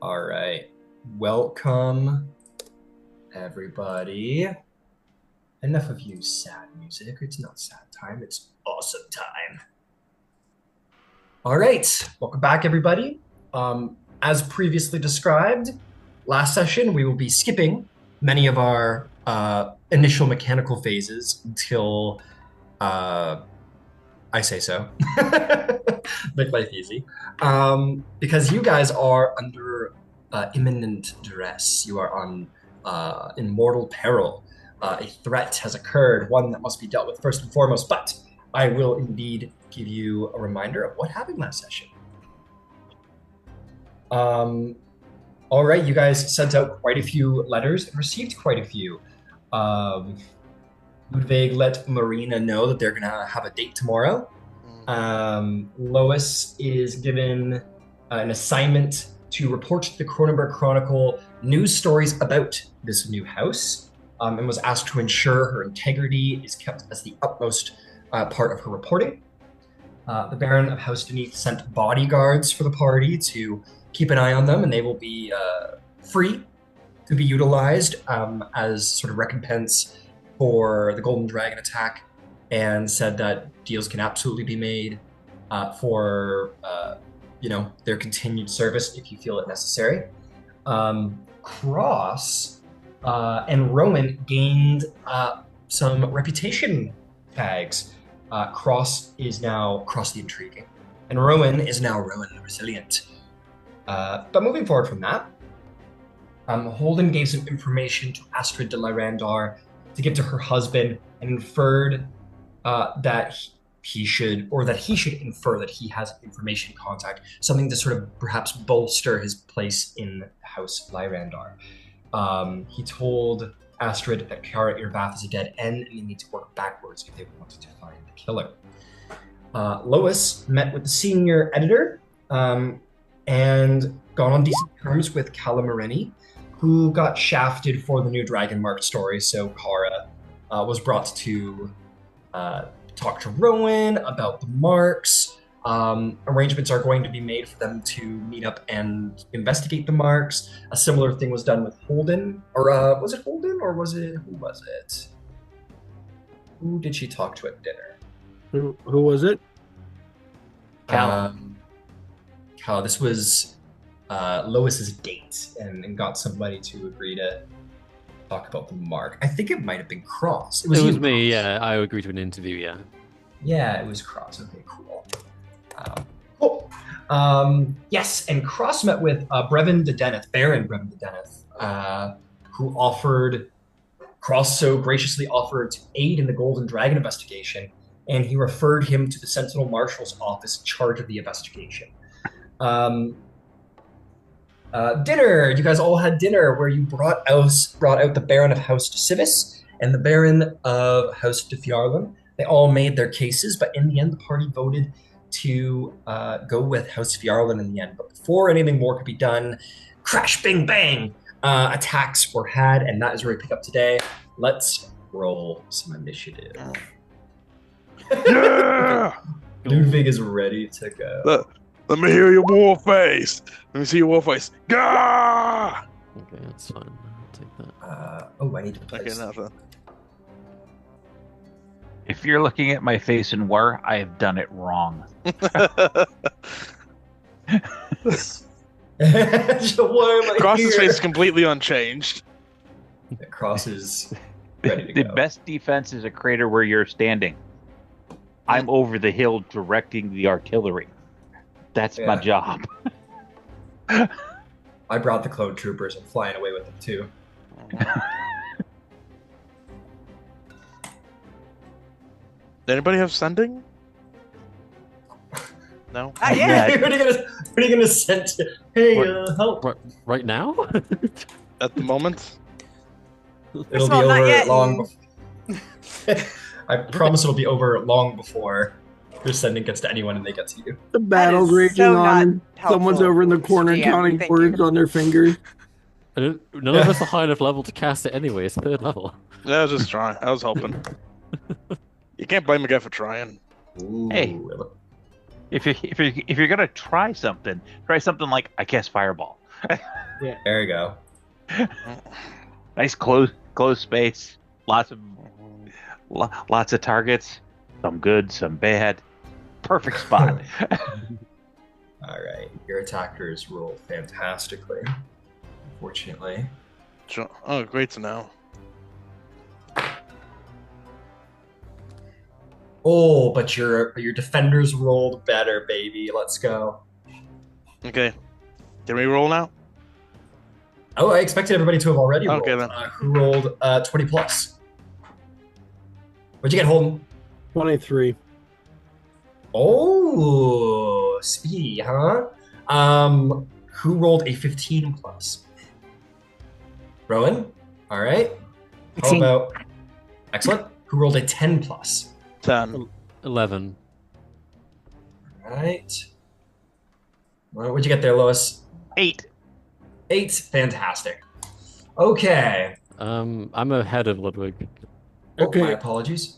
All right. Welcome, everybody. Enough of you sad music. It's not sad time, it's awesome time. All right. Welcome back, everybody. As previously described, last session we will be skipping many of our initial mechanical phases until I say so. Make life easy. Because you guys are under imminent duress. You are on in mortal peril. A threat has occurred, one that must be dealt with first and foremost. But I will indeed give you a reminder of what happened last session. All right, you guys sent out quite a few letters and received quite a few. Ludwig let Marina know that they're going to have a date tomorrow. Lois is given an assignment to report to the Cronenberg Chronicle news stories about this new house, and was asked to ensure her integrity is kept as the utmost part of her reporting. The Baron of House Beneath sent bodyguards for the party to keep an eye on them, and they will be free to be utilized as sort of recompense for the Golden Dragon attack, and said that deals can absolutely be made for their continued service if you feel it necessary. Cross and Rowan gained some reputation tags. Cross is now Cross the Intriguing, and Rowan is now Rowan the Resilient. But moving forward from that, Holden gave some information to Astrid de la Randar to give to her husband, and inferred that he should infer that he has information contact, something to sort of perhaps bolster his place in House Lyrandar. He told Astrid that Kara Irvath is a dead end, and they need to work backwards if they wanted to find the killer. Lois met with the senior editor and got on decent terms with Calamari, who got shafted for the new Dragon Mark story. So Kara was brought to talk to Rowan about the marks. Arrangements are going to be made for them to meet up and investigate the marks. A similar thing was done with Holden, or was it Holden, or who was it? Who did she talk to at dinner? Who was it? Cal. This was Lois's date, and got somebody to agree to talk about the mark. I think it might have been Cross. It was me, Cross. Yeah. I agreed to an interview, yeah. Yeah, it was Cross. Okay, cool. Cool. Yes, and Cross met with Baron Brevin de Deneth, who Cross so graciously offered to aid in the Golden Dragon investigation, and he referred him to the Sentinel Marshal's office in charge of the investigation. Dinner. You guys all had dinner where you brought out the Baron of House de Civis and the Baron of House de Fjarlund. They all made their cases, but in the end, the party voted to go with House Fjarlund in the end. But before anything more could be done, crash, bing, bang, attacks were had, and that is where we pick up today. Let's roll some initiative. Yeah! Ludwig is ready to go. Let me hear your war face. Let me see your war face. Gah! Okay, that's fine. I'll take that. I need to place. Okay, nothing. If you're looking at my face in war, I have done it wrong. Cross's face is completely unchanged. The Cross is ready to The go. best defense is a crater where you're standing. I'm over the hill directing the artillery. That's my job. I brought the clone troopers and flying away with them too. Did anybody have sending? No? Yeah. What are you gonna send to? Hey, help! Right now? At the moment? It'll be over long before. I promise it'll be over long before your sending gets to anyone and they get to you. The battle's raging on. Someone's over in the corner counting words on their fingers. None of us are high enough level to cast it anyway. It's third level. Yeah, I was just trying. I was hoping. You can't blame a guy for trying. Ooh, Hey. If you're gonna try something like I cast Fireball. There you go. Nice close space. Lots of targets. Some good, some bad. Perfect spot. All right, your attackers roll fantastically. Unfortunately. Sure. Oh, great to know. Oh, but your defenders rolled better, baby. Let's go. Okay. Can we roll now? Oh, I expected everybody to have already rolled. Okay, then. Who rolled 20 plus? What'd you get, Holden? 23. Oh, speedy, huh? Who rolled a 15 plus? Rowan? All right. How 16. about... Excellent. Who rolled a 10 plus? 10. 11. All right. What'd you get there, Lois? 8. 8. Fantastic. Okay. I'm ahead of Ludwig. Oh, Okay. my apologies.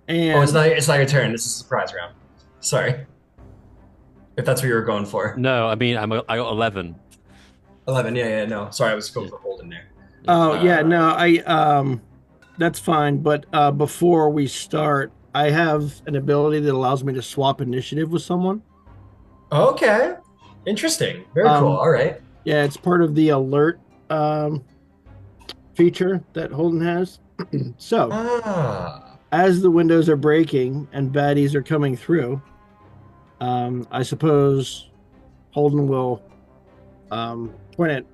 And Oh, it's not your turn. This is a surprise round. Sorry. If that's what you were going for. No, I mean I got 11. 11, yeah, no. Sorry, I was going for Holden there. oh yeah, no, I that's fine. But before we start, I have an ability that allows me to swap initiative with someone. Okay. Interesting. Very cool. All right. Yeah, it's part of the alert feature that Holden has. So as the windows are breaking and baddies are coming through, I suppose Holden will point at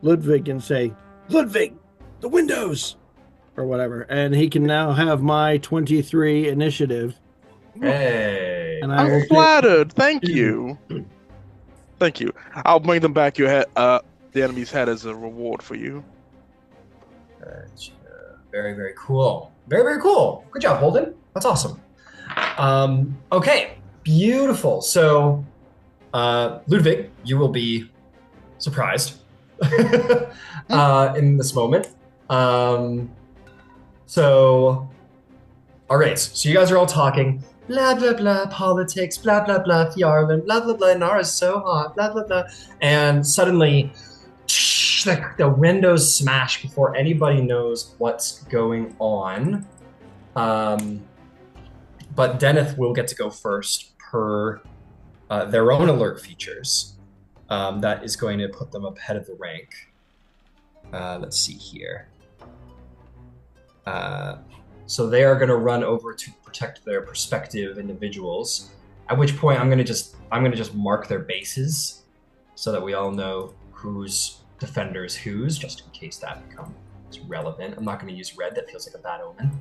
Ludwig and say, "Ludwig, the windows!" or whatever. And he can now have my 23 initiative. Hey. And I I'm will flattered. Thank you. Thank you. I'll bring them back your head, the enemy's head as a reward for you. Very, very cool. Very, very cool. Good job, Holden. That's awesome. Okay. Beautiful. So, Ludwig, you will be surprised in this moment. So, all right. So you guys are all talking. Blah, blah, blah, politics, blah, blah, blah, Fjarlund, blah, blah, blah, Nara's so hot, blah, blah, blah. And suddenly, the windows smash before anybody knows what's going on. But Deneth will get to go first per their own alert features. That is going to put them up ahead of the rank. Let's see here. So they are going to run over to protect their prospective individuals. At which point, I'm going to just mark their bases so that we all know whose defenders whose, just in case that becomes relevant. I'm not going to use red. That feels like a bad omen.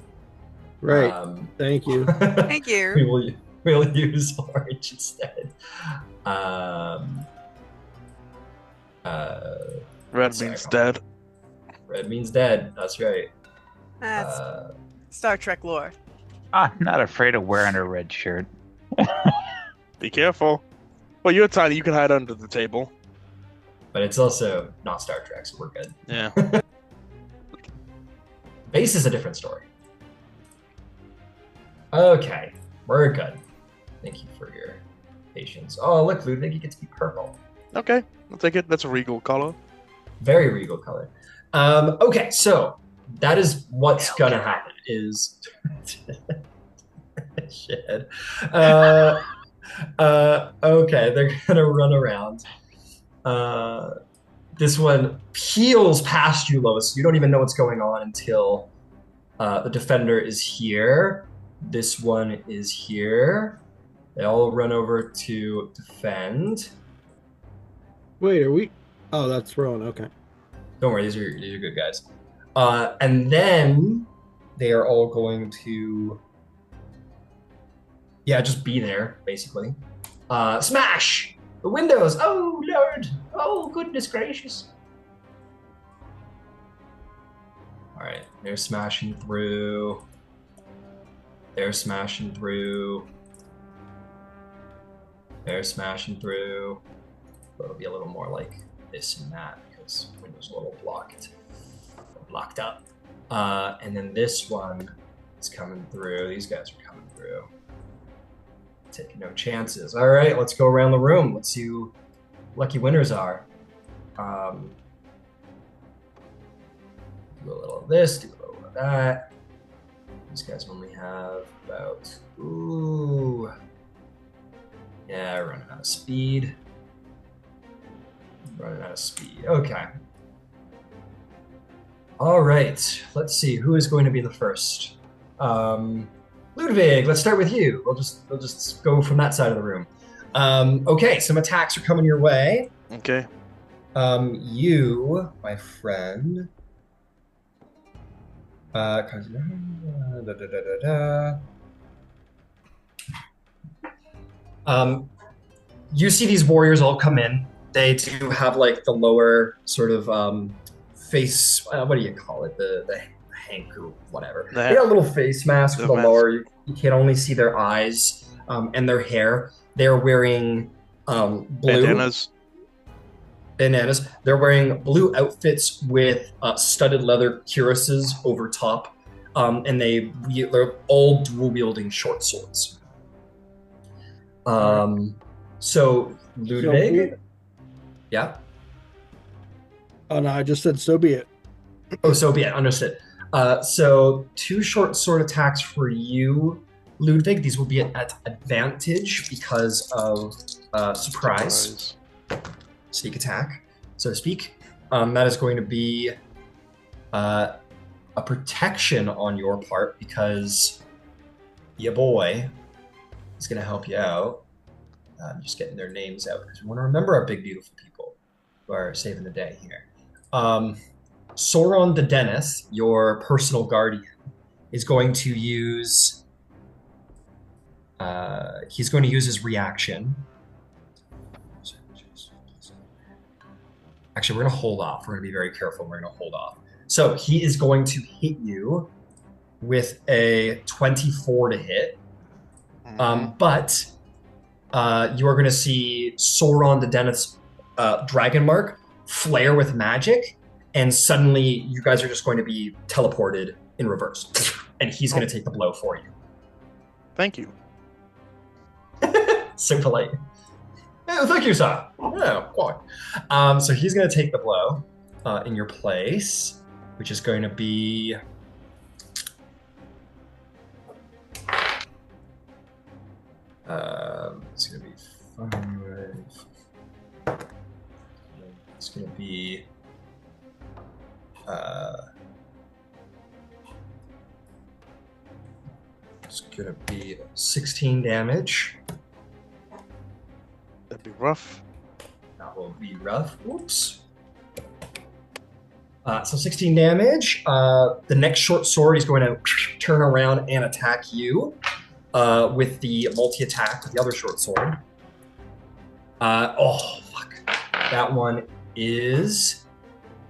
Right. Thank you. Thank you. We'll use orange instead. Red means dead. Red means dead. That's right. That's Star Trek lore. I'm not afraid of wearing a red shirt. Be careful. Well, you're tiny. You can hide under the table. But it's also not Star Trek, so we're good. Yeah. Base is a different story. Okay, we're good. Thank you for your patience. Oh, look, Ludwig, you get to be purple. Okay, I'll take it. That's a regal color. Very regal color. Okay, so that is what's gonna happen is shit. Okay, they're gonna run around. This one peels past you, Lois. You don't even know what's going on until the defender is here. This one is here. They all run over to defend. Wait, are we? Oh, that's Rowan. Okay. Don't worry, these are good guys. And then they are all going to, just be there basically. Smash the windows! Oh Lord! Oh goodness gracious! All right, they're smashing through. They're smashing through. They're smashing through. But it'll be a little more like this and that because the window's a little blocked up. And then this one is coming through. These guys are coming through. Taking no chances. All right, let's go around the room. Let's see who lucky winners are. Um, do a little of this, do a little of that. These guys only have about, yeah, running out of speed. Running out of speed. Okay. All right. Let's see who is going to be the first. Ludwig, let's start with you. We'll just go from that side of the room. Okay, some attacks are coming your way. Okay. You, my friend. You see these warriors all come in. They do have like the lower sort of face. What do you call it? The hank or whatever. They got a little face mask for the lower. You can only see their eyes and their hair. They're wearing blue bananas. They're wearing blue outfits with studded leather cuirasses over top, and they're all dual wielding short swords. So Ludwig, yeah. Oh no, I just said so be it. Oh, so be it. Understood. So 2 short sword attacks for you, Ludwig. These will be at advantage because of surprise. Sneak attack, so to speak. That is going to be a protection on your part because your boy is going to help you out. I'm just getting their names out because we want to remember our big, beautiful people who are saving the day here. Sauron the Deneth, your personal guardian, is going to use... he's going to use his reaction. Actually, we're going to hold off. We're going to be very careful. We're going to hold off. So he is going to hit you with a 24 to hit. But you are going to see Sauron the Deneth's dragon mark flare with magic, and suddenly you guys are just going to be teleported in reverse. And he's going to take the blow for you. Thank you. So polite. Yeah, thank you, sir. Yeah, quite. So he's going to take the blow in your place, which is going to be... it's going to be 5. It's going to be... it's going to be 16 damage. That'd be rough. That will be rough. Oops. So 16 damage. The next short sword is going to turn around and attack you with the multi-attack with the other short sword. Oh, fuck. That one is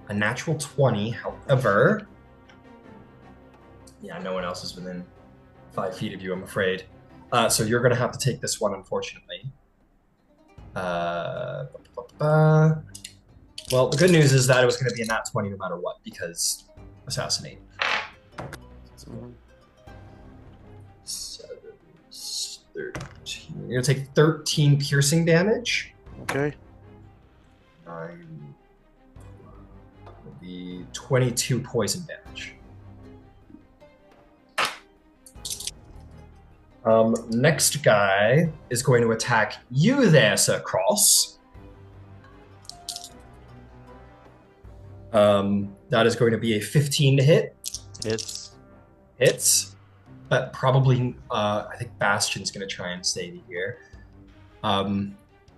a natural 20. However, yeah, no one else is within 5 feet of you, I'm afraid. So you're going to have to take this one, unfortunately. Well, the good news is that it was going to be a nat 20 no matter what, because assassinate. 7, 13. You're going to take 13 piercing damage. Okay. 9 will be 22 poison damage. Next guy is going to attack you there, Sir Cross. That is going to be a 15 to hit. Hits. But probably, I think Bastion's going to try and save you here.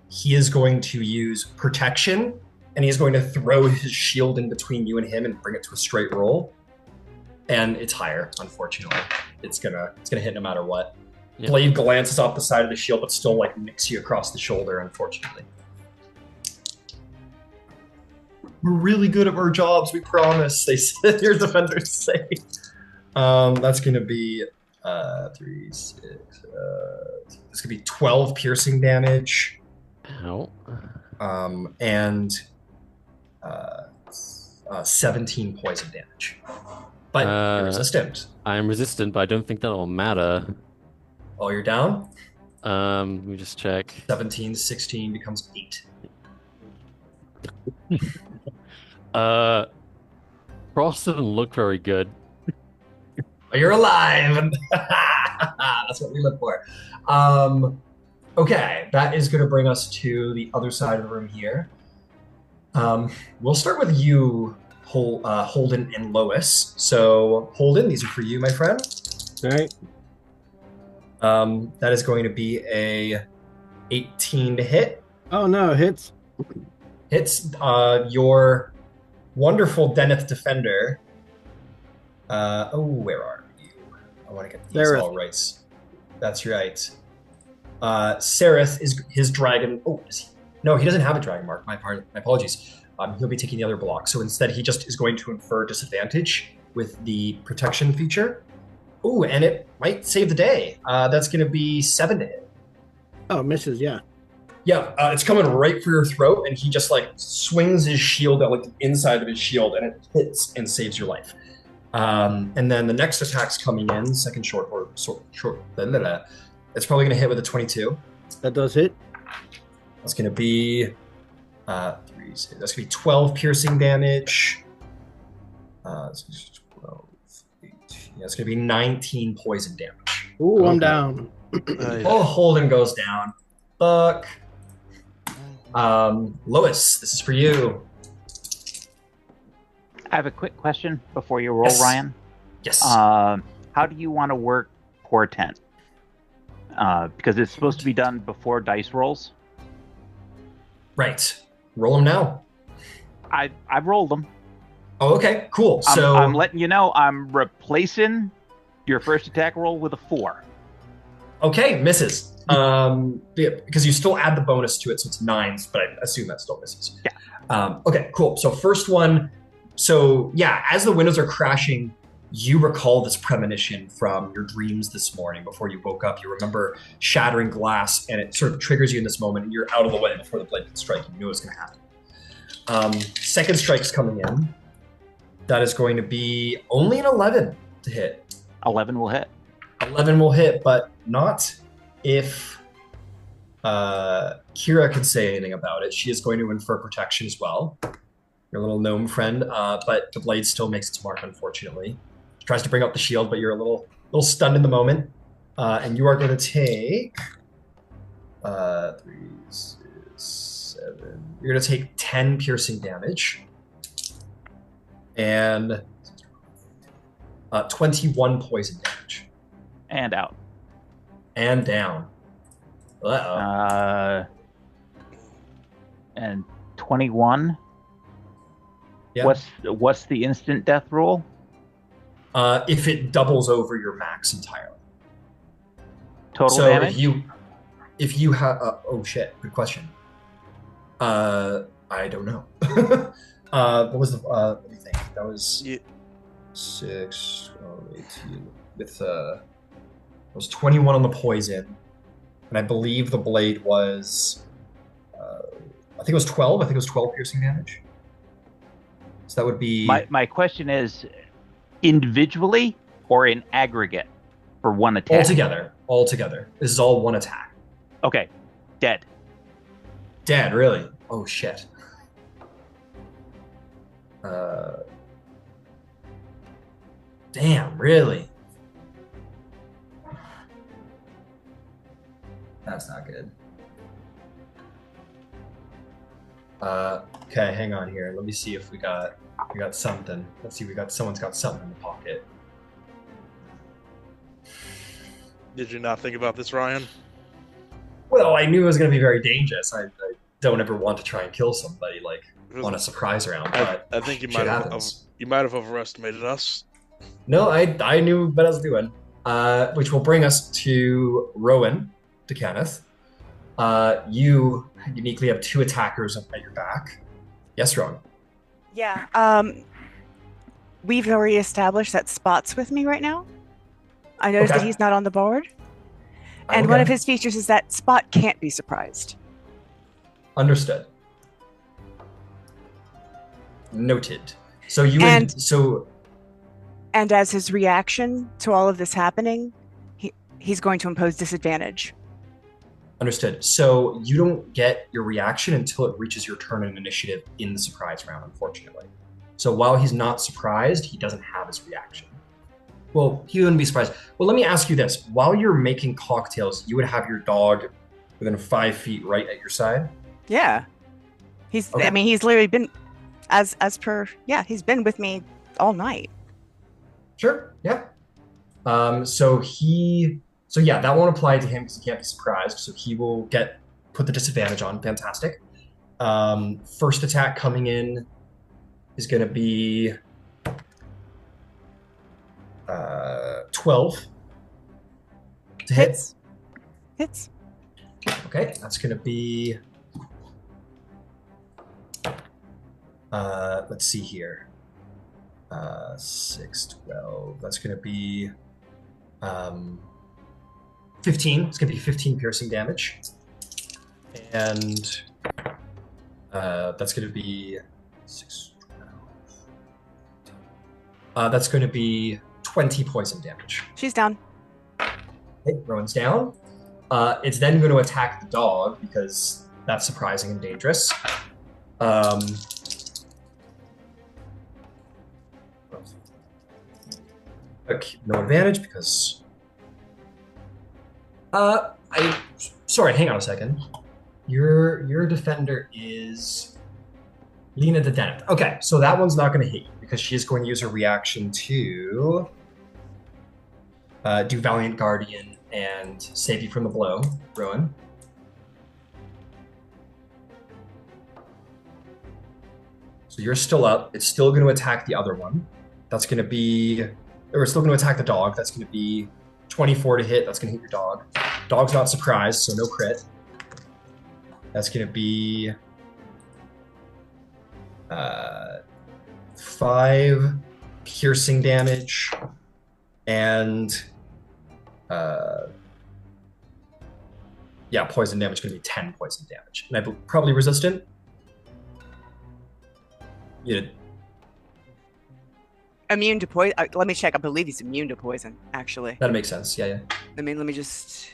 He is going to use protection, and he's going to throw his shield in between you and him and bring it to a straight roll. And it's higher, unfortunately. It's gonna hit no matter what. Yep. Blade glances off the side of the shield, but still like nicks you across the shoulder, unfortunately. We're really good at our jobs, we promise, they said, your defenders say. That's going to be 3, 6, it's going to be 12 piercing damage. Ow. And 17 poison damage. But you're resistant. I'm resistant, but I don't think that'll matter. Oh, you're down? Let me just check. 17, 16 becomes 8. Frost doesn't look very good. You're alive. That's what we live for. Okay, that is going to bring us to the other side of the room here. We'll start with you, Holden and Lois. So, Holden, these are for you, my friend. All right. That is going to be a 18 to hit. Oh no, hits. Hits your wonderful Deneth defender. Where are you? I want to get these all right. That's right. Sereth is his dragon. Oh, no, he doesn't have a dragon mark. My apologies. He'll be taking the other block. So instead, he just is going to infer disadvantage with the protection feature. Oh, and it might save the day. That's going to be 7 to hit. Oh, misses, yeah. Yeah, it's coming right for your throat, and he just like swings his shield at like the inside of his shield, and it hits and saves your life. And then the next attack's coming in, second short. It's probably going to hit with a 22. That does hit. That's going to be that's going to be 12 piercing damage. 12, 18. Yeah, it's going to be 19 poison damage. Ooh, I'm down. Oh, Holden goes down. Fuck. Lois, this is for you. I have a quick question before you roll, Yes. Ryan. Yes. How do you want to work Portent? Because it's supposed to be done before dice rolls. Right. Roll them now. I've rolled them. Oh, okay. Cool. So I'm letting you know I'm replacing your first attack roll with a 4. Okay, misses. Because you still add the bonus to it, so it's 9s, but I assume that still misses. Yeah. Okay, cool. So first one. So yeah, as the windows are crashing, you recall this premonition from your dreams this morning before you woke up. You remember shattering glass, and it sort of triggers you in this moment, and you're out of the way before the blade can strike. You know what's going to happen. Second strike's coming in. That is going to be only an 11 to hit. 11 will hit. 11 will hit, but not if Kira could say anything about it. She is going to infer protection as well. Your little gnome friend, but the blade still makes its mark, unfortunately. She tries to bring up the shield, but you're a little stunned in the moment. And you are going to take 3, 6, 7. You're going to take 10 piercing damage. And 21 poison damage. And out. And down. Uh-oh. And 21. Yeah. What's the instant death roll? If it doubles over your max entirely. Total so damage? if you have oh shit, good question. I don't know. What was the let me think. That was 6, 12, 18 with it was 21 on the poison. And I believe the blade was I think it was 12. I think it was 12 piercing damage. So that would be My question is individually or in aggregate for one attack? All together. This is all one attack. Okay. Dead. Dead, really? Oh shit. Damn, really? That's not good. Okay, hang on here. Let me see if we got something. Let's see, someone's got something in the pocket. Did you not think about this, Ryan? Well, I knew it was going to be very dangerous. I don't ever want to try and kill somebody like on a surprise round. But I think you shit might have overestimated us. No, I knew what I was doing. Which will bring us to Rowan, to Kenneth. You uniquely have 2 attackers at your back. Yes, Rowan. Yeah. We've already established that Spot's with me right now. I noticed that he's not on the board. And one of his features is that Spot can't be surprised. Understood. Noted. So And as his reaction to all of this happening, he's going to impose disadvantage. Understood. So you don't get your reaction until it reaches your turn in initiative in the surprise round, unfortunately. So while he's not surprised, he doesn't have his reaction. Well, he wouldn't be surprised. Well, let me ask you this. While you're making cocktails, you would have your dog within 5 feet right at your side? Yeah. He's Okay. I mean, he's literally been as per he's been with me all night. Sure, yeah. So yeah, that won't apply to him because he can't be surprised. So he will put the disadvantage on. Fantastic. First attack coming in is going to be 12 to hit. Hits. Okay, that's going to be. Let's see here. 6, 12. That's going to be 15. It's going to be 15 piercing damage. And that's going to be 6, 12. That's going to be 20 poison damage. She's down. Okay, Rowan's down. It's then going to attack the dog because that's surprising and dangerous. No advantage because sorry, hang on a second. Your defender is Lena the Dent. Okay, so that one's not going to hit you because she's going to use her reaction to do Valiant Guardian and save you from the blow, Rowan. So you're still up. It's still going to attack the other one. That's going to be... Or it's still going to attack the dog. That's going to be 24 to hit. That's going to hit your dog. Dog's not surprised, so no crit. That's going to be 5 piercing damage and poison damage. Going to be 10 poison damage. And probably resistant. You did. Immune to poison. Let me check. I believe he's immune to poison, actually. That makes sense. Yeah. Let me just...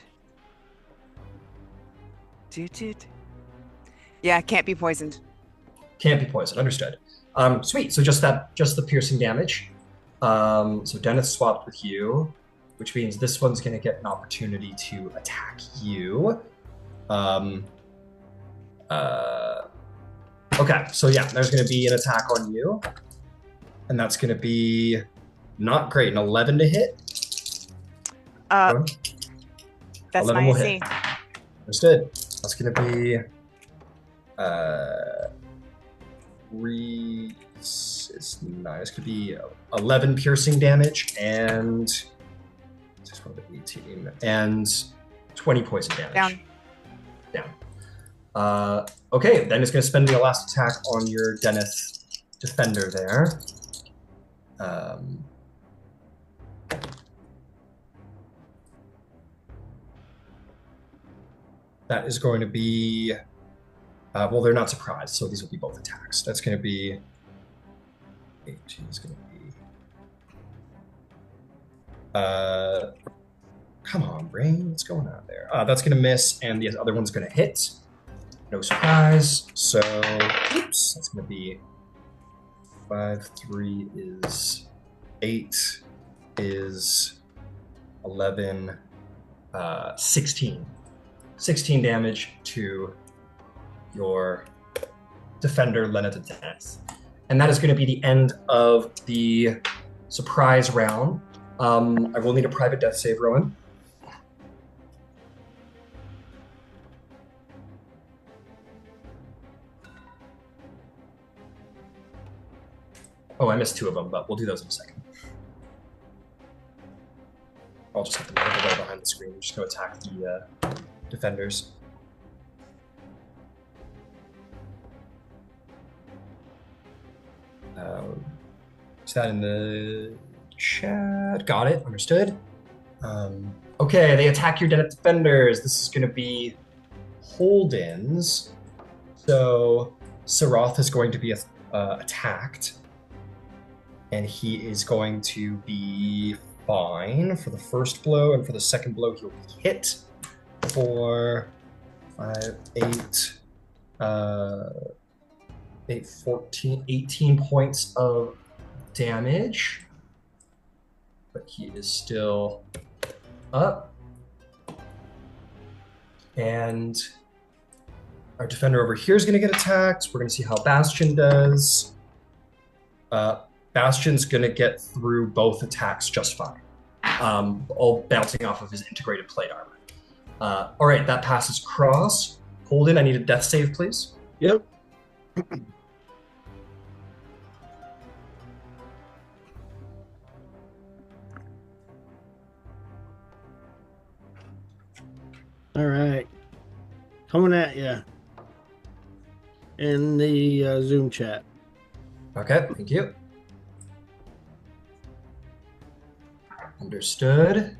Yeah, can't be poisoned. Can't be poisoned. Understood. Sweet. So just the piercing damage. So Dennis swapped with you, which means this one's going to get an opportunity to attack you. Okay. So yeah, there's going to be an attack on you. And that's going to be not great. An 11 to hit. That's my AC. Understood. That's going to be 3. It's 9. It's going to be 11 piercing damage and 18 and 20 poison damage. Down. Okay, then it's going to spend the last attack on your Dennis defender there. That is going to be well, they're not surprised, so these will be both attacks. That's going to be 18 is going to be come on, brain, what's going on there? That's going to miss, and the other one's going to hit. No surprise. So oops, that's going to be 5, 3 is 8 is 11, 16. 16 damage to your defender, Lena to Dennis. And that is going to be the end of the surprise round. I will need a private death save, Rowan. Oh, I missed 2 of them, but we'll do those in a second. I'll just have to move away behind the screen. We're just going to attack the defenders. Is that in the chat? Got it. Understood. Okay, they attack your dead defenders. This is going to be hold-ins. So Saroth is going to be attacked. And he is going to be fine for the first blow, and for the second blow he'll be hit for 5, 8, 8, 14, 18 points of damage. But he is still up. And our defender over here is going to get attacked. We're going to see how Bastion does. Bastion's going to get through both attacks just fine. All bouncing off of his integrated plate armor. All right, that passes cross. Holden, I need a death save, please. Yep. All right. Coming at you in the Zoom chat. Okay, thank you. Understood.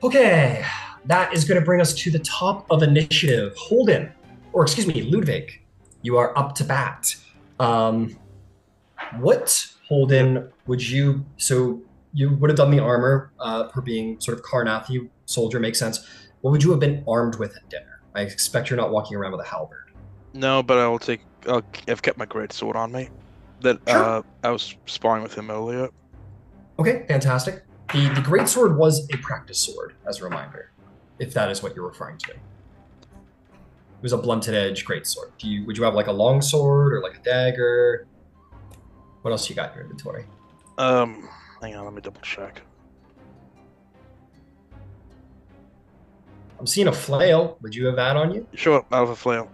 Okay, that is going to bring us to the top of initiative. Holden, or excuse me, Ludwig, you are up to bat. What, Holden, would you... So you would have done the armor for being sort of Karnathi soldier, makes sense. What would you have been armed with at dinner? I expect you're not walking around with a halberd. No, but I've kept my great sword on me. That Sure. I was sparring with him earlier. Okay, fantastic. The greatsword was a practice sword, as a reminder, if that is what you're referring to. It was a blunted edge greatsword. Would you have like a long sword or like a dagger? What else you got in your inventory? Hang on, let me double check. I'm seeing a flail. Would you have that on you? Sure, I have a flail.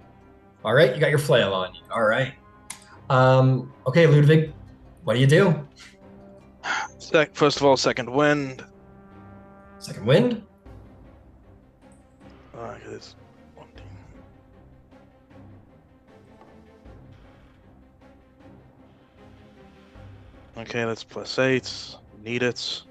All right, you got your flail on you. All right. Okay, Ludwig, what do you do? First of all, second wind. Second wind? It is 1. Okay, that's +8. Need it.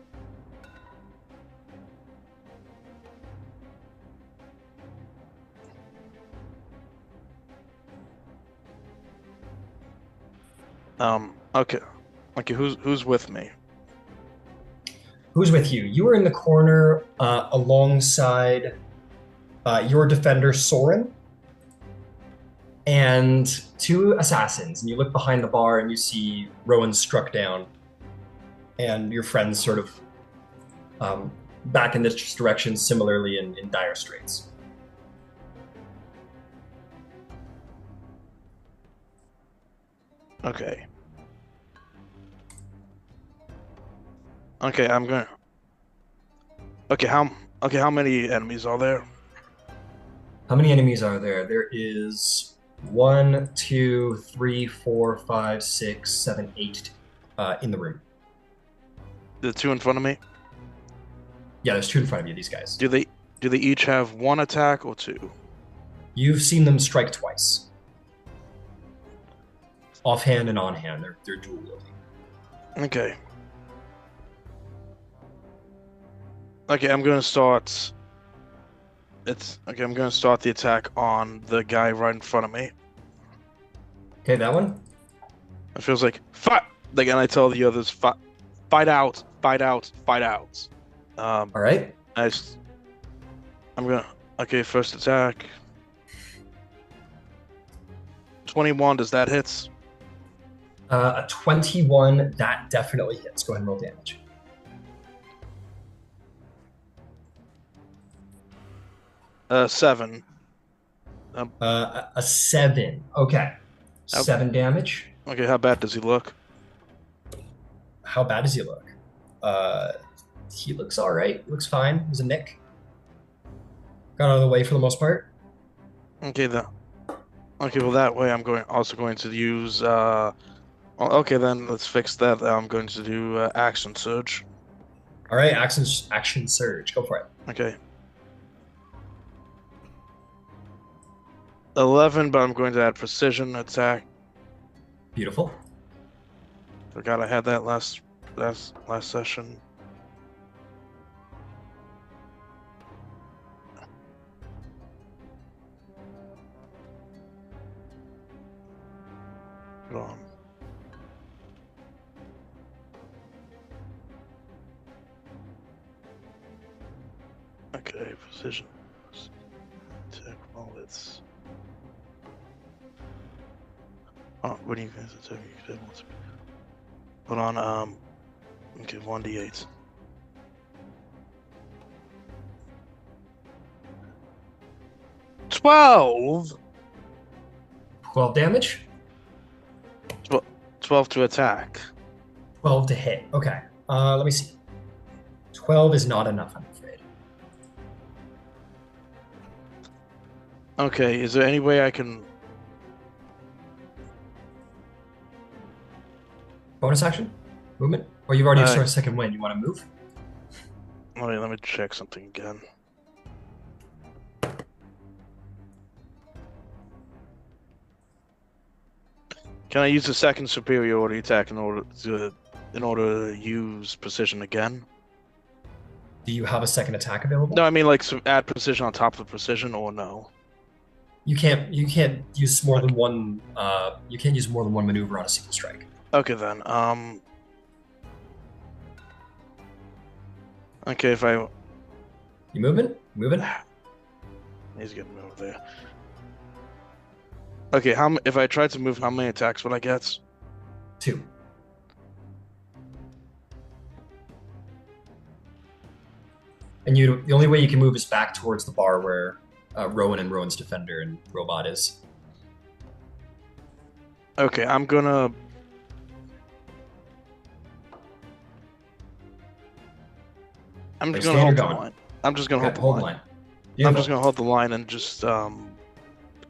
Okay. Okay, who's with me? Who's with you? You were in the corner alongside your defender, Soren, and 2 assassins. And you look behind the bar and you see Rowan struck down, and your friends sort of back in this direction, similarly in dire straits. Okay. Okay, I'm gonna. Okay, how many enemies are there? How many enemies are there? There is 1, 2, 3, 4, 5, 6, 7, 8 in the room. The 2 in front of me? Yeah, there's 2 in front of you, these guys. Do they each have 1 attack or 2? You've seen them strike twice. Offhand and on hand, they're dual wielding. Okay. Okay, I'm gonna start. I'm gonna start the attack on the guy right in front of me. Okay, that one? It feels like fight. Like, and I tell the others, fight out, fight out, fight out. All right. I'm gonna. Okay, first attack. 21. Does that hit? A 21, that definitely hits. Go ahead and roll damage. Seven. A 7. Okay. 7 damage. Okay, how bad does he look? How bad does he look? He looks all right. Looks fine. It was a nick. Got out of the way for the most part. Okay, okay, well that way I'm also going to use. Okay, then let's fix that. I'm going to do action surge. All right, action surge. Go for it. Okay. 11, but I'm going to add precision attack. Beautiful. Forgot I had that last session. Hold on. Okay, precision. Attack roll. It's. Oh, what do you guys attack? Hold on. Okay, 1d8. $12. 12 damage. 12 to attack. 12 to hit. Okay. Let me see. 12 is not enough, I'm afraid. Okay, is there any way I can... Bonus action? Movement? Or you've already started second wind. You want to move? Wait, let me check something again. Can I use the second superiority attack in order to use precision again? Do you have a second attack available? No, I mean like add precision on top of precision, or no? You can't use more than one. You can't use more than one maneuver on a single strike. Okay then. Okay, if I. You moving? Moving? He's getting over there. Okay, if I tried to move, how many attacks would I get? 2. And the only way you can move is back towards the bar where Rowan and Rowan's defender and robot is. Okay, I'm gonna. I'm just gonna hold the line. I'm just gonna hold the line. I'm just gonna hold the line and just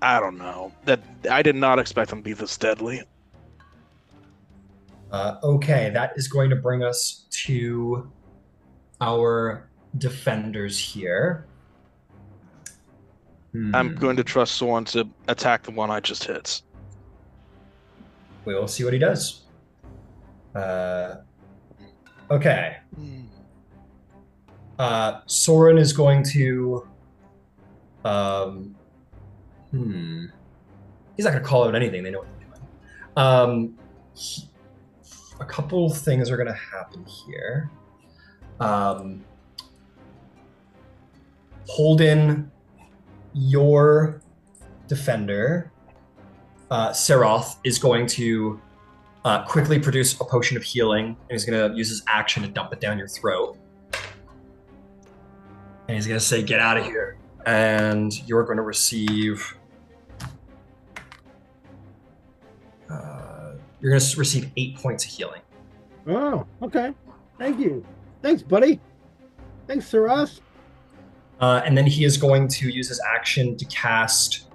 I don't know. That I did not expect them to be this deadly. Okay, that is going to bring us to our defenders here. I'm going to trust Soren to attack the one I just hit. We'll see what he does. Okay. Soren is going to... He's not going to call out anything. They know what they're doing. A couple things are going to happen here. Holden, your defender, Seroth, is going to quickly produce a potion of healing, and he's going to use his action to dump it down your throat. And he's going to say, "Get out of here." And you're going to receive... you're going to receive 8 points of healing. Oh, okay. Thank you. Thanks, buddy. Thanks, Seroth. And then he is going to use his action to cast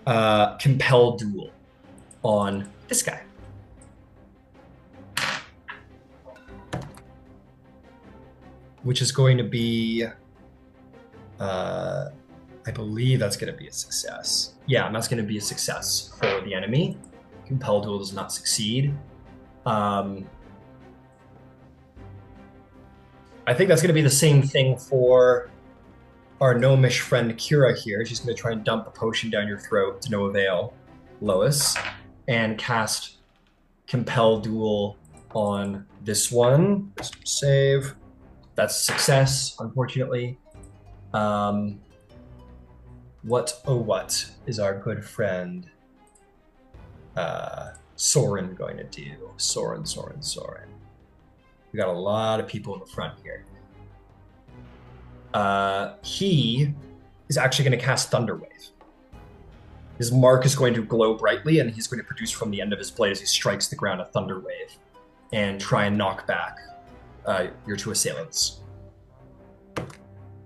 Compel Duel on this guy. Which is going to be... I believe that's going to be a success. Yeah, and that's going to be a success for the enemy. Compel Duel does not succeed. I think that's going to be the same thing for our gnomish friend Kira here. She's going to try and dump a potion down your throat to no avail, Lois, and cast Compel Duel on this one. Save. That's a success, unfortunately. What is our good friend Soren going to do? Soren. We got a lot of people in the front here. He is actually going to cast Thunderwave. His mark is going to glow brightly, and he's going to produce from the end of his blade as he strikes the ground a Thunderwave and try and knock back your two assailants.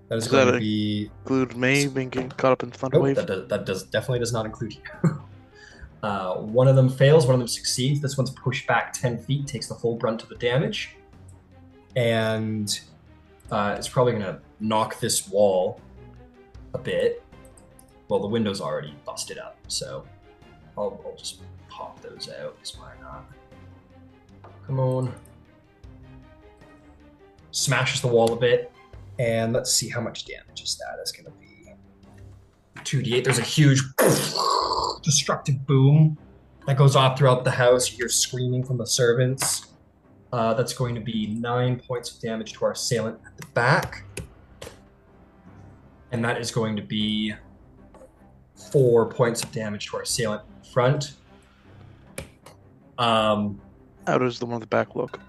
That is going to be... include me being caught up in Thunderwave? That definitely does not include you. One of them fails, one of them succeeds. This one's pushed back 10 feet, takes the full brunt of the damage. And it's probably going to knock this wall a bit. Well, the window's already busted up, so I'll just pop those out, because why not? Come on. Smashes the wall a bit. And let's see how much damage is that. It's going to be 2d8. There's a huge destructive boom that goes off throughout the house. You hear screaming from the servants. That's going to be 9 points of damage to our assailant at the back. And that is going to be 4 points of damage to our assailant in front. How does the one at the back look?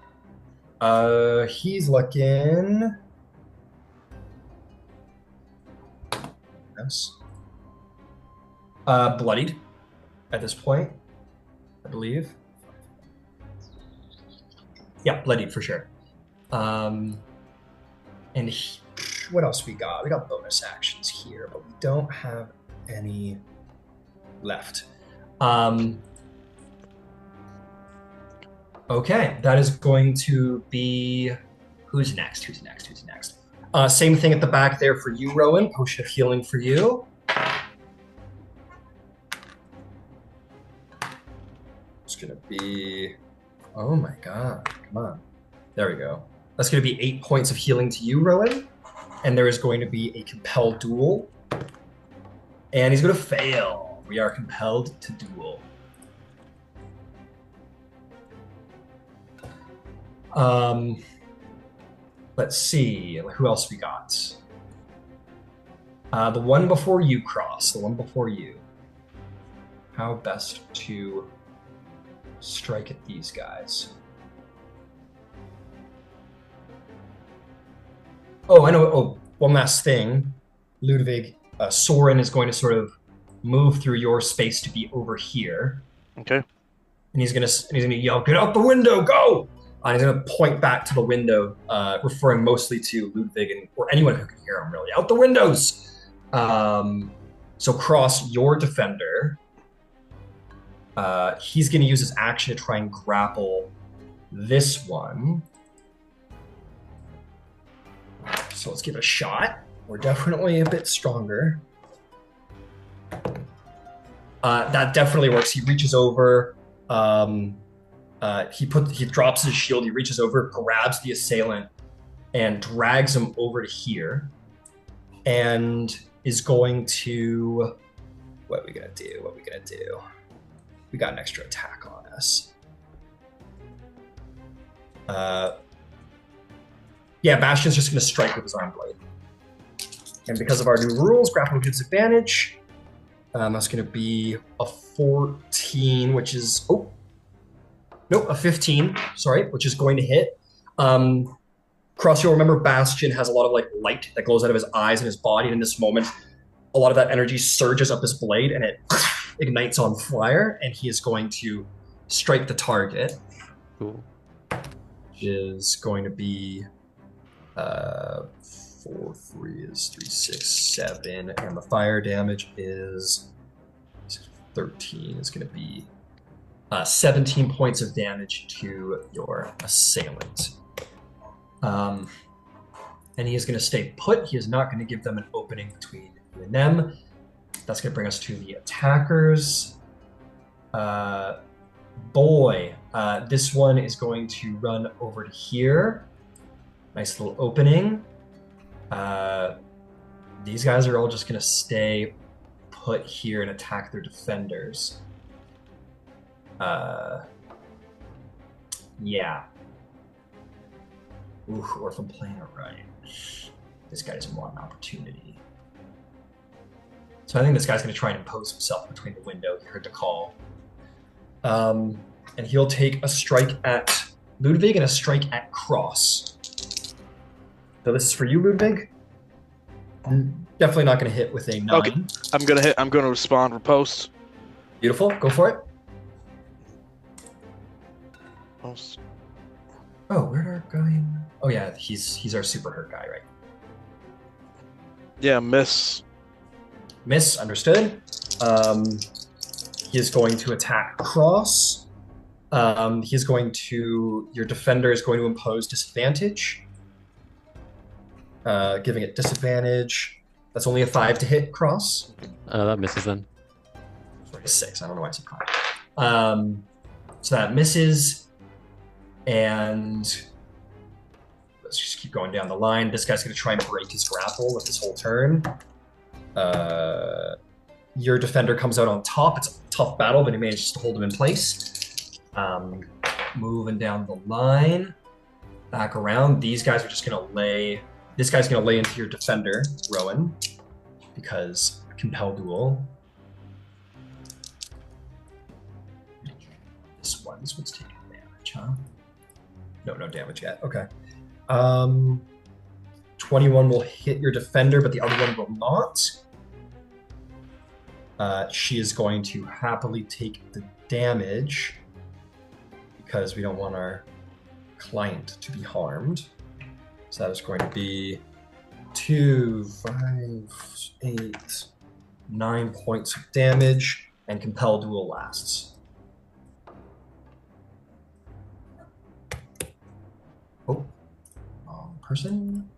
He's looking... Yes. Bloodied at this point, I believe. Yeah, bloodied for sure. And what else we got? We got bonus actions here, but we don't have any left. Okay, that is going to be... Who's next? Same thing at the back there for you, Rowan. Potion of healing for you. It's going to be... Oh my god, come on. There we go. That's going to be 8 points of healing to you, Rowan. And there is going to be a compelled duel. And he's going to fail. We are compelled to duel. Let's see. Who else we got? The one before you, Cross. The one before you. How best to strike at these guys? Oh, I know. Oh, one last thing. Ludwig, Soren is going to sort of move through your space to be over here. Okay. And he's gonna yell, "Get out the window, go!" And he's gonna point back to the window, referring mostly to Ludwig or anyone who can hear him. Really, out the windows. So Cross, your defender. He's gonna use his action to try and grapple this one. So let's give it a shot. We're definitely a bit stronger. That definitely works. He reaches over. He drops his shield. He reaches over, grabs the assailant, and drags him over to here. And is going to... What are we gonna do? We got an extra attack on us. Yeah, Bastion's just going to strike with his arm blade. And because of our new rules, grapple gives advantage. That's going to be a 14, which is... Oh. Nope, a 15, sorry, which is going to hit. Cross, you'll remember Bastion has a lot of light that glows out of his eyes and his body. And in this moment, a lot of that energy surges up his blade and it ignites on fire. And he is going to strike the target. Cool. Which is going to be... 4, 3 is 3, 6, 7, and the fire damage is 13. Is going to be 17 points of damage to your assailant. And he is going to stay put. He is not going to give them an opening between you and them. That's going to bring us to the attackers. This one is going to run over to here. Nice little opening. These guys are all just going to stay put here and attack their defenders. Yeah. Ooh, or if I'm playing it right, this guy doesn't want an opportunity. So I think this guy's going to try and impose himself between the window. He heard the call. And he'll take a strike at Ludwig and a strike at Cross. So this is for you, Ludwig. Definitely not going to hit with a 9. Okay, I'm going to hit. I'm going to respond riposte. Beautiful. Go for it. Post. Oh, where'd our guy? Oh yeah, he's our super hurt guy, right? Yeah, miss. Miss. Understood. He is going to attack Cross. He's going to. Your defender is going to impose disadvantage. Giving it disadvantage. That's only a 5 to hit, Cross. That misses then. Sorry, 6. I don't know why I said 5. So that misses. And let's just keep going down the line. This guy's going to try and break his grapple with his whole turn. Your defender comes out on top. It's a tough battle, but he manages to hold him in place. Moving down the line. Back around. These guys are just going to lay... This guy's going to lay into your defender, Rowan. because Compel Duel. This one's taking damage, huh? No damage yet. Okay. 21 will hit your defender, but the other one will not. She is going to happily take the damage because we don't want our client to be harmed. So that is going to be 2, 5, 8, 9 points of damage, and Compel Duel lasts. Oh, wrong person.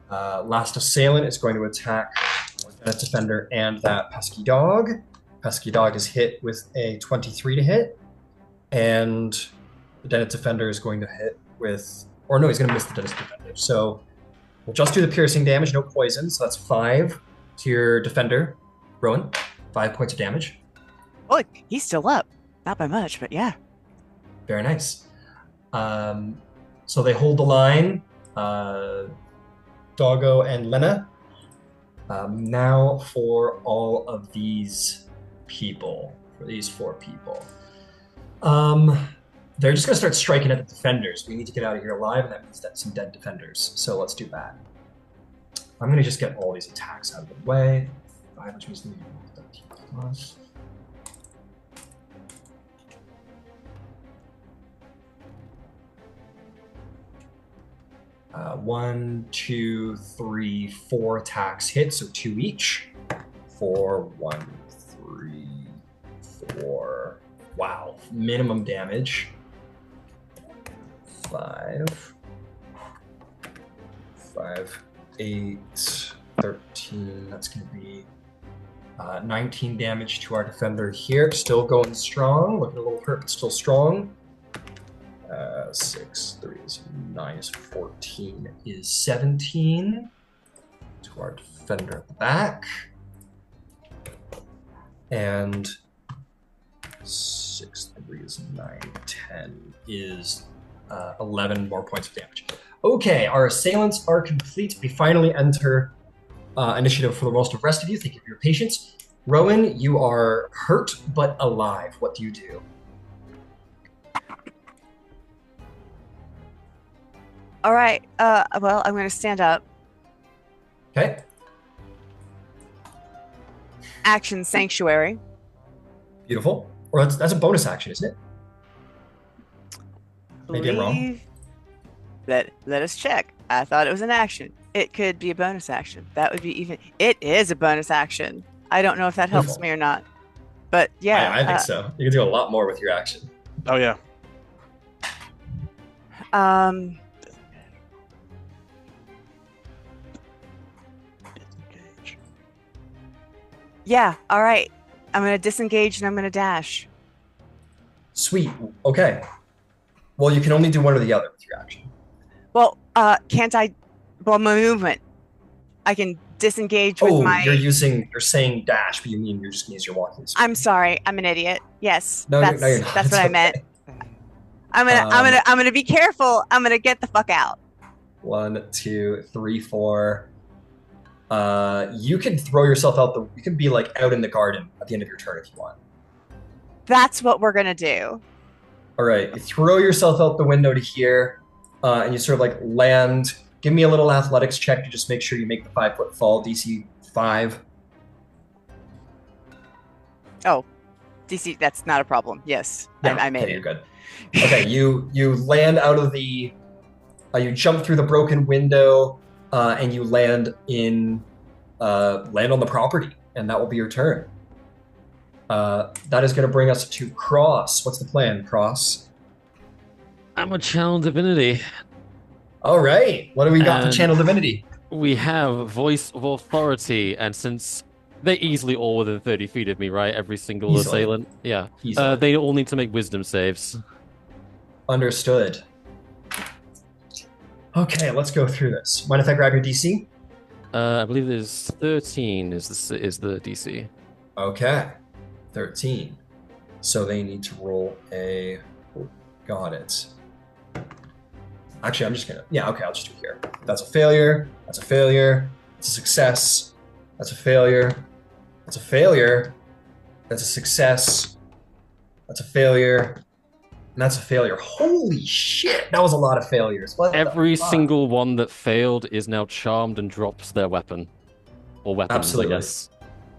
Last assailant is going to attack that defender and that pesky dog. Pesky dog is hit with a 23 to hit, and the Dennet defender is going to hit with, or no, he's going to miss the Dennet defender. So we'll just do the piercing damage, no poison. So that's 5 to your defender, Rowan. 5 points of damage. Oh, he's still up. Not by much, but yeah. Very nice. So they hold the line. Doggo and Lena. Now for all of these people, for these 4 people. They're just going to start striking at the defenders. We need to get out of here alive, and that means that some dead defenders. So let's do that. I'm going to just get all these attacks out of the way. 5, which means 13 plus. One, 2, 3, 4 attacks hit, so 2 each. 4, 1, 3, 4. Wow, minimum damage. 5, 8, 13. That's going to be 19 damage to our defender here. Still going strong. Looking a little hurt, but still strong. 6, 3 is 9 is 14 is 17 to our defender at the back. And 6, 3 is 9, 10 is 11 more points of damage. Okay, our assailants are complete. We finally enter initiative for the rest of you. Thank you for your patience. Rowan, you are hurt but alive. What do you do? All right. Well, I'm going to stand up. Okay. Action Sanctuary. Beautiful. Or that's a bonus action, isn't it? Maybe I'm wrong. Let us check. I thought it was an action. It could be a bonus action. That would be even. It is a bonus action. I don't know if that helps me or not. But yeah. I think so. You can do a lot more with your action. Oh, yeah. Yeah, all right. I'm going to disengage and I'm going to dash. Sweet. Okay. Well, you can only do one or the other with your action. Well, can't I? Well, my movement. I can disengage with my... you're saying dash, but you're just going to use your walking speed. I'm sorry. I'm an idiot. Yes. No, that's you're not. That's what I meant. I'm gonna be careful. I'm going to get the fuck out. 1, 2, 3, 4... you can throw yourself out you can be like out in the garden at the end of your turn if you want. That's what we're gonna do. All right, you throw yourself out the window to here, and you sort of like land. Give me a little athletics check to just make sure you make the 5-foot fall, DC 5. Oh, DC, that's not a problem. Yes, yeah, I made it. You're good. Okay, you land out of the, you jump through the broken window, and you land on the property, and that will be your turn. That is going to bring us to Cross. What's the plan, Cross? I'm a channel divinity. All right. What do we got for channel divinity? We have voice of authority, and since they're easily all within 30 feet of me, right? Every single assailant. Yeah. They all need to make wisdom saves. Understood. Okay, let's go through this. Mind if I grab your DC? I believe there's 13 is the DC. Okay, 13. So they need to roll a... got it. Actually, I'm just gonna. Yeah, okay, I'll just do it here. That's a failure. That's a failure. That's a success. That's a failure. That's a failure. That's a success. That's a failure. And that's a failure. Holy shit, that was a lot of failures. Every single one that failed is now charmed and drops their weapon. Or weapons, Absolutely. I guess.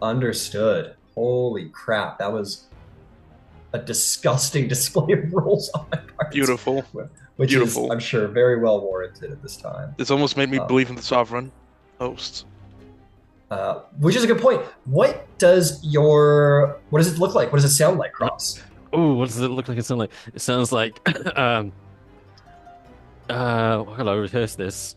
Understood. Holy crap, that was a disgusting display of rolls on my part. Beautiful. Which Beautiful. is, I'm sure, very well warranted at this time. This almost made me believe in the sovereign host. Which is a good point. What does it look like? What does it sound like, Cross? Oh, what does it look like? It sounds like. It sounds like. How can I rehearse this?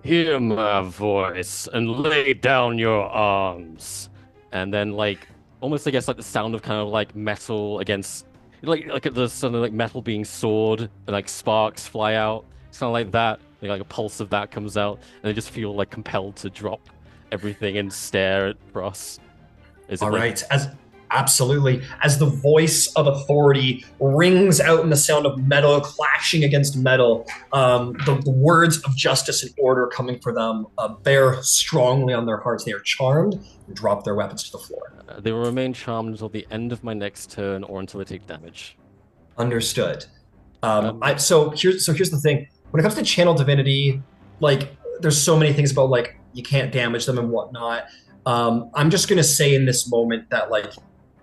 Hear my voice and lay down your arms, and then like almost I guess like the sound of kind of like metal against like the sound of like metal being sawed and like sparks fly out. It's kind of like that. Like a pulse of that comes out, and they just feel like compelled to drop everything and stare at Ross. All right, absolutely. As the voice of authority rings out in the sound of metal clashing against metal, the words of justice and order coming for them bear strongly on their hearts. They are charmed and drop their weapons to the floor. They will remain charmed until the end of my next turn or until they take damage. Understood. So here's the thing. When it comes to channel divinity, like there's so many things about like you can't damage them and whatnot. I'm just gonna say in this moment that like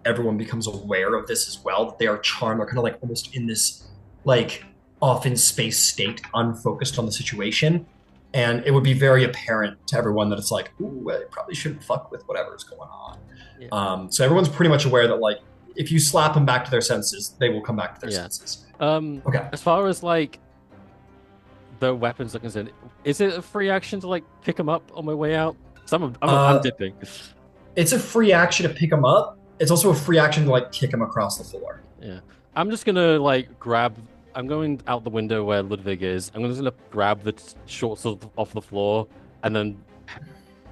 everyone becomes aware of this as well, that they are charmed. They're kind of like almost in this like off in space state, unfocused on the situation. And it would be very apparent to everyone that it's like, ooh, I probably shouldn't fuck with whatever's going on. Yeah. So everyone's pretty much aware that like if you slap them back to their senses, they will come back to their senses. Okay. As far as like the weapons are concerned, is it a free action to like pick them up on my way out? I'm dipping. It's a free action to pick them up. It's also a free action to like kick them across the floor. Yeah, I'm just gonna like grab. I'm going out the window where Ludwig is. I'm just gonna grab the shorts off the floor, and then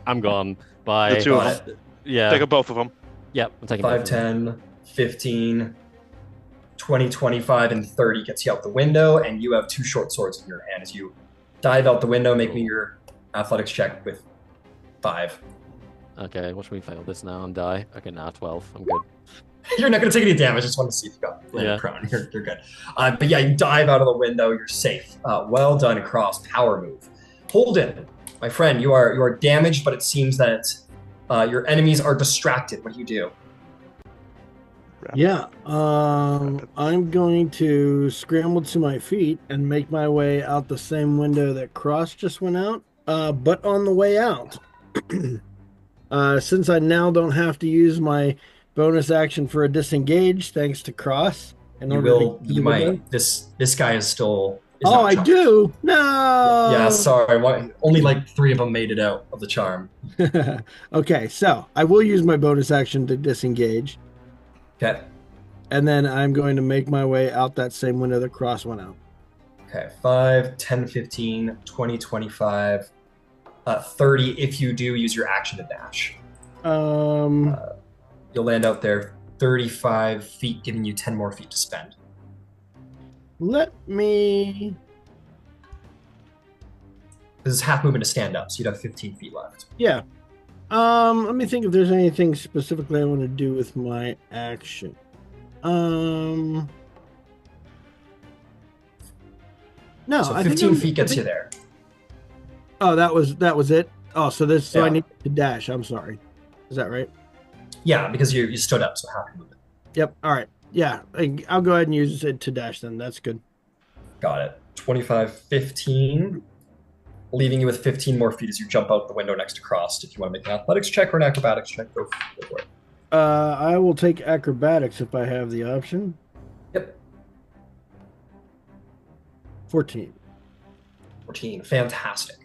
I'm gone. Bye. The two of them. Yeah. Take both of them. Yep, I'm taking 5, 10, 15, 20, 25, and 30 gets you out the window, and you have 2 short swords in your hand. As you dive out the window, make me your athletics check with 5. Okay, watch me fail this now and die. Okay, now 12. I'm good. You're not going to take any damage. I just want to see if you got prone. You're good. But yeah, you dive out of the window. You're safe. Well done, Cross. Power move. Holden, my friend, you are damaged, but it seems that your enemies are distracted. What do you do? Yeah, I'm going to scramble to my feet and make my way out the same window that Cross just went out. But on the way out, since I now don't have to use my bonus action for a disengage, thanks to Cross. You might. This guy is still. I do. No. Yeah, sorry. Only like 3 of them made it out of the charm. Okay, so I will use my bonus action to disengage. Okay. And then I'm going to make my way out that same window that Cross went out. Okay, 5, 10, 15, 20, 25, 30 if you do use your action to dash. You'll land out there 35 feet, giving you 10 more feet to spend. Let me... This is half movement to stand up, so you'd have 15 feet left. Yeah. Let me think if there's anything specifically I want to do with my action. No, so 15 feet gets you there. Oh, that was it. Oh, so I need to dash. I'm sorry. Is that right? Yeah, because you stood up, so half movement. Yep. All right. Yeah, I'll go ahead and use it to dash then. That's good. Got it. 25, 15. Leaving you with 15 more feet as you jump out the window next to Cross. If you want to make an athletics check or an acrobatics check, go for it. I will take acrobatics if I have the option. Yep. 14. 14. Fantastic.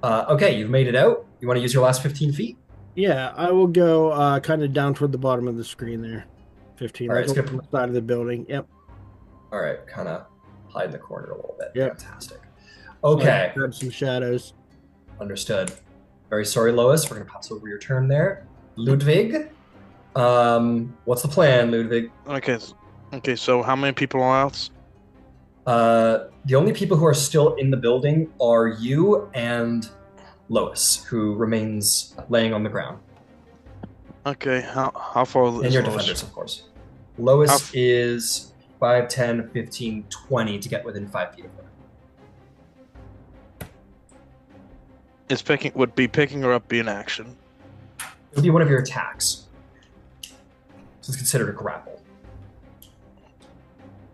Okay, you've made it out. You want to use your last 15 feet? Yeah, I will go kind of down toward the bottom of the screen there. 15. All right, from the side of the building. Yep. All right, kind of hide in the corner a little bit. Yep. Fantastic. Okay. Grab some shadows. Understood. Very sorry, Lois. We're going to pass over your turn there. Ludwig, what's the plan, Ludwig? Okay, so how many people are out? The only people who are still in the building are you and Lois, who remains laying on the ground. Okay, how far is And your Lois? defenders, of course. Lois is 5, 10, 15, 20 to get within 5 feet of her. Would picking her up be an action? It would be one of your attacks. So it's considered a grapple.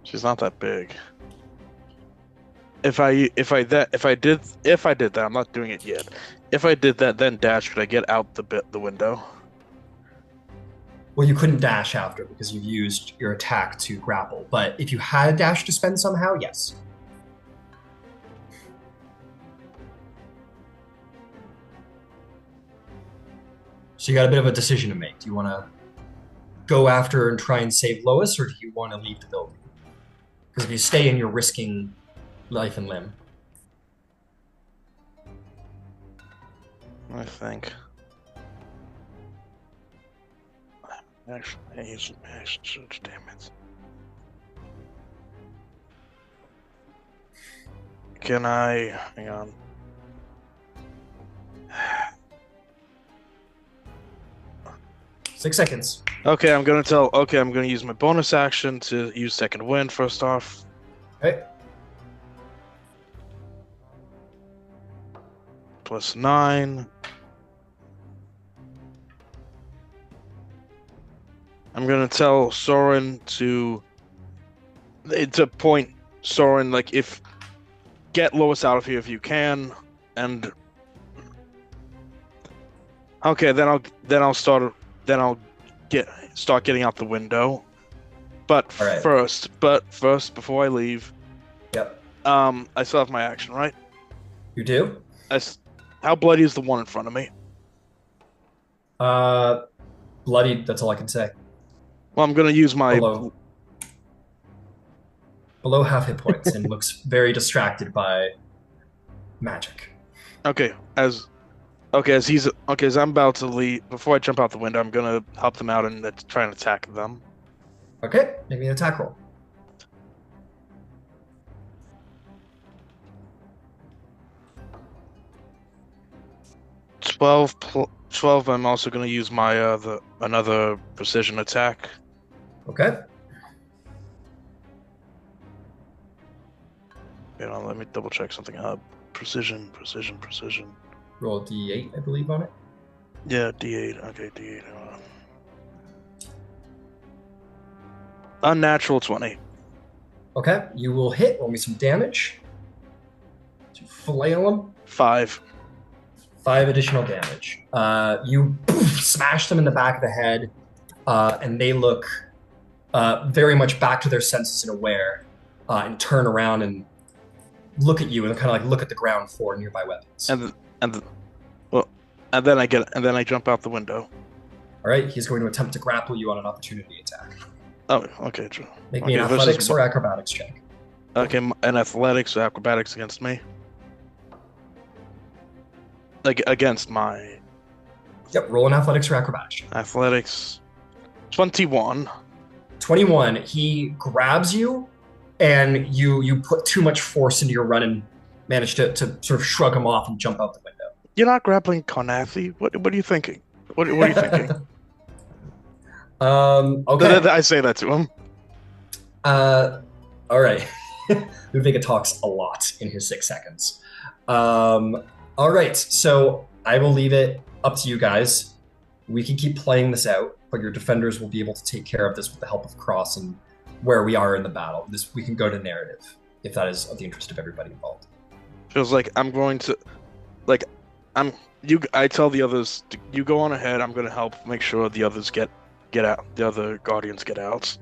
She's not that big. If I did that, I'm not doing it yet. If I did that, then dash, could I get out the window? Well, you couldn't dash after because you've used your attack to grapple. But if you had a dash to spend somehow, yes. So you got a bit of a decision to make. Do you want to go after and try and save Lois, or do you want to leave the building? Because if you stay in, you're risking life and limb. I think. Actually, I use some action surge, damn it. Can I... Hang on. 6 seconds. Okay, I'm gonna use my bonus action to use second wind first off. Okay. Plus 9. I'm gonna tell Soren to point Soren, like, get Lois out of here if you can, and okay, then I'll start getting out the window. But right. first, before I leave, yep. I still have my action, right? You do? How bloody is the one in front of me? Bloodied. That's all I can say. Well, I'm gonna use my below half hit points and looks very distracted by magic. As I'm about to leave, before I jump out the window, I'm gonna help them out and try and attack them. Okay, make me an attack roll. 12. I'm also gonna use my another precision attack. Okay. Let me double check something. Precision. Roll a D8, I believe, on it. Yeah, D8. Okay, D8. Unnatural 20. Okay, you will hit. Roll me some damage. To flail them. 5. 5 additional damage. You smash them in the back of the head, and they look very much back to their senses and aware, and turn around and look at you and kind of like look at the ground for nearby weapons. And then I jump out the window. All right, he's going to attempt to grapple you on an opportunity attack. Oh, okay. Make me an athletics or acrobatics check. Okay, an athletics or acrobatics against me. Like against my. Yep, roll an athletics or acrobatics check. Athletics. 21. 21. He grabs you, and you put too much force into your run and manage to sort of shrug him off and jump out the window. You're not grappling Carnathy? What are you thinking? What are you thinking? Okay. I say that to him. All right. Ludwig talks a lot in his 6 seconds. All right, so I will leave it up to you guys. We can keep playing this out, but your defenders will be able to take care of this with the help of Cross and where we are in the battle. We can go to narrative, if that is of the interest of everybody involved. Feels like I'm going to, I tell the others, you go on ahead. I'm going to help make sure the others get out. The other guardians get out.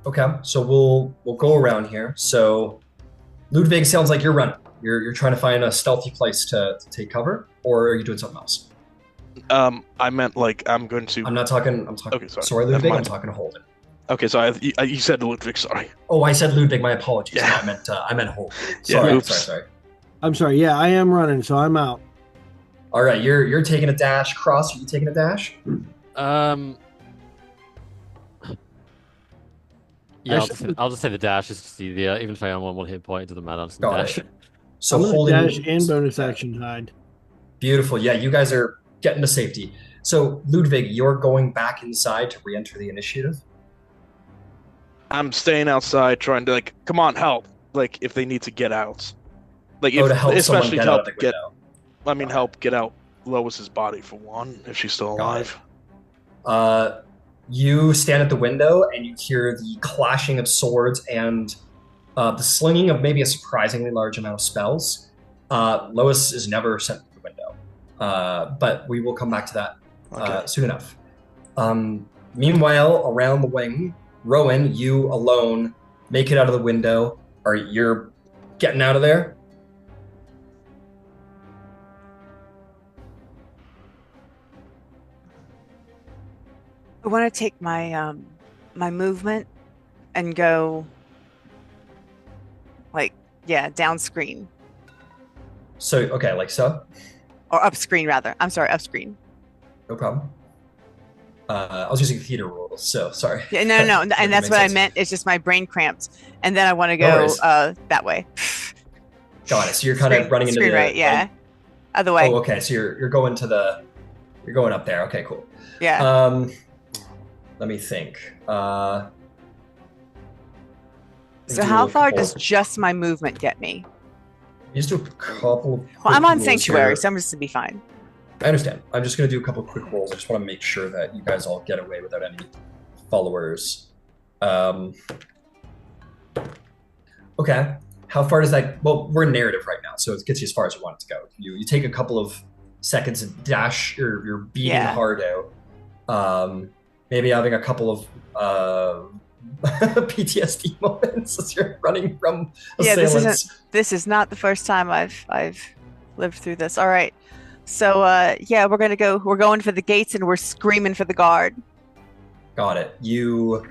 Okay, so we'll go around here. So, Ludwig, sounds like you're running. You're trying to find a stealthy place to take cover, or are you doing something else? I meant I'm going to. I'm talking. Okay, sorry, Ludwig. I'm talking to Holden. Okay, so you said Ludwig. Sorry. Oh, I said Ludwig. My apologies. Yeah. No, I meant Holden. Sorry. Yeah, sorry. I'm sorry. Yeah, I am running, so I'm out. All right, you're taking a dash. Cross, are you taking a dash? Yeah, I'll just say the dash is just easier. Even if I am on 1 hit point, it doesn't matter. Just dash. So holding dash and bonus action hide. Beautiful. Yeah, you guys are getting to safety. So Ludwig, you're going back inside to re-enter the initiative. I'm staying outside, trying to come on, help! If they need to get out, to help especially to help help get out Lois's body for one, if she's still alive. You stand at the window and you hear the clashing of swords and the slinging of maybe a surprisingly large amount of spells. Lois is never sent through the window, but we will come back to that soon enough. Meanwhile, around the wing, Rowan, you alone make it out of the window. You're getting out of there? I want to take my my movement and go down screen. So like so? Or up screen rather. I'm sorry, up screen. No problem. I was using theater rules, so sorry. Yeah, no, and that's what I meant. It's just my brain cramped, and then I want to go that way. Got it. So you're kind of running into the right, yeah. Other way. Oh, okay. So you're going you're going up there. Okay, cool. Yeah. Let me think. So how far does just my movement get me? You just do a couple. Well, I'm on Sanctuary, so I'm just gonna be fine. I understand. I'm just going to do a couple of quick rolls. I just want to make sure that you guys all get away without any followers. Okay. How far does that... Well, we're in narrative right now, so it gets you as far as you want it to go. You take a couple of seconds and dash. You're beating the heart out. Maybe having a couple of PTSD moments as you're running from assailants. This is not the first time I've lived through this. All right. So, we're going for the gates and we're screaming for the guard. Got it. You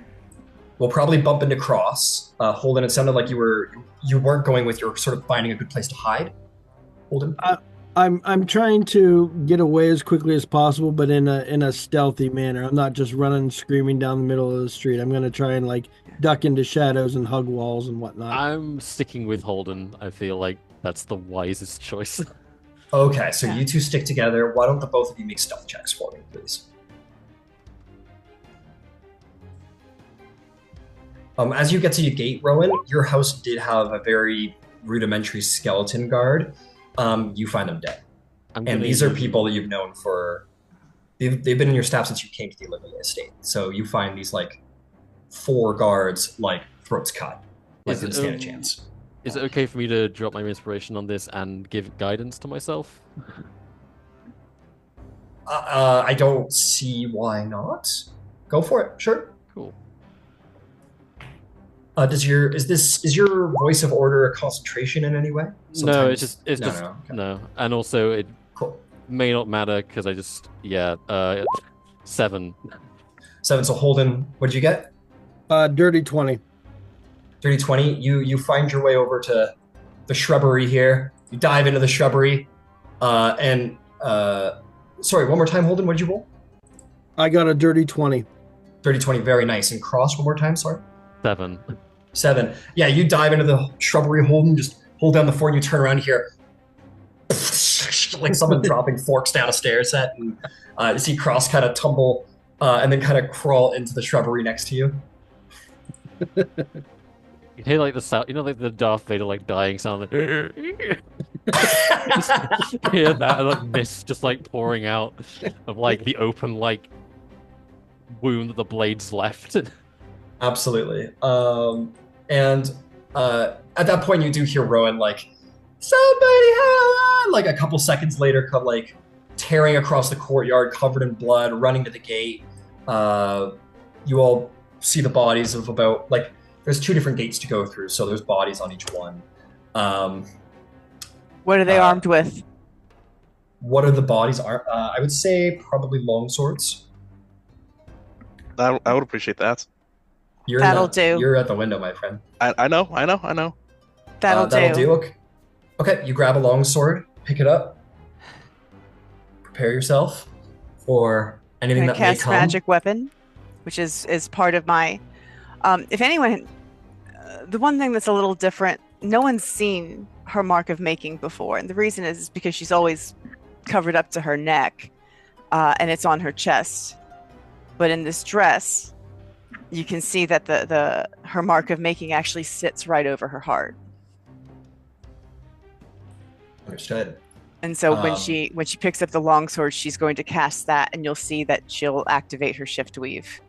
will probably bump into Cross. Holden, it sounded like you weren't going with your sort of finding a good place to hide. Holden? I'm trying to get away as quickly as possible, but in a stealthy manner. I'm not just running screaming down the middle of the street. I'm going to try and duck into shadows and hug walls and whatnot. I'm sticking with Holden. I feel like that's the wisest choice. Okay, so you two stick together. Why don't the both of you make stealth checks for me, please? As you get to your gate, Rowan, your house did have a very rudimentary skeleton guard. You find them dead. And these are people that you've known for... They've been in your staff since you came to the Olivia estate. So you find these, 4 guards, throats cut. Didn't stand a chance. Is it okay for me to drop my inspiration on this and give guidance to myself? I don't see why not. Go for it. Sure. Cool. Is your voice of order a concentration in any way? Sometimes... No, no. And also it may not matter because I just 7. 7. So Holden, what did you get? Dirty 20. Dirty 20. You find your way over to the shrubbery here. You dive into the shrubbery, sorry, one more time, Holden. What did you roll? I got a dirty 20. Dirty 20. Very nice. And Cross, one more time. Sorry. 7. 7. Yeah, you dive into the shrubbery, Holden. Just hold down the fort. And you turn around here, like someone dropping forks down a stair set, and you see Cross kind of tumble and then kind of crawl into the shrubbery next to you. You hear the sound, the Darth Vader dying sound. Hear that mist just pouring out of the open wound that the blades left. Absolutely. And at that point, you do hear Rowan somebody help! A couple seconds later, come tearing across the courtyard, covered in blood, running to the gate. You all see the bodies of about there's 2 different gates to go through, so there's bodies on each one. What are they armed with? What are the bodies? I would say probably long swords. I would appreciate that. That'll do. You're at the window, my friend. I know. That'll do. Okay, you grab a long sword, pick it up, prepare yourself for anything that may come. Cast magic weapon, which is part of my If anyone, the one thing that's a little different, no one's seen her mark of making before, and the reason is because she's always covered up to her neck, and it's on her chest. But in this dress, you can see that her mark of making actually sits right over her heart. Understood. And so when she picks up the longsword, she's going to cast that, and you'll see that she'll activate her shift weave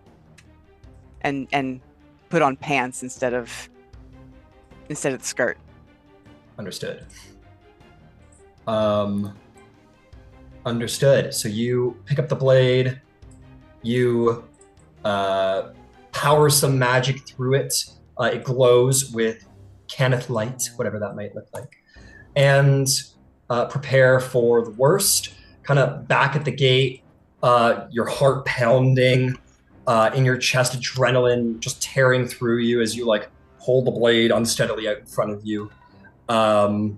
and put on pants instead of the skirt. Understood. Understood. So you pick up the blade, you power some magic through it. It glows with Cannith light, whatever that might look like. And prepare for the worst. Kind of back at the gate, your heart pounding in your chest, adrenaline just tearing through you as you like hold the blade unsteadily out in front of you. And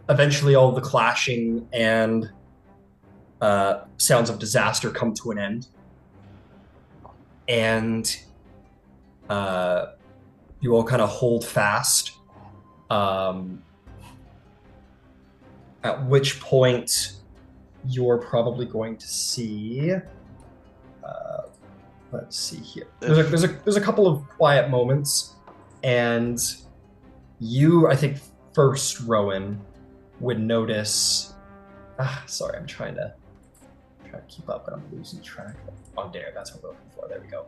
eventually all the clashing and sounds of disaster come to an end. And you all kind of hold fast. At which point you're probably going to see. Let's see here. There's a couple of quiet moments, and you, I think, first, Rowan, would notice. Sorry, I'm trying to keep up, but I'm losing track. On there, that's what we're looking for. There we go.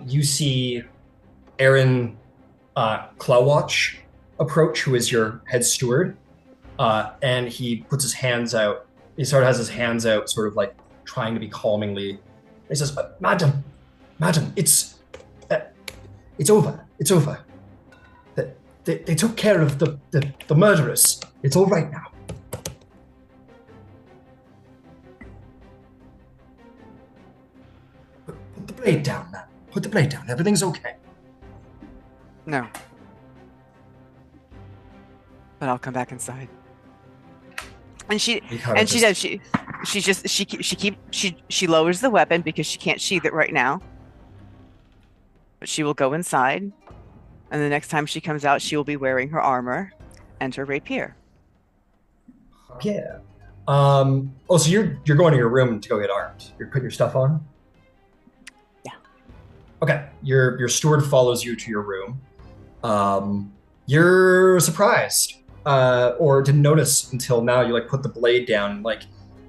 You see Aaron Clawwatch approach, who is your head steward, and he puts his hands out. He sort of has his hands out, sort of like trying to be calmingly. He says, "Madam, it's over. It's over. They took care of the murderers. It's all right now." Put the blade down, man. Put the blade down. Everything's okay. No. But I'll come back inside. And she lowers the weapon because she can't sheath it right now. But she will go inside, and the next time she comes out, she will be wearing her armor and her rapier. Yeah. So you're going to your room to go get armed. You're putting your stuff on? Yeah. Okay. Your steward follows you to your room. You're surprised. Or didn't notice until now. You like put the blade down, like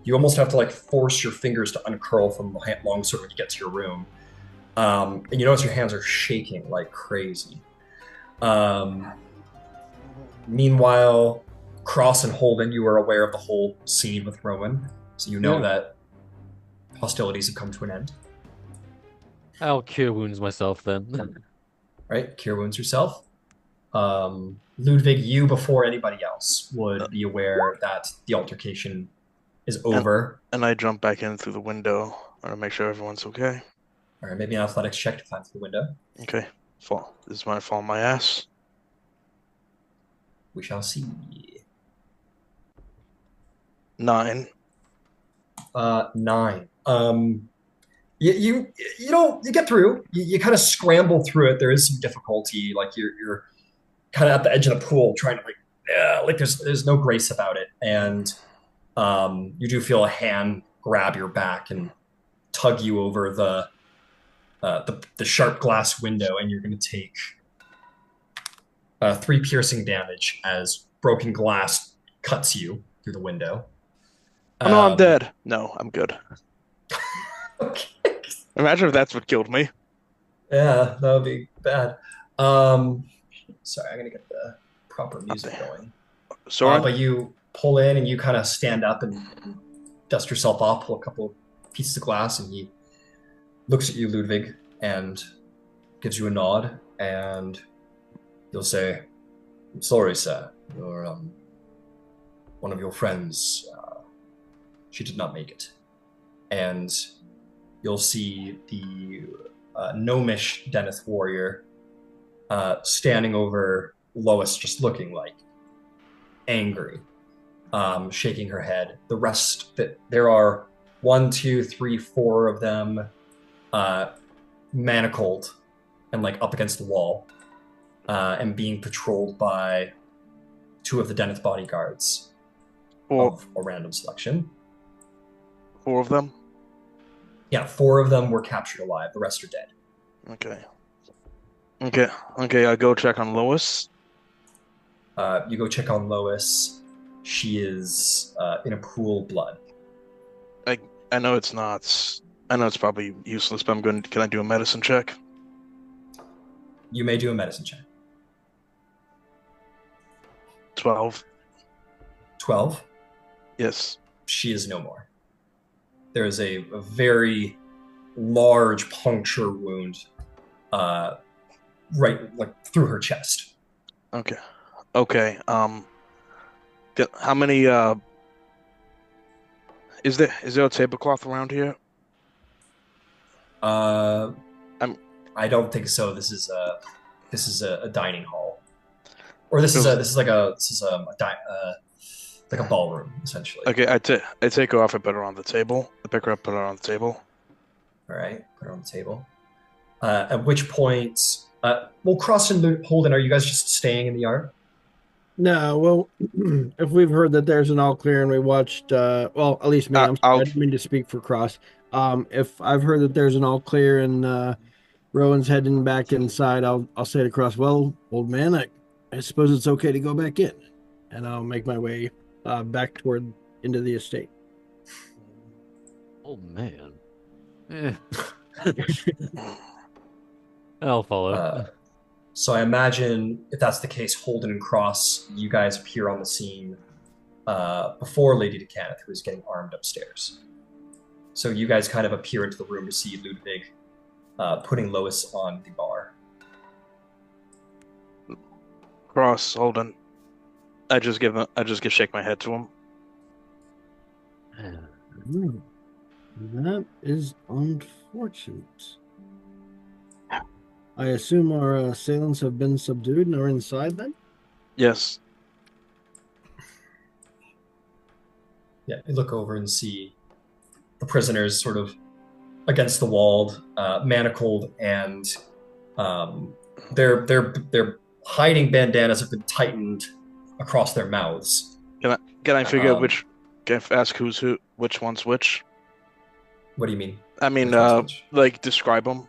you almost have to like force your fingers to uncurl from the longsword when you get to your room. And you notice your hands are shaking like crazy. Meanwhile, Cross and Holden, you are aware of the whole scene with Rowan, so you know that hostilities have come to an end. I'll cure wounds myself then. Right, cure wounds yourself. Ludwig, you before anybody else would be aware that the altercation is over. And I jump back in through the window to make sure everyone's okay. All right, maybe an athletics check to climb through the window. Okay, this is when I fall on my ass. We shall see. 9. 9. You get through. You kind of scramble through it. There is some difficulty. Like you're kind of at the edge of the pool, trying to like there's no grace about it, and you do feel a hand grab your back and tug you over the sharp glass window, and you're going to take 3 piercing damage as broken glass cuts you through the window. Oh, no, I'm dead. No, I'm good. Okay. Imagine if that's what killed me. Yeah, that would be bad. Sorry, I'm going to get the proper music going. So, but you pull in and you kind of stand up and dust yourself off, pull a couple pieces of glass, and he looks at you, Ludwig, and gives you a nod, and he'll say, "I'm sorry, sir. You're, one of your friends, she did not make it." And you'll see the gnomish Deneth warrior standing over Lois, just looking like angry, shaking her head. The rest, there are 1, 2, 3, 4 of them manacled and like up against the wall, and being patrolled by 2 of the Deneth bodyguards of a random selection. 4 of them? Yeah, 4 of them were captured alive. The rest are dead. Okay, I go check on Lois. You go check on Lois. She is in a pool of blood. I know it's not. I know it's probably useless, but can I do a medicine check? You may do a medicine check. 12. 12? Yes. She is no more. There is a very large puncture wound right like through her chest. Okay. How many is there a tablecloth around here? I don't think so. This is a dining hall, or this is like a ballroom essentially. Okay, I take her off and put her on the table. I pick her up, put her on the table. All right, put her on the table. At which point, well, Cross and Holden, are you guys just staying in the yard? No, well, if we've heard that there's an all clear and we watched, well, at least me, I didn't mean to speak for Cross. If I've heard that there's an all clear and Rowan's heading back inside, I'll say to Cross, well, old man, I suppose it's okay to go back in, and I'll make my way back into the estate. Oh man, I'll follow. So I imagine if that's the case, Holden and Cross, you guys appear on the scene before Lady Decaneth, who is getting armed upstairs. So you guys kind of appear into the room to see Ludwig putting Lois on the bar. Cross, Holden. I just shake my head to him. That is unfortunate. I assume our assailants have been subdued and are inside then? Yes. Yeah, you look over and see the prisoners sort of against the wall, manacled, and their hiding bandanas have been tightened across their mouths. Can I figure out which? Can I ask who's who? Which one's which? What do you mean? I mean, like describe them.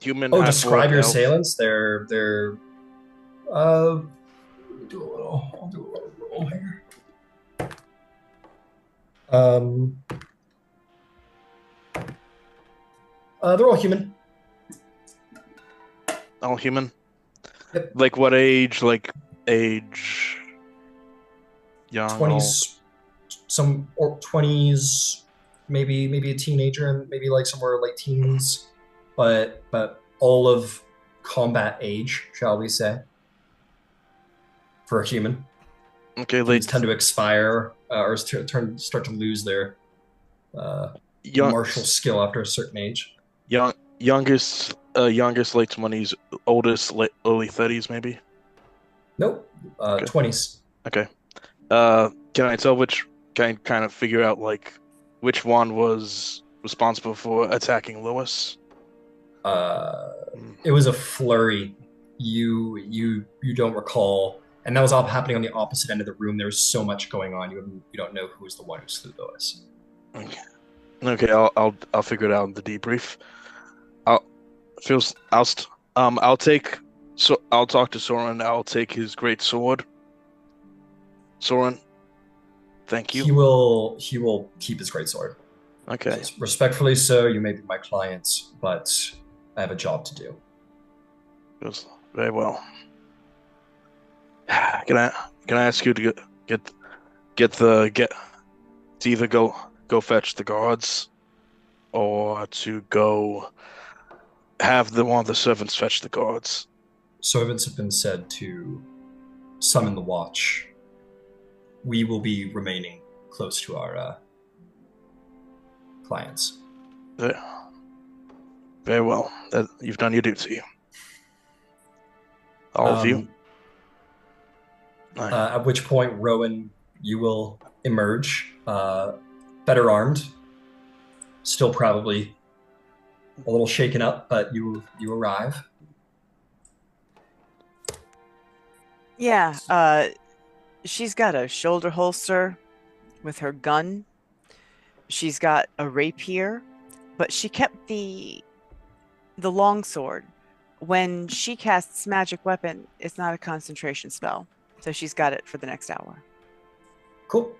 Human. Oh, describe your assailants. They're. I'll do a little roll here. They're all human. All human. Yep. Like what age? Like age. Young. 20s. Some 20s. Maybe a teenager, and maybe like somewhere late teens. But all of combat age, shall we say, for a human. Okay, they tend to expire or start to lose their martial skill after a certain age. Youngest late 20s, oldest early 30s, maybe. Nope, 20s. Okay. Can I tell can I kind of figure out like which one was responsible for attacking Lois? It was a flurry. You don't recall, and that was all happening on the opposite end of the room. There was so much going on. You don't know who was the one who slew Lois. Okay. I'll figure it out in the debrief. I'll talk to Soren. I'll take his great sword. Soren, thank you. He will keep his great sword. Okay. So, respectfully, sir, you may be my clients, but I have a job to do. Yes, very well. Can I ask you to to either go fetch the guards, or to go have one of the servants fetch the guards? Servants have been said to summon the watch. We will be remaining close to our clients. Very well. You've done your duty. All of you. At which point, Rowan, you will emerge, better armed, still probably a little shaken up, but you arrive. Yeah, she's got a shoulder holster with her gun. She's got a rapier, but she kept the longsword. When she casts magic weapon, it's not a concentration spell, so she's got it for the next hour. Cool.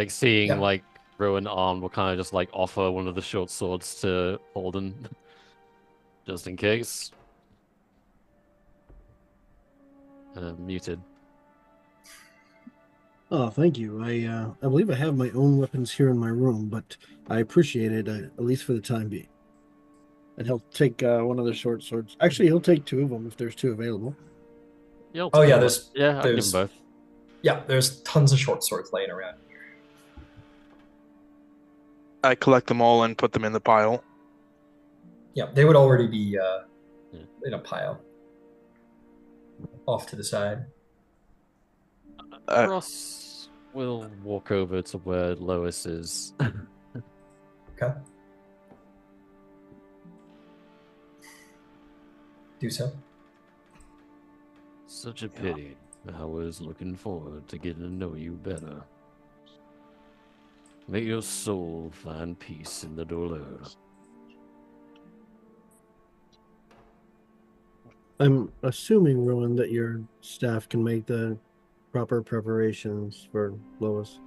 Seeing Yeah. like Rowan armed will kind of just like offer one of the short swords to Holden, just in case. Muted. Oh, thank you. I believe I have my own weapons here in my room, but I appreciate it, at least for the time being. And he'll take one of the short swords. Actually, he'll take two of them if there's two available. Yeah, Oh yeah, I'll give them both. Yeah, there's tons of short swords laying around. I collect them all and put them in the pile. Yeah, they would already be in a pile off to the side. Ross will walk over to where Lois is. Okay. Do so. Such a pity. I was looking forward to getting to know you better. May your soul find peace in the dolor. I'm assuming, Rowan, that your staff can make the proper preparations for Lois.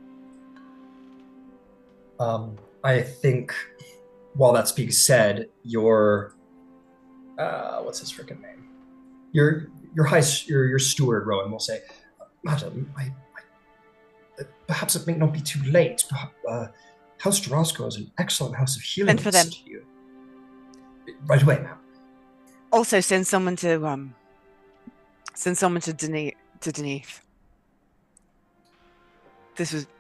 I think while that's being said, your what's his freaking name? Your steward, Rowan, will say, Madam, perhaps it may not be too late. House Jarosco is an excellent house of healing. And for them. To you. Right away, ma'am. Also, send someone to Denise.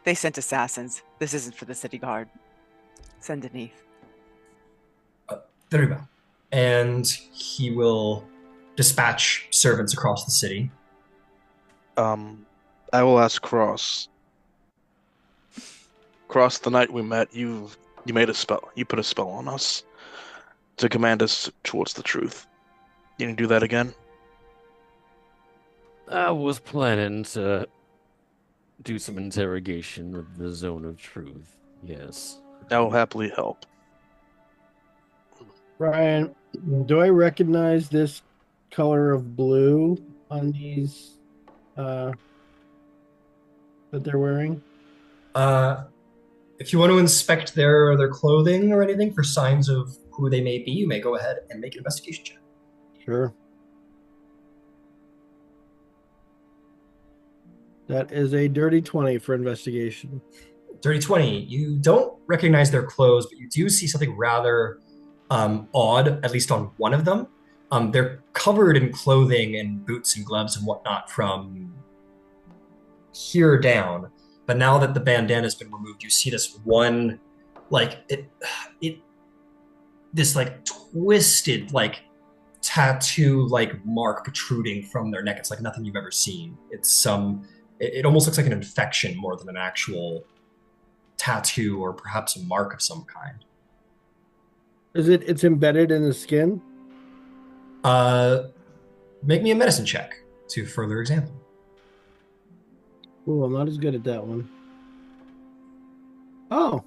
They sent assassins. This isn't for the city guard. Send Denise. Very well. And he will dispatch servants across the city. I will ask Cross. Cross, the night we met, you made a spell. You put a spell on us to command us towards the truth. You can do that again? I was planning to do some interrogation of the zone of truth. Yes. I will happily help. Brian, do I recognize this color of blue on these that they're wearing? If you want to inspect their clothing or anything for signs of who they may be, you may go ahead and make an investigation check. Sure. That is a dirty 20 for investigation. Dirty 20. You don't recognize their clothes, but you do see something rather odd, at least on one of them. They're covered in clothing and boots and gloves and whatnot from here down. But now that the bandana has been removed, you see this one, this twisted, tattoo, mark protruding from their neck. It's like nothing you've ever seen. It almost looks like an infection more than an actual tattoo or perhaps a mark of some kind. It's embedded in the skin? Make me a medicine check to further examine. Oh, I'm not as good at that one. Oh,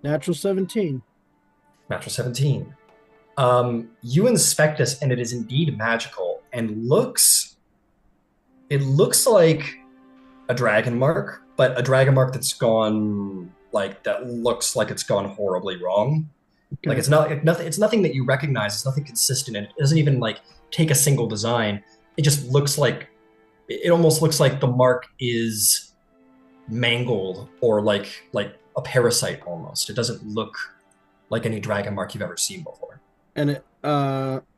natural 17. Natural 17. You inspect this, and it is indeed magical, and it looks like a dragon mark, but a dragon mark that's gone that looks like it's gone horribly wrong. Okay. It's nothing that you recognize. It's nothing consistent, and it doesn't even take a single design. It just looks like it almost looks like the mark is mangled or like a parasite almost. It doesn't look like any dragon mark you've ever seen before. And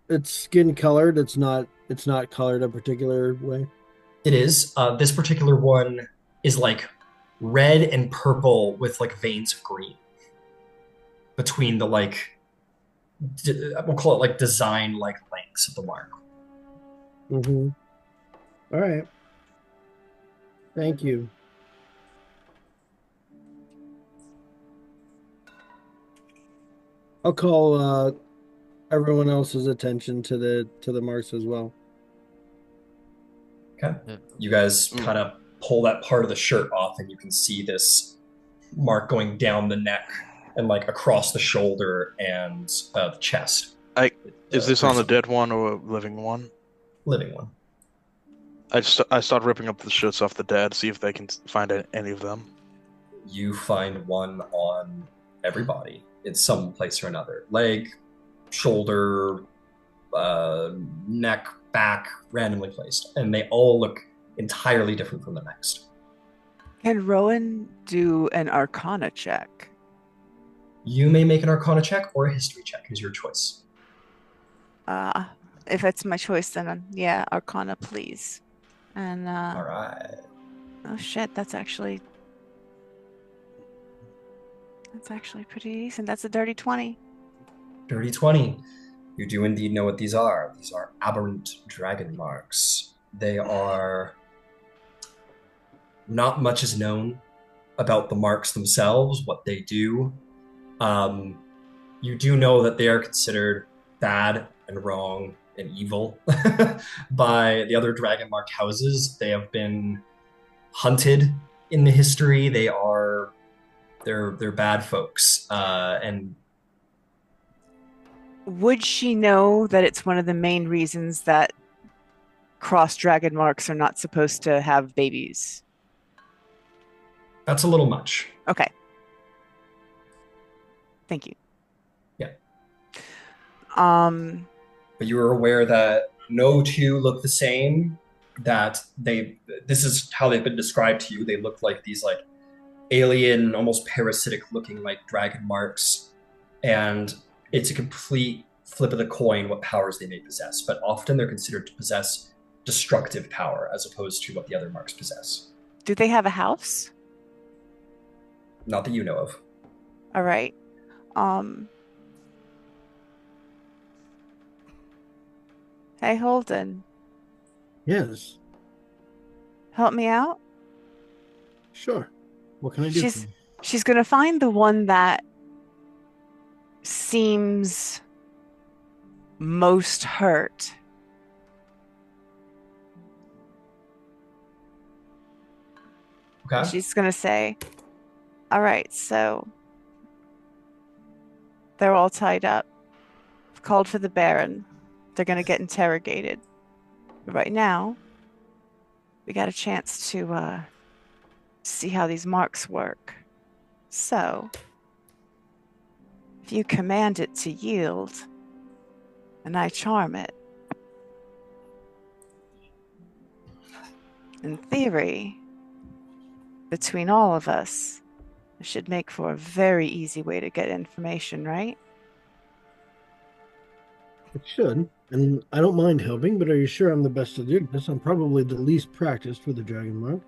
it's skin colored. It's not colored a particular way. It is. This particular one is red and purple with veins of green between the we'll call it design lengths of the mark. Mm-hmm. All right. Thank you. I'll call everyone else's attention to the marks as well. Okay. Yeah. You guys kind of pull that part of the shirt off, and you can see this mark going down the neck and like across the shoulder and the chest. Is this on the dead one or a living one? Living one. I start ripping up the shirts off the dead, see if they can find any of them. You find one on everybody in some place or another. Leg, shoulder, neck, back, randomly placed. And they all look entirely different from the next. Can Rowan do an Arcana check? You may make an Arcana check or a History check, is your choice. If it's my choice, then yeah, Arcana, please. And all right. Oh shit, that's actually pretty decent. That's a dirty 20. Dirty 20. You do indeed know what these are. These are aberrant dragon marks. They are... Not much is known about the marks themselves, what they do. You do know that they are considered bad and wrong and evil by the other dragon mark houses. They have been hunted in the history. They're bad folks. And would she know that it's one of the main reasons that cross dragon marks are not supposed to have babies? That's a little much. Okay. Thank you. Yeah. But you are aware that no two look the same, that this is how they've been described to you. They look like these like alien, almost parasitic looking like dragon marks. And it's a complete flip of the coin what powers they may possess. But often they're considered to possess destructive power as opposed to what the other marks possess. Do they have a house? Not that you know of. All right. Hey, Holden. Yes. Help me out? Sure. What can I do? She's going to find the one that seems most hurt. Okay. She's going to say, all right, so they're all tied up. I've called for the Baron. They're going to get interrogated. But right now, we got a chance to see how these marks work. So, if you command it to yield, and I charm it, in theory, between all of us, it should make for a very easy way to get information, right? It should. And I don't mind helping, but are you sure I'm the best to do this? I'm probably the least practiced for the dragon mark.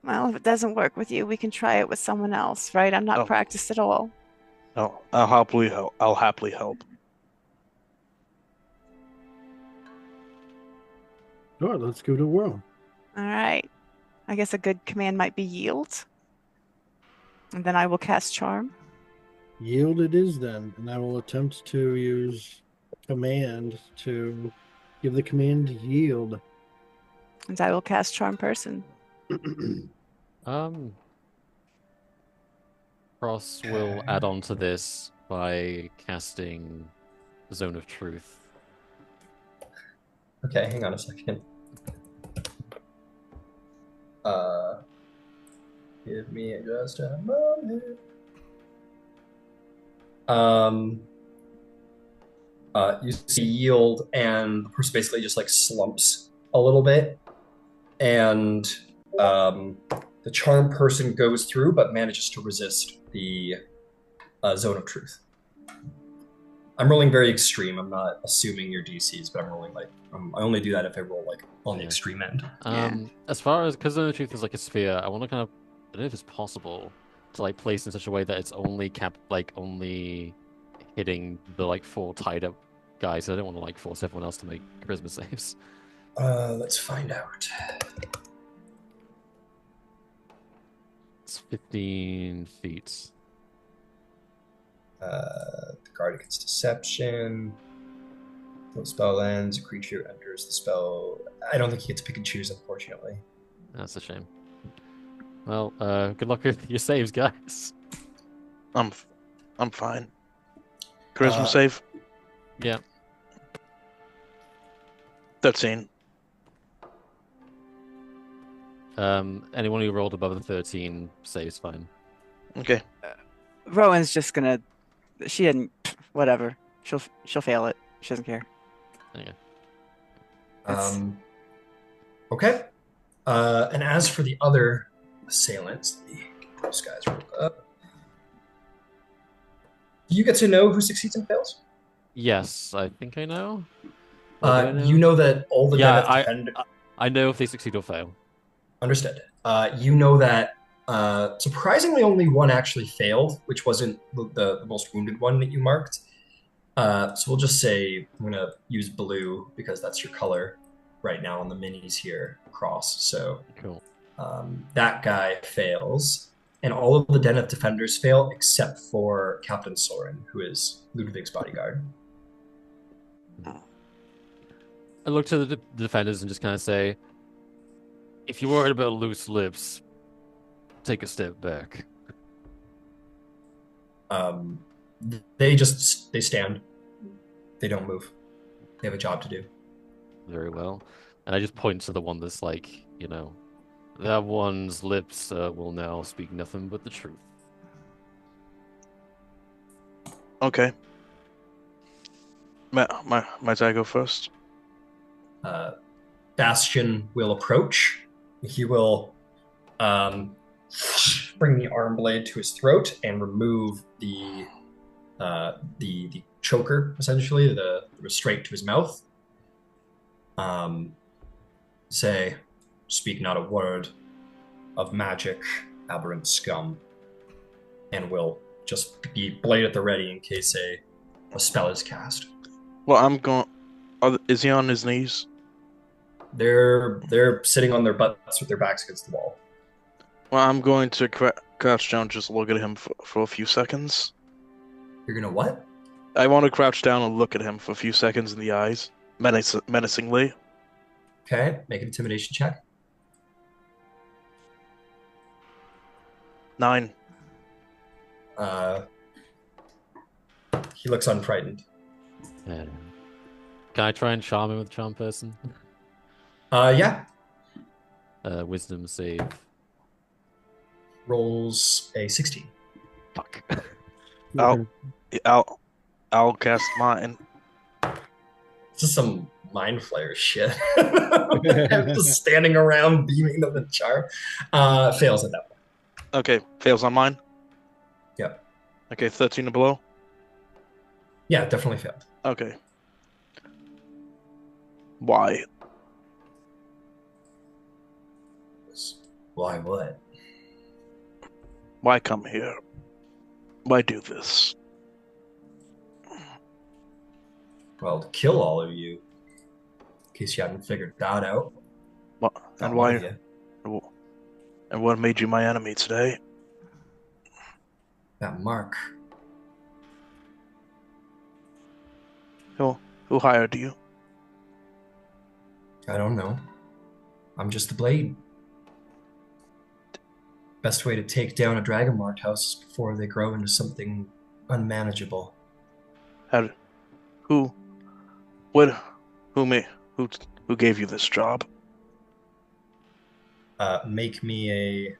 Well, if it doesn't work with you, we can try it with someone else, right? I'm not practiced at all. Oh, I'll happily help. Sure, let's give it a whirl. All right. I guess a good command might be yield. And then I will cast charm. Yield it is then, and I will attempt to use command to give the command yield. And I will cast charm person. Cross will add on to this by casting Zone of Truth. Okay, hang on a second. Give me just a moment. You see yield, and the person basically just like slumps a little bit, and the charm person goes through, but manages to resist the Zone of Truth. I'm rolling very extreme. I'm not assuming your DCs, but I'm rolling like I only do that if I roll like on the extreme end. As far as because Zone of Truth is like a sphere, I want to kind of I don't know if it's possible to like place in such a way that it's only only hitting the like 4 tied up guys. I don't want to like force everyone else to make charisma saves. Let's find out. That's 15 feet. The guard against deception. When the spell ends, a creature enters the spell. I don't think he gets to pick and choose, unfortunately. That's a shame. Well, good luck with your saves, guys. I'm fine. Charisma save. Yeah. 13. Anyone who rolled above the 13 saves fine. Okay. Rowan's just gonna. She didn't. Whatever. She'll fail it. She doesn't care. Okay. Okay. And as for the other assailants, those guys rolled up. Do you get to know who succeeds and fails? Yes, I think I know. You know that all the I know if they succeed or fail. Understood. You know that surprisingly only one actually failed, which wasn't the most wounded one that you marked. So we'll just say I'm going to use blue because that's your color right now on the minis here across. So cool. That guy fails, and all of the Den of Defenders fail except for Captain Soren, who is Ludwig's bodyguard. I look to the defenders and just kind of say, if you're worried about loose lips, take a step back. They stand. They don't move. They have a job to do. Very well. And I just point to the one that's like, that one's lips will now speak nothing but the truth. Okay. Might I go first? Bastion will approach. He will bring the arm blade to his throat and remove the choker, essentially, the restraint to his mouth. Say, speak not a word of magic, aberrant scum, and will just be blade at the ready in case a spell is cast. Well, I'm going. Is he on his knees? They're sitting on their butts with their backs against the wall. Well, I'm going to crouch down, just look at him for a few seconds. You're gonna what? I want to crouch down and look at him for a few seconds in the eyes, menacingly. Okay, make an intimidation check. 9. He looks unfrightened. Can I try and charm him with charm person? Yeah. Wisdom save. Rolls a 16. Fuck. I'll cast mine. This is some mind flayer shit. Just standing around beaming them with charm. Fails at that point. Okay, fails on mine? Yep. Okay, 13 and below? Yeah, definitely failed. Okay. Why? Why what? Why come here? Why do this? Well, to kill all of you. In case you haven't figured that out. And why? And what made you my enemy today? That mark. Who hired you? I don't know. I'm just the blade. Best way to take down a dragonmarked house is before they grow into something unmanageable. Who gave you this job? Make me a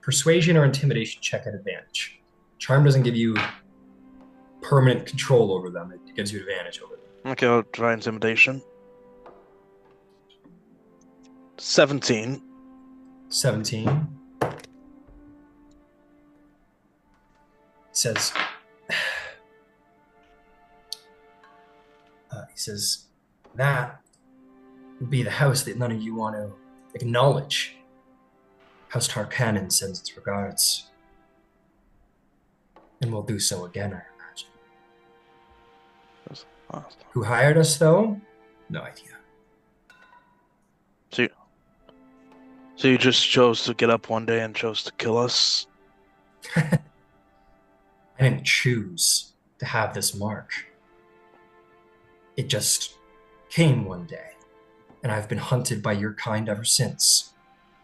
persuasion or intimidation check at advantage. Charm doesn't give you permanent control over them. It gives you advantage over them. Okay, I'll try intimidation. 17. 17. Says, he says, that would be the house that none of you want to acknowledge. House Tarkanan sends its regards. And will do so again, I imagine. Who hired us, though? No idea. So you just chose to get up one day and chose to kill us? I didn't choose to have this mark. It just came one day, and I've been hunted by your kind ever since.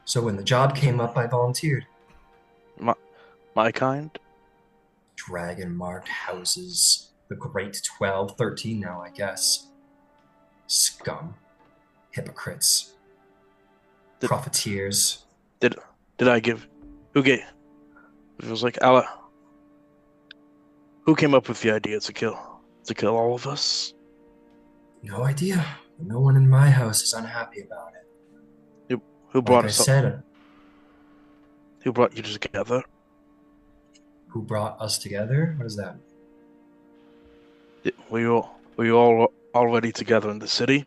So when the job came up, I volunteered. My kind? Dragon-marked houses. The Great 12, 13 now, I guess. Scum. Hypocrites. Profiteers. Did I give... Who gave... It was like, Allah... Who came up with the idea to kill all of us? No idea. No one in my house is unhappy about it. Who brought Like I us up? said, Who brought you together? who brought us together? What does that mean? Were you all already together in the city?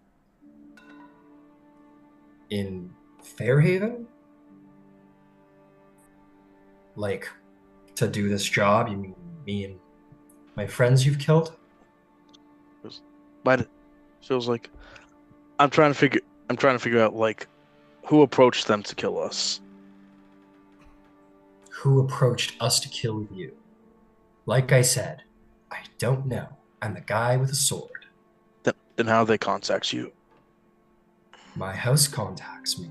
In Fairhaven? Like, to do this job? You mean me and my friends you've killed? But feels like I'm trying to figure out like who approached them to kill us. Who approached us to kill you? Like I said, I don't know. I'm the guy with a sword. Then how they contact you? My house contacts me.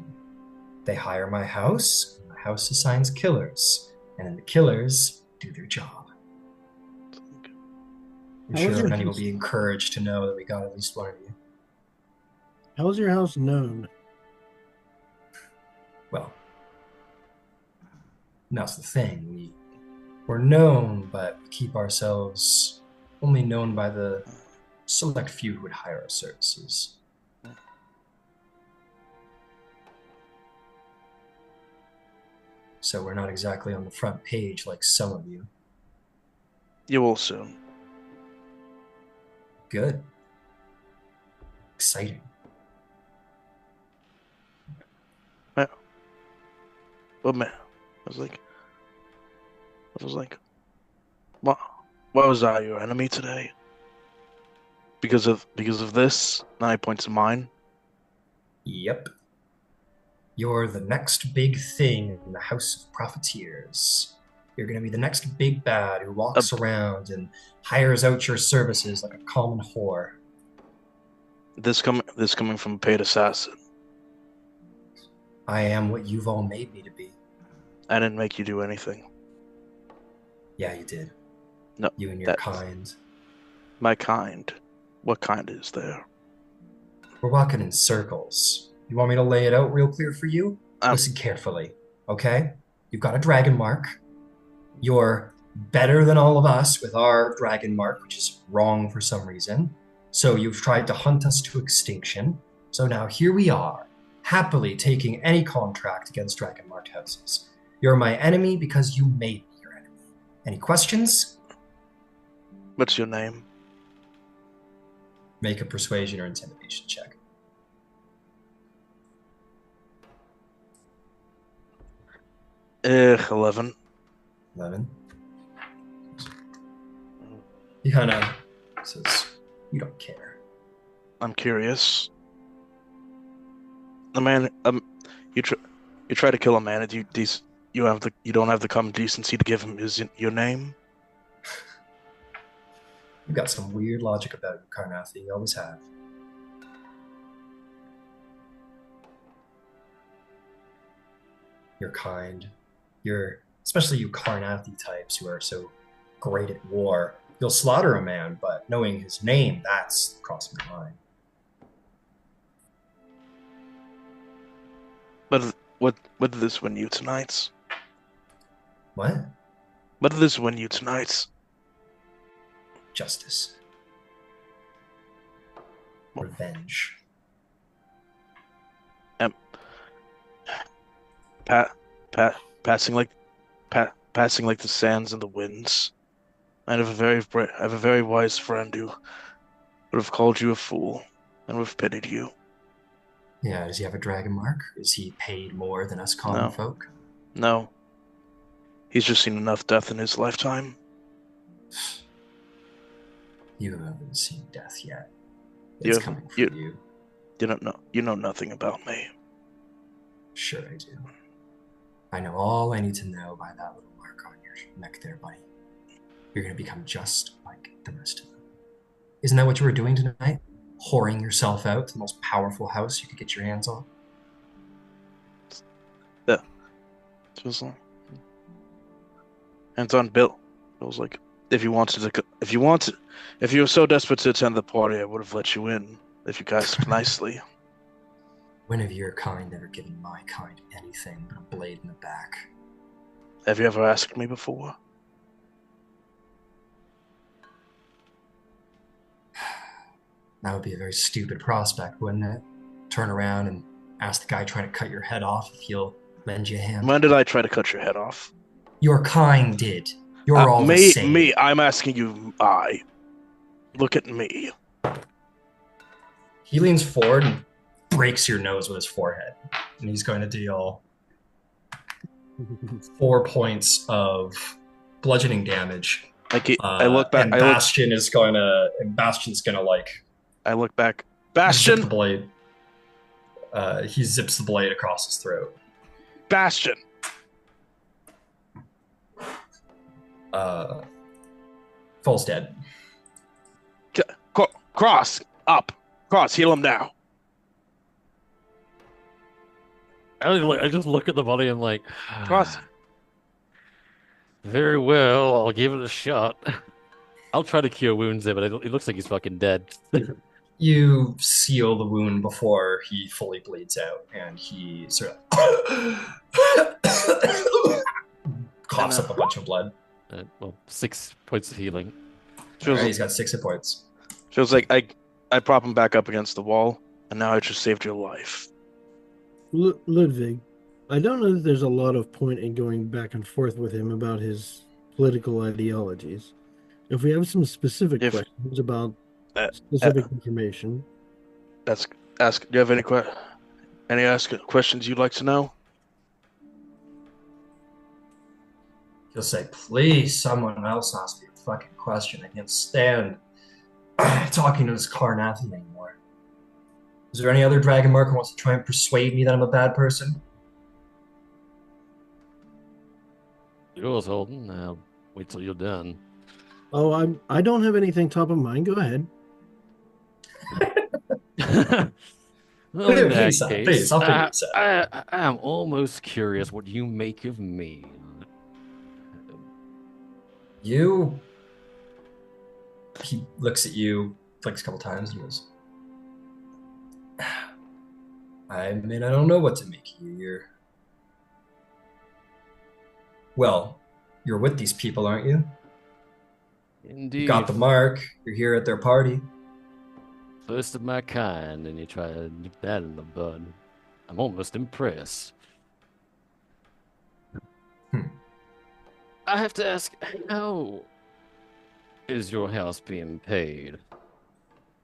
They hire my house, and my house assigns killers, and then the killers do their job. I'm How is sure your many will house- be encouraged to know that we got at least one of you. How is your house known? Well, and that's the thing. We're known, but we keep ourselves only known by the select few who would hire our services. So we're not exactly on the front page like some of you. You will soon. Good. Exciting. But man, I was like, why was I your enemy today? Because of this? 9 points of mine. Yep. You're the next big thing in the House of Profiteers. You're going to be the next big bad who walks around and hires out your services like a common whore. This coming from a paid assassin. I am what you've all made me to be. I didn't make you do anything. Yeah, you did. No, You and your kind. My kind. What kind is there? We're walking in circles. You want me to lay it out real clear for you? Listen carefully, okay? You've got a dragon mark. You're better than all of us with our dragon mark, which is wrong for some reason. So you've tried to hunt us to extinction. So now here we are, happily taking any contract against dragon marked houses. You're my enemy because you made me your enemy. Any questions? What's your name? Make a persuasion or intimidation check. 11. 11. He kind of says, "You don't care." I'm curious. The man, you try to kill a man, and you don't have the common decency to give him your name. You've got some weird logic about you, Karnathi. You always have. You're kind. Especially you Karnathi types who are so great at war. You'll slaughter a man, but knowing his name, that's crossing your mind. But what did this win you tonight? What? What did this win you tonight? Justice. Revenge. Passing like the sands and the winds. I have a very wise friend who would have called you a fool and would have pitied you. Yeah, does he have a dragon mark? Is he paid more than us common folk? No. He's just seen enough death in his lifetime. You haven't seen death yet. It's coming for you. You don't know. You know nothing about me. Sure I do. I know all I need to know by that little mark on your neck there, buddy. You're going to become just like the rest of them. Isn't that what you were doing tonight? Whoring yourself out to the most powerful house you could get your hands on? Yeah. Just like, hands on Bill. I was like, if you were so desperate to attend the party, I would have let you in if you guys nicely. When have your kind ever given my kind anything but a blade in the back? Have you ever asked me before? That would be a very stupid prospect, wouldn't it? Turn around and ask the guy trying to cut your head off if he'll lend you a hand. When did I try to cut your head off? Your kind did. You're all the same. Me, I'm asking you, look at me. He leans forward and breaks your nose with his forehead. And he's going to deal 4 points of bludgeoning damage. I look back. And Bastion's gonna like. I look back. Bastion. Zip the blade. He zips the blade across his throat. Bastion. Falls dead. Cross up. Cross. Heal him now. I just look at the body and like, Cross. Very well, I'll give it a shot. I'll try to cure wounds there, but it looks like he's fucking dead. You seal the wound before he fully bleeds out, and he sort of coughs up a bunch of blood. Well, 6 points of healing. He's got 6 hit points. Feels like I prop him back up against the wall, and now I just saved your life. Ludwig, I don't know that there's a lot of point in going back and forth with him about his political ideologies. If we have some specific questions about specific information, Do you have any questions you'd like to know? He'll say, "Please, someone else ask me a fucking question. I can't stand talking to this Carnathan anymore. Is there any other dragon mark who wants to try and persuade me that I'm a bad person?" Yours, Holden. I'll wait till you're done. Oh, I don't have anything top of mind. Go ahead. Well, in that Please, case, I'll figure this out. I am almost curious what you make of me. You... He looks at you, flicks a couple times, and goes, I mean, I don't know what to make of you. Well, you're with these people, aren't you? Indeed. You got the mark. You're here at their party. First of my kind, and you try to nip that in the bud. I'm almost impressed. I have to ask, how is your house being paid?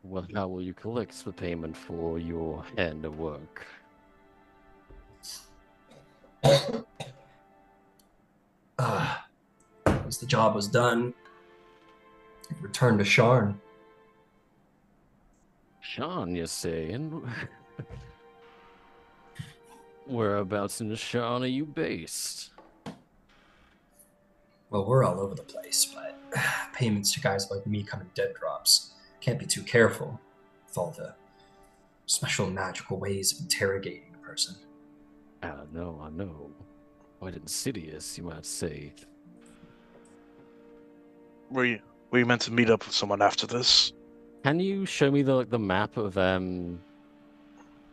Well, how will you collect the payment for your handiwork? Once the job was done, returned to Sharn. Sharn, you say? And whereabouts in Sharn are you based? Well, we're all over the place, but payments to guys like me come in dead drops. Can't be too careful with all the special magical ways of interrogating a person. I know. Quite insidious, you might say. Were you meant to meet up with someone after this? Can you show me the map of Eberron,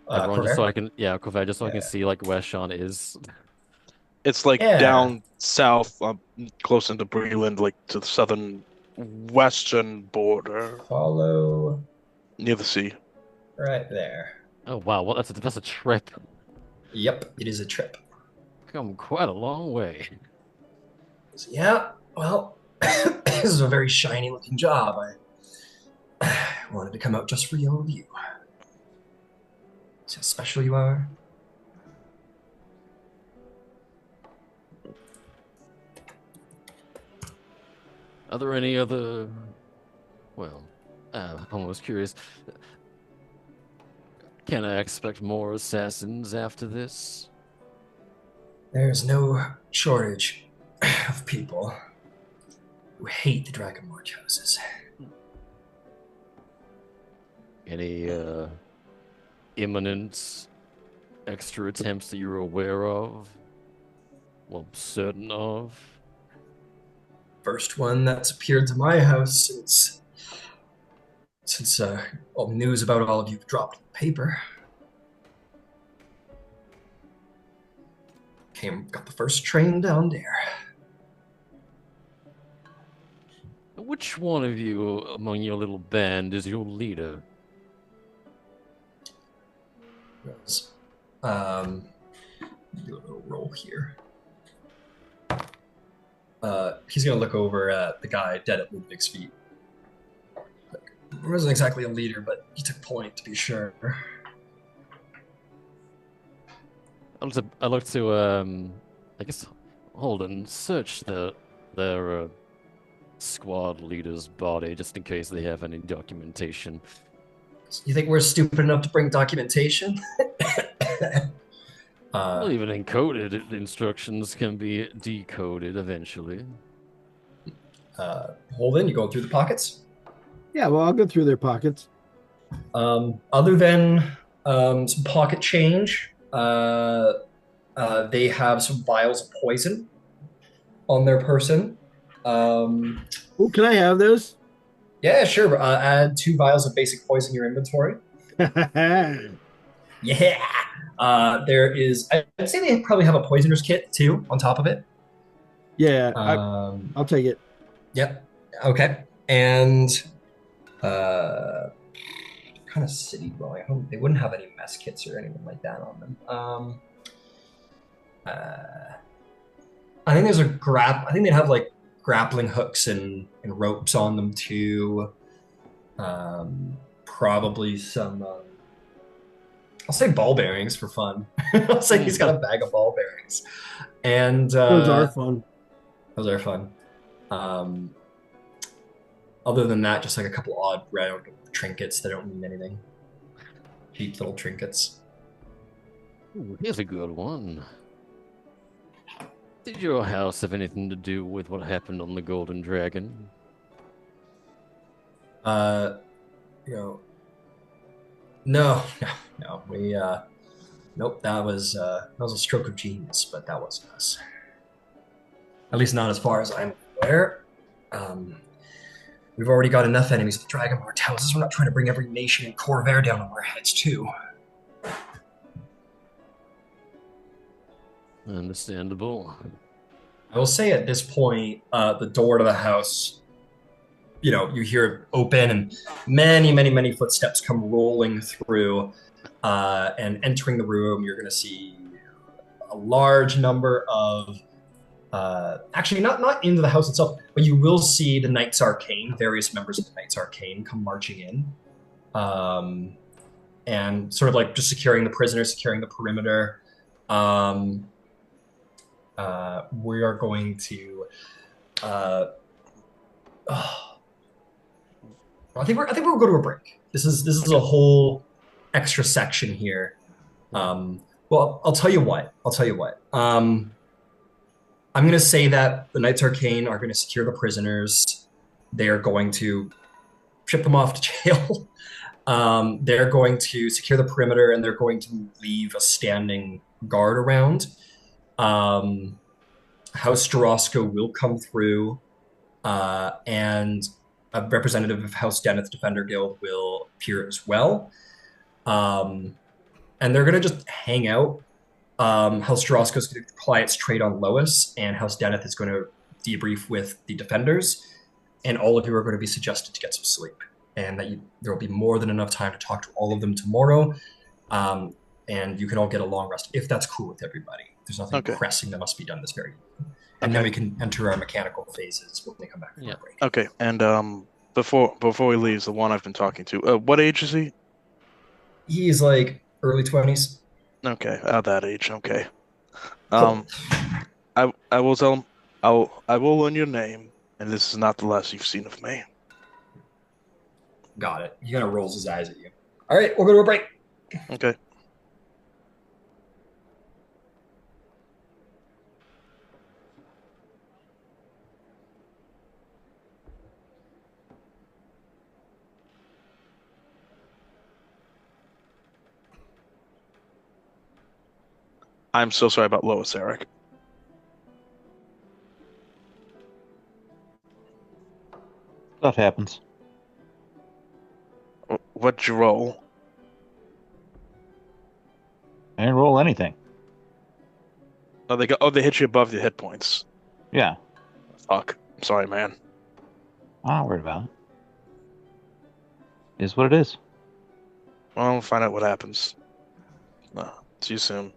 just so I can just so I can see like where Sharn is? It's like down south, close into Breland, like to the southern western border. Follow near the sea. Right there. Oh wow, well that's a trip. Yep, it is a trip. Come quite a long way. So, yeah, well, this is a very shiny looking job. I wanted to come out just for your review. See how special you are. Are there any other... Well, I'm almost curious. Can I expect more assassins after this? There's no shortage of people who hate the Dragonmarch houses. Any imminent extra attempts that you're aware of? Well, certain of? First one that's appeared to my house since all the news about all of you dropped in the paper. Got the first train down there. Which one of you among your little band is your leader? Yes. Do a little roll here. He's gonna look over at the guy dead at Ludwig's feet. He wasn't exactly a leader, but he took point to be sure. I'd like to, I guess, hold and search their squad leader's body just in case they have any documentation. You think we're stupid enough to bring documentation? Well, even encoded instructions can be decoded eventually. Holden, you going through the pockets? Yeah, well, I'll go through their pockets. Other than some pocket change, they have some vials of poison on their person. Oh, can I have those? Yeah, sure. Add 2 vials of basic poison in your inventory. Yeah. There is. I'd say they probably have a poisoner's kit too on top of it. Yeah, I'll take it. Yep. Okay. And kind of city dwelling. They wouldn't have any mess kits or anything like that on them. I think there's I think they'd have like grappling hooks and ropes on them too. Probably some. I'll say ball bearings for fun. I'll say he's got a bag of ball bearings, and those are fun. Those are fun. Other than that, just like a couple odd round trinkets that don't mean anything. Cheap little trinkets. Ooh, here's a good one. Did your house have anything to do with what happened on the Golden Dragon? No. We nope. That was a stroke of genius, but that wasn't us. At least not as far as I'm aware. We've already got enough enemies with Dragonmarch houses. We're not trying to bring every nation in Corvair down on our heads too. Understandable. I will say at this point, the door to the house, you hear it open and many footsteps come rolling through, and entering the room, you're going to see a large number of, actually not into the house itself, but you will see the Knights Arcane, various members of the Knights Arcane come marching in, and sort of like just securing the prisoners, securing the perimeter. We are going to. I think we'll go to a break. This is a whole extra section here. Well, I'll tell you what. I'm going to say that the Knights Arcane are going to secure the prisoners. They are going to ship them off to jail. They're going to secure the perimeter, and they're going to leave a standing guard around. House Jarosco will come through, and a representative of House Deneth Defender Guild will appear as well. And they're going to just hang out. House Jarosco is going to apply its trade on Lois, and House Deneth is going to debrief with the defenders, and all of you are going to be suggested to get some sleep, and that there will be more than enough time to talk to all of them tomorrow, and you can all get a long rest if that's cool with everybody. There's nothing pressing that must be done this very evening. And then we can enter our mechanical phases when we come back from our break. Okay, and before he leaves, the one I've been talking to, what age is he? He's like early 20s. Okay, at that age. Okay. Cool. I will tell him. I will learn your name, and this is not the last you've seen of me. Got it. He kind of rolls his eyes at you. All right, we'll go to a break. Okay. I'm so sorry about Lois, Eric. Stuff happens. What'd you roll? I didn't roll anything. Oh, they hit you above the hit points. Yeah. Fuck. I'm sorry, man. I'm not worried about it. Is what it is. Well, we'll find out what happens. See you soon.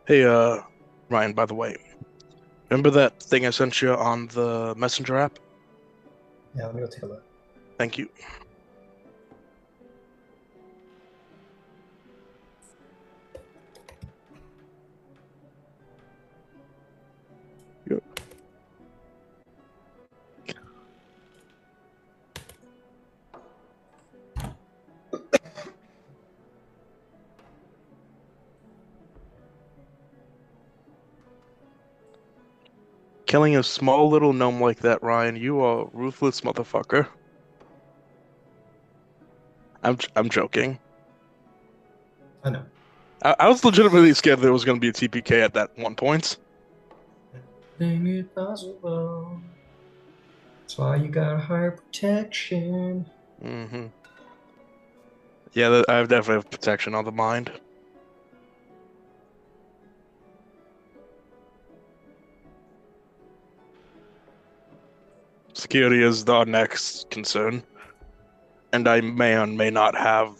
Hey, Ryan, by the way, remember that thing I sent you on the messenger app? Yeah, let me go take a look. Thank you. Yep. Killing a small little gnome like that, Ryan, you are a ruthless motherfucker. I'm joking. I know. I was legitimately scared there was going to be a TPK at that one point. Anything is possible. That's why you got higher protection. Mm-hmm. Yeah, I definitely have protection on the mind. Security is our next concern, and I may or may not have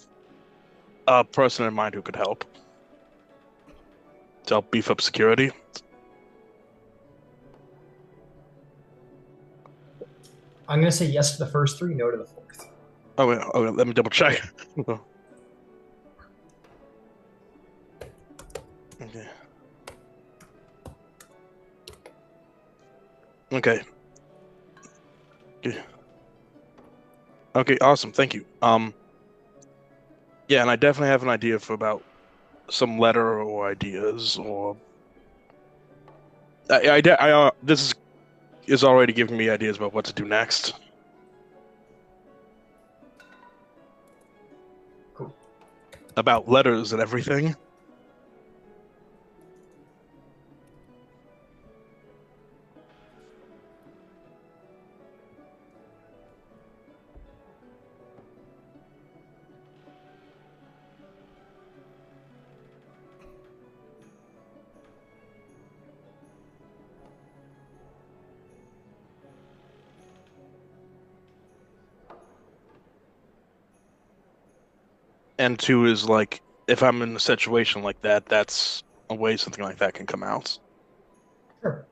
a person in mind who could help to help beef up security. I'm gonna say yes to the first three, no to the fourth. Oh, wait, let me double check. Okay. Okay. Okay, awesome. Thank you. Yeah, and I definitely have an idea for about some letter or ideas or this is already giving me ideas about what to do next. Cool. About letters and everything. And two is like, if I'm in a situation like that, that's a way something like that can come out. Sure.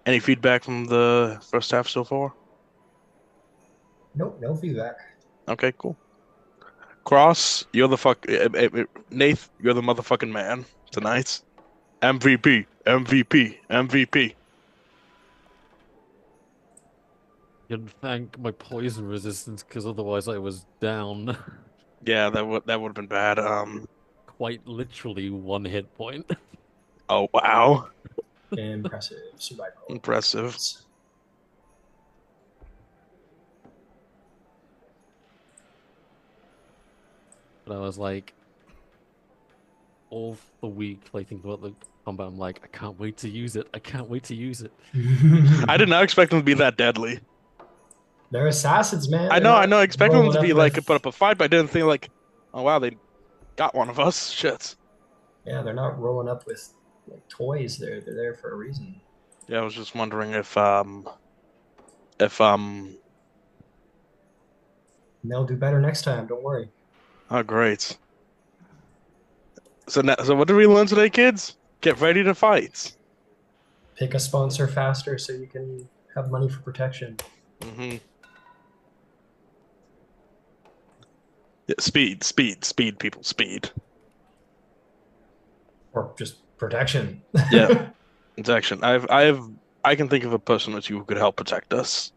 Any feedback from the first half so far? Nope, no feedback. Okay, cool. Cross, you're the Nath, you're the motherfucking man tonight. MVP, MVP, MVP. You'd thank my poison resistance because otherwise I was down Yeah, that would have been bad. quite literally 1 hit point. Oh wow, Impressive survival. impressive. But I was like, all the week, like thinking about the combat, I'm like, I can't wait to use it. I can't wait to use it. I did not expect them to be that deadly. They're assassins, man. I They're know, I not know. I expected them rolling to be up like with. put up a fight, but I didn't think like, oh wow, they got one of us. Shit. Yeah, they're not rolling up with like toys. They're there for a reason. Yeah, I was just wondering if And they'll do better next time. Don't worry. oh great. So what did we learn today, kids? Get ready to fight. Pick a sponsor faster so you can have money for protection. Mm-hmm. Yeah, speed, people, speed. Or just protection. Yeah, protection. I can think of a person or two who could help protect us.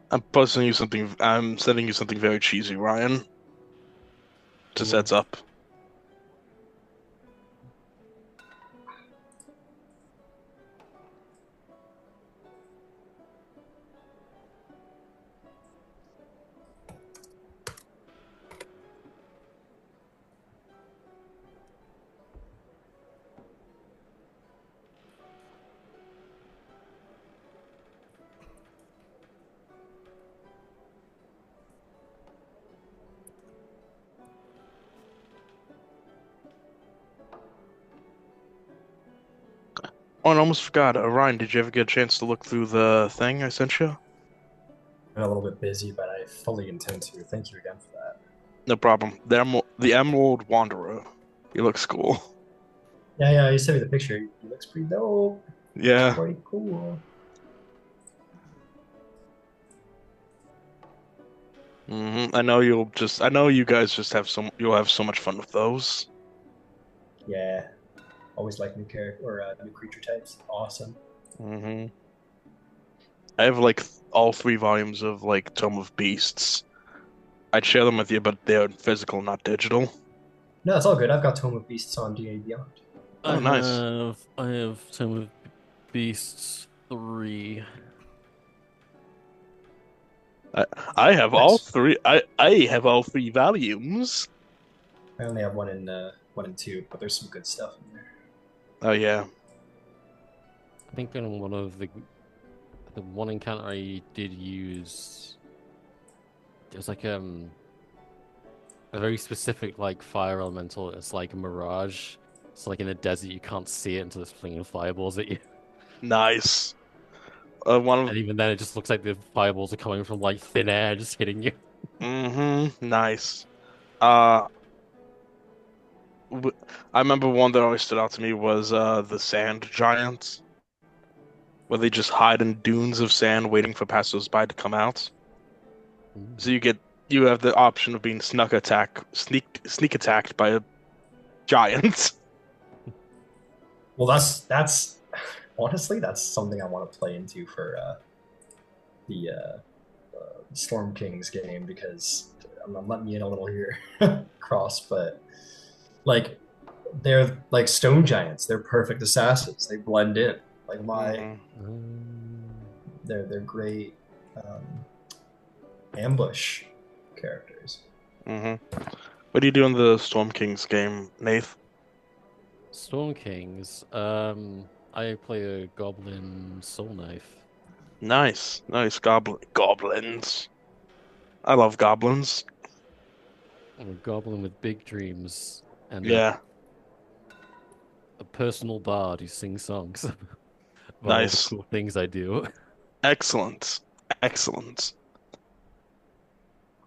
I'm sending you something very cheesy, Ryan. Just heads up. Oh, and I almost forgot. Ryan, did you ever get a chance to look through the thing I sent you? I'm a little bit busy, but I fully intend to. Thank you again for that. No problem. The Emerald Wanderer. He looks cool. Yeah, you sent me the picture. He looks pretty dope. Yeah. Pretty cool. I know I know you guys just you'll have so much fun with those. Yeah. Always like new character or new creature types. Awesome. I have like all 3 volumes of like Tome of Beasts. I'd share them with you, but they're physical, not digital. No, it's all good. I've got Tome of Beasts on DA Beyond. Oh, nice. I have Tome of Beasts 3. I have Nice. all 3. I have all 3 volumes. I only have one and 2, but there's some good stuff in there. Oh yeah. I think in one of the one encounter I did use, there's like a very specific like fire elemental. It's like a mirage. It's like in the desert, you can't see it until it's flinging fireballs at you. Nice. And even then, it just looks like the fireballs are coming from like thin air, just hitting you. Nice. I remember one that always stood out to me was the Sand Giant, where they just hide in dunes of sand waiting for passersby to come out. So you have the option of being sneak attacked by a giant. Well, that's honestly that's something I want to play into for the Storm Kings game, because I'm letting you in a little here, Cross, but like they're like stone giants. They're perfect assassins. They blend in. Like they're great ambush characters. What do you do in the Storm Kings game, Nath? Storm Kings. I play a goblin soul knife. Nice goblins. I love goblins. I'm a goblin with big dreams and Yeah. a personal bard who sings songs about Nice. all the cool things I do. Excellent.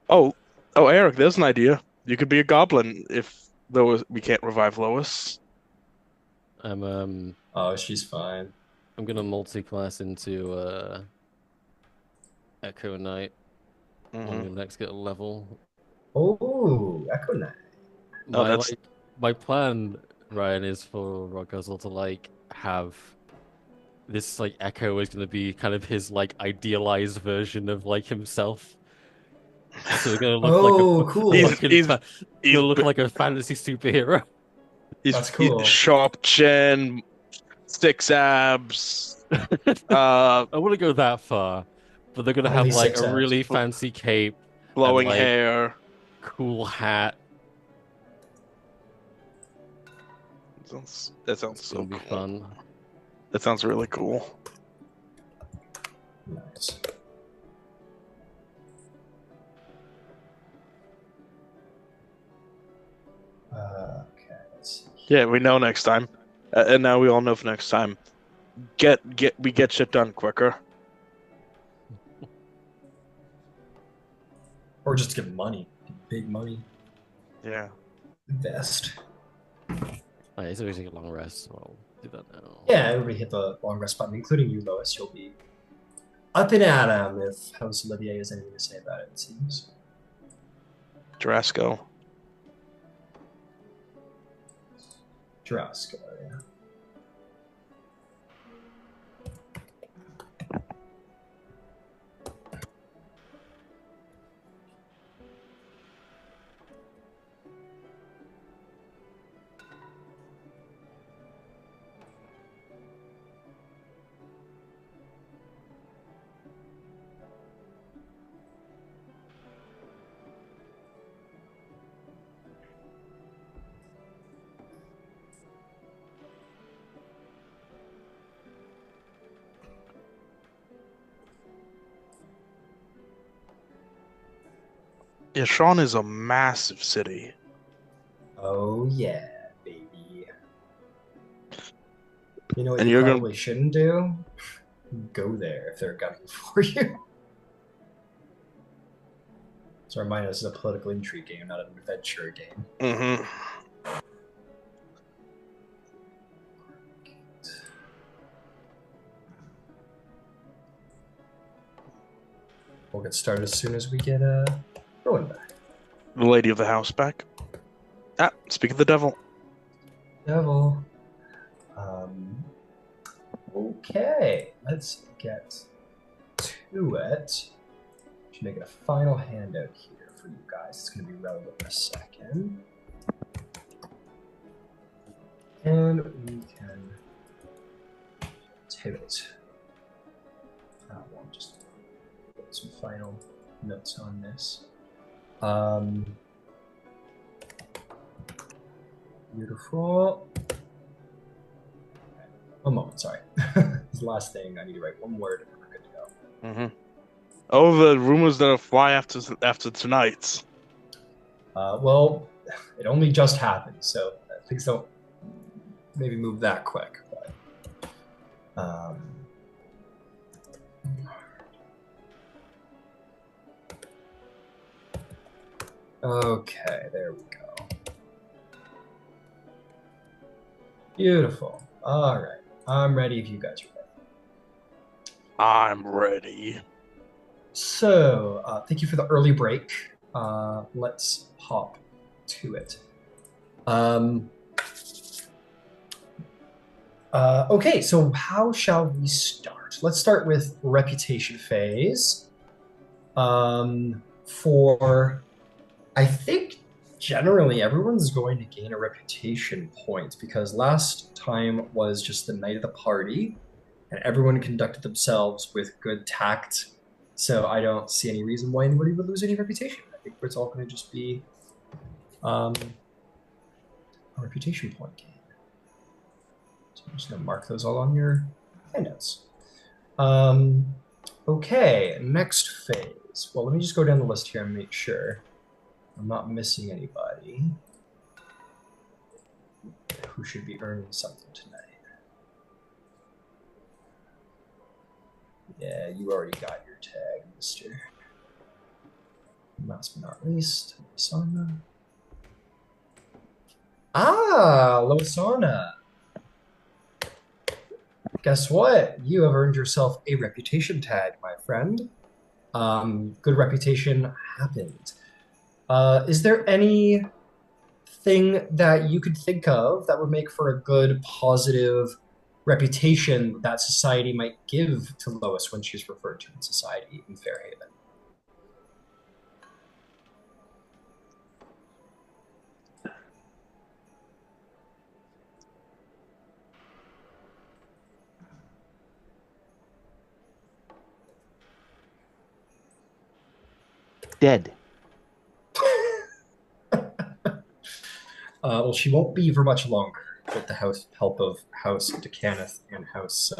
Oh, Eric, there's an idea. You could be a goblin if we can't revive Lois. Oh, she's fine. I'm gonna multi-class into Echo Knight when we next get a level. Oh, Echo Knight. My plan, Ryan, is for Rogguzzle to like have this like Echo is gonna be kind of his like idealized version of like himself. So they're gonna look cool. He's gonna look like a fantasy superhero. That's cool. Sharp chin, 6 abs. I wouldn't go that far, but they're gonna have like a really abs. fancy cape, Blowing and, like, hair, cool hat. That sounds so be cool. Fun. That sounds really cool. Nice. Okay, let's see. Yeah, we know next time, and now we all know for next time. We get shit done quicker. Or just get money, big money. Yeah. Invest. Alright, so we take a long rest, so I'll do that now. Yeah, everybody hit the long rest button, including you, Lois. You'll be up and at 'em if House Olivier has anything to say about it, it seems. Jarasco, yeah. Yashawn is a massive city. Oh yeah, baby. You know what And you you're probably shouldn't do? Go there if they're gunning for you. So remind us, this is a political intrigue game, not an adventure game. Mm-hmm. We'll get started as soon as we get Rowan back. The lady of the house back. Ah, speak of the devil. Devil. Okay, let's get to it. Just making a final handout here for you guys. It's going to be relevant in a second. And we can pivot. We'll just put some final notes on this. Beautiful. One moment, sorry. This is the last thing. I need to write one word and we're good to go. Mm-hmm. Oh, the rumors that'll fly after tonight. Well, it only just happened, so things don't maybe move that quick. But, okay, there we go. Beautiful. All right. I'm ready if you guys are ready. I'm ready. So, thank you for the early break. Let's hop to it. Okay, so how shall we start? Let's start with reputation phase. I think generally everyone's going to gain a reputation point because last time was just the night of the party and everyone conducted themselves with good tact. So I don't see any reason why anybody would lose any reputation. I think it's all going to just be a reputation point gain. So I'm just going to mark those all on your handouts. Okay, next phase. Well, let me just go down the list here and make sure I'm not missing anybody who should be earning something tonight. Yeah, you already got your tag, mister. Last but not least, Loisana. Ah, Loisana. Guess what? You have earned yourself a reputation tag, my friend. Good reputation happened. Is there anything that you could think of that would make for a good, positive reputation that society might give to Lois when she's referred to in society in Fairhaven? Dead. Well, she won't be for much longer with the help of House Decaneth and House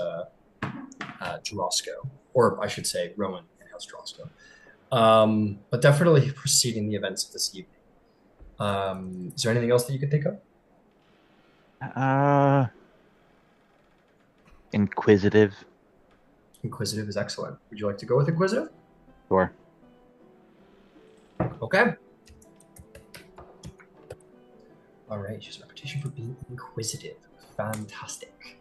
Drosko. Or I should say Rowan and House Drosko. But definitely preceding the events of this evening. Is there anything else that you could think of? Inquisitive. Inquisitive is excellent. Would you like to go with Inquisitive? Sure. Okay. All right, she's a reputation for being inquisitive. Fantastic.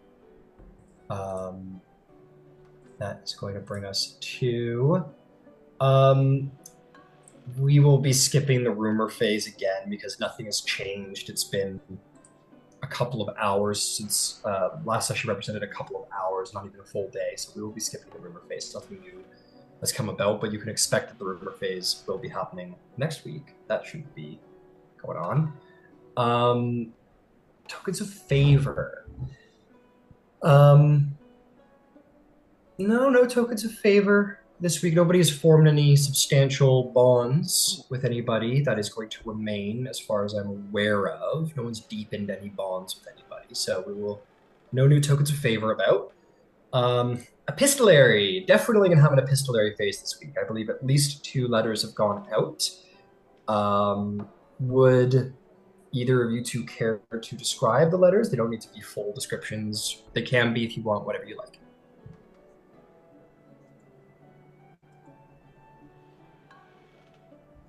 That is going to bring us to... we will be skipping the rumor phase again because nothing has changed. It's been a couple of hours since last session represented a couple of hours, not even a full day. So we will be skipping the rumor phase. Nothing new has come about, but you can expect that the rumor phase will be happening next week. That should be going on. Tokens of favor. No tokens of favor this week. Nobody has formed any substantial bonds with anybody. That is going to remain as far as I'm aware of. No one's deepened any bonds with anybody. So no new tokens of favor about. Epistolary. Definitely going to have an epistolary phase this week. I believe at least 2 letters have gone out. Would either of you two care to describe the letters? They don't need to be full descriptions. They can be if you want, whatever you like.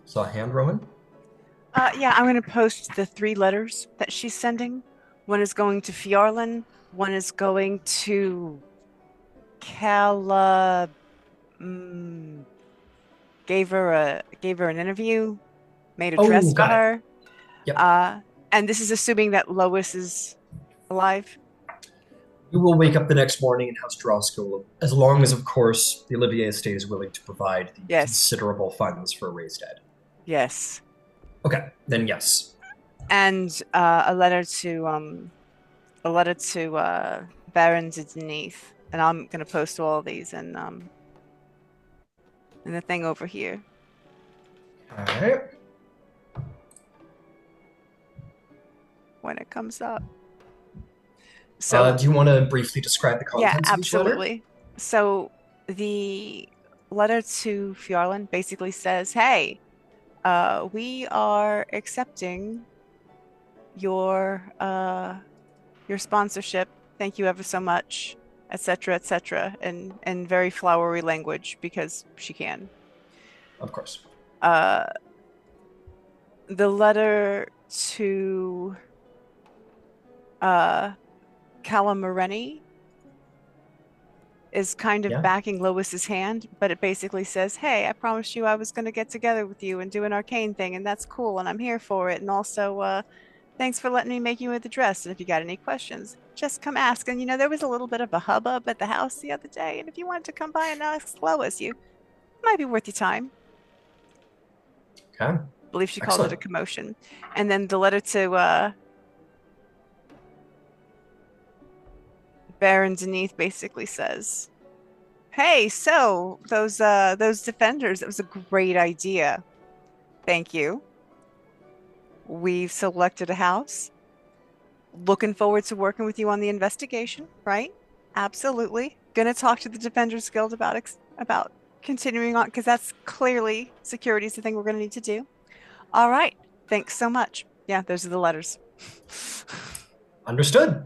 Saw a hand, Roman? Yeah, I'm going to post the 3 letters that she's sending. One is going to Fjarlin. One is going to Kala. Gave her an interview, made a dress for her. Yep. And this is assuming that Lois is alive. You will wake up the next morning in House Droskell, as long as, of course, the Olivier estate is willing to provide the considerable funds for Ray's dead. Yes. Okay, then yes. And a letter to Baron Denise, and I'm gonna post all these in the thing over here. All right. When it comes up. So, do you want to briefly describe the contents of each letter? absolutely. So the letter to Fjarlin basically says, "Hey, we are accepting your sponsorship. Thank you ever so much, etc., in very flowery language because she can." Of course. The letter to Calamoreni is kind of backing Lois's hand, but it basically says, "Hey, I promised you I was going to get together with you and do an arcane thing, and that's cool, and I'm here for it. And also, thanks for letting me make you the dress. And if you got any questions, just come ask." And there was a little bit of a hubbub at the house the other day, and if you wanted to come by and ask Lois, it might be worth your time. Okay. I believe she called it a commotion. And then the letter to Baron Denise basically says, "Hey, so those defenders, it was a great idea. Thank you. We've selected a house. Looking forward to working with you on the investigation, right? Absolutely. Gonna talk to the Defenders Guild about continuing on, because that's clearly security is the thing we're gonna need to do. All right. Thanks so much." Yeah, those are the letters. Understood.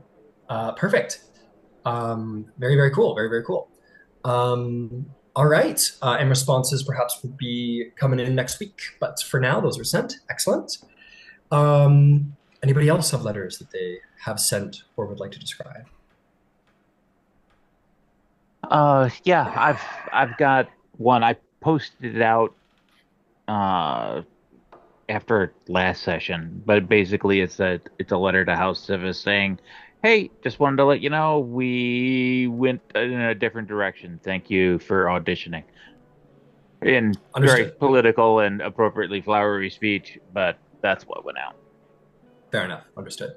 Perfect. Very, very cool. Very, very cool. All right. And responses perhaps will be coming in next week. But for now, those are sent. Excellent. Anybody else have letters that they have sent or would like to describe? Yeah, I've got one. I posted it out after last session, but basically it's a letter to House Civis saying, "Hey, just wanted to let you know we went in a different direction. Thank you for auditioning." In very political and appropriately flowery speech, but that's what went out. Fair enough. Understood.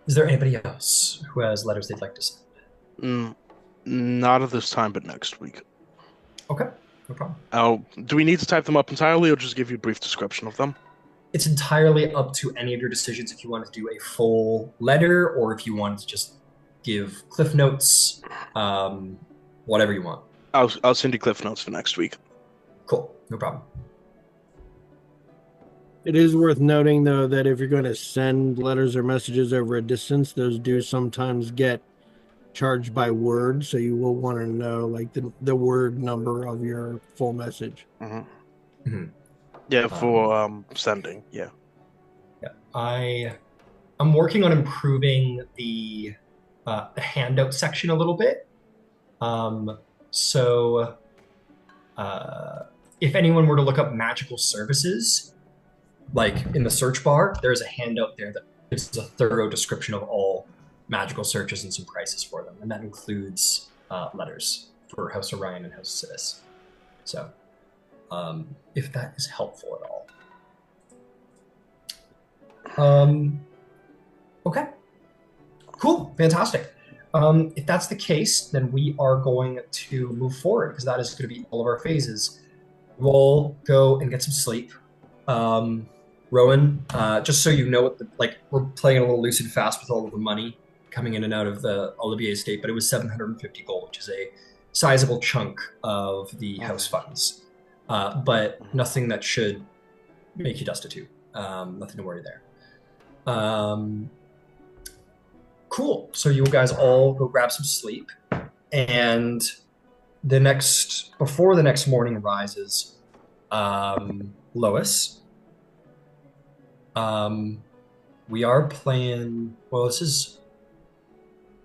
Is there anybody else who has letters they'd like to send? Not at this time, but next week. Okay, no problem. Do we need to type them up entirely, or just give you a brief description of them? It's entirely up to any of your decisions if you want to do a full letter or if you want to just give cliff notes, whatever you want. I'll send you cliff notes for next week. Cool, no problem. It is worth noting, though, that if you're going to send letters or messages over a distance, those do sometimes get charged by word, so you will want to know like the word number of your full message. Mm-hmm. Mm-hmm. Yeah, for sending. Yeah. I'm working on improving the handout section a little bit. So if anyone were to look up magical services, like in the search bar, there's a handout there that gives a thorough description of all magical searches and some prices for them, and that includes letters for House Orion and House Civis. So, if that is helpful at all. Okay. Cool. Fantastic. If that's the case, then we are going to move forward because that is going to be all of our phases. We'll go and get some sleep. Rowan, just so you know, we're playing a little loose and fast with all of the money coming in and out of the Olivier estate, but it was 750 gold, which is a sizable chunk of the house funds. But nothing that should make you destitute. Nothing to worry there. Um, cool. So you guys all go grab some sleep, and before the next morning rises, Lois, we are playing. Well,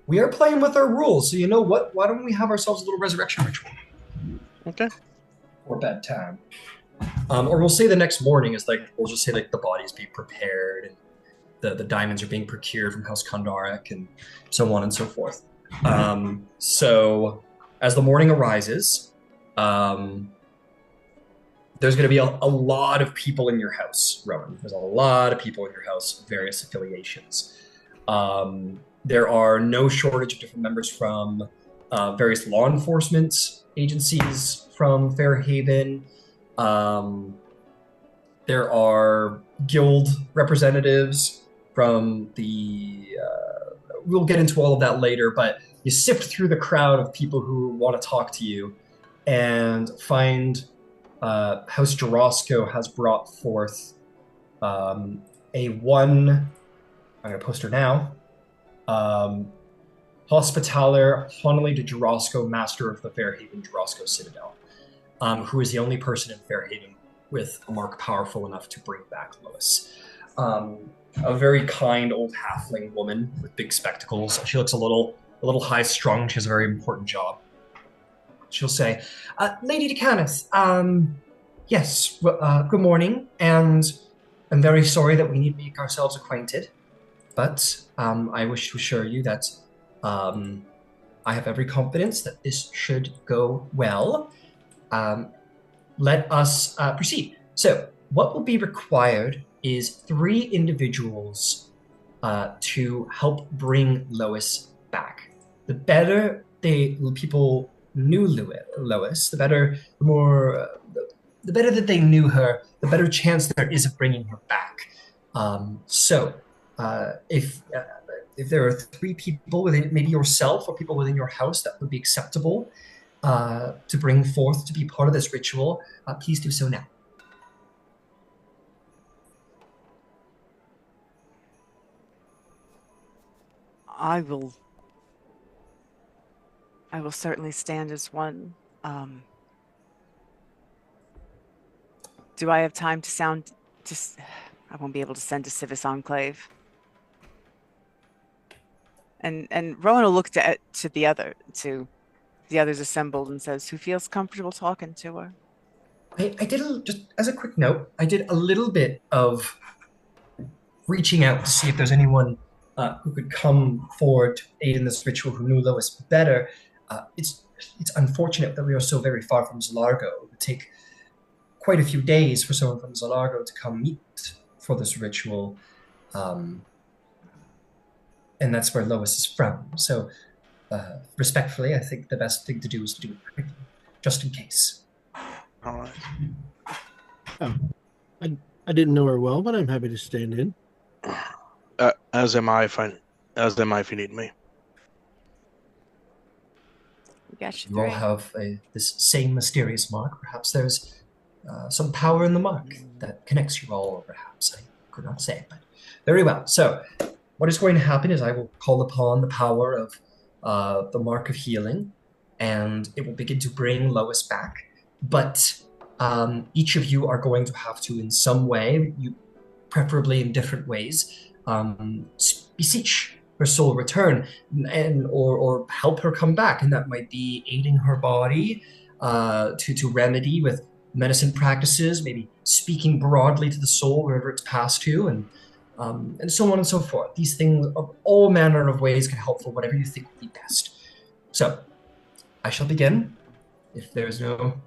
we are playing with our rules. So you know what? Why don't we have ourselves a little resurrection ritual? Okay. For bedtime. Or we'll say the next morning is we'll just say the bodies be prepared and the diamonds are being procured from House Kondarik and so on and so forth. So as the morning arises, there's going to be a lot of people in your house, Rowan. There's a lot of people in your house, various affiliations. There are no shortage of different members from various law enforcement agencies from Fairhaven. There are guild representatives from we'll get into all of that later, but you sift through the crowd of people who want to talk to you and find House Jarosco has brought forth I'm going to post her now, Hospitaller Honolly de Jarosco, Master of the Fairhaven Jarosco Citadel, who is the only person in Fairhaven with a mark powerful enough to bring back Lois. A very kind old halfling woman with big spectacles. She looks a little high-strung. She has a very important job. She'll say, Lady Decanus, yes, good morning, and I'm very sorry that we need to make ourselves acquainted, but I wish to assure you that I have every confidence that this should go well. Let us proceed. So, what will be required is 3 individuals to help bring Lois back. The better people knew Lois, the better that they knew her, the better chance there is of bringing her back. If there are 3 people within, maybe yourself or people within your house, that would be acceptable to bring forth to be part of this ritual, please do so now. I will certainly stand as one. Do I have time to sound? I won't be able to send to Civis Enclave. And Rowan will look to the others assembled and says, "Who feels comfortable talking to her?" I did just as a quick note. I did a little bit of reaching out to see if there's anyone who could come forward to aid in this ritual who knew Lois better. It's unfortunate that we are so very far from Zalargo. It would take quite a few days for someone from Zalargo to come meet for this ritual. And that's where Lois is from. So, respectfully, I think the best thing to do is to do it quickly, just in case. All right. Oh, I didn't know her well, but I'm happy to stand in. As am I if you need me. We got you all have this same mysterious mark. Perhaps there's some power in the mark that connects you all, or perhaps I could not say, but very well. So, what is going to happen is I will call upon the power of the Mark of Healing, and it will begin to bring Lois back. But each of you are going to have to, in some way, preferably in different ways, beseech her soul return, or help her come back. And that might be aiding her body to remedy with medicine practices, maybe speaking broadly to the soul wherever it's passed to, and so on and so forth. These things of all manner of ways can help for whatever you think would be best. So, I shall begin, if there's no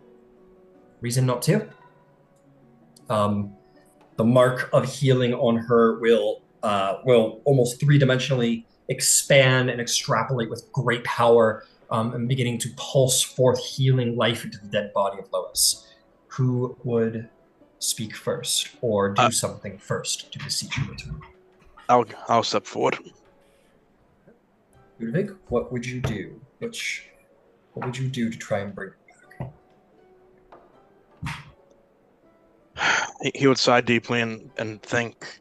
reason not to. The Mark of Healing on her will almost 3-dimensionally expand and extrapolate with great power, and beginning to pulse forth healing life into the dead body of Lois. Who would speak first, or do something first to beseech you return? I'll step forward. Ludwig, what would you do? What would you do to try and bring her back? He would sigh deeply and think.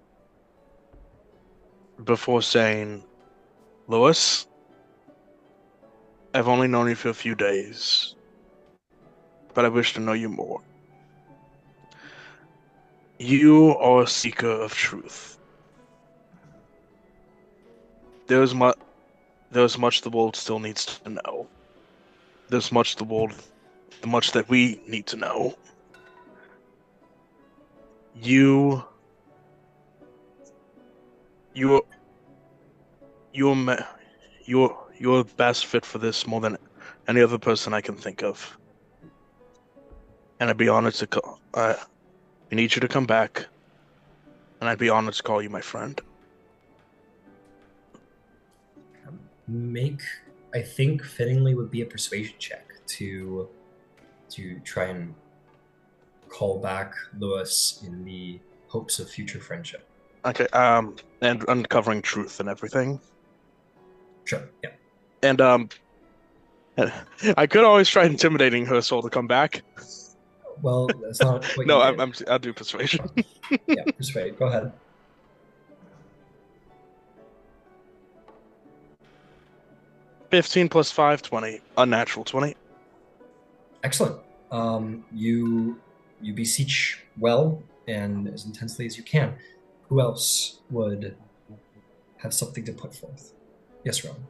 before saying, Lewis, I've only known you for a few days, but I wish to know you more. You are a seeker of truth. There's much the world still needs to know. There's much much that we need to know. You're you're best fit for this more than any other person I can think of. And I'd be honored to call. I need you to come back, and I'd be honored to call you my friend. I think fittingly would be a persuasion check to try and call back Lewis in the hopes of future friendship. Okay, and uncovering truth and everything. Sure, yeah. And I could always try intimidating her soul to come back. Well, that's not what No, you did. I'll do persuasion. Yeah, persuade. Go ahead. +15 +5, 20. Unnatural 20. Excellent. You beseech well and as intensely as you can. Who else would have something to put forth? Yes, Rowan.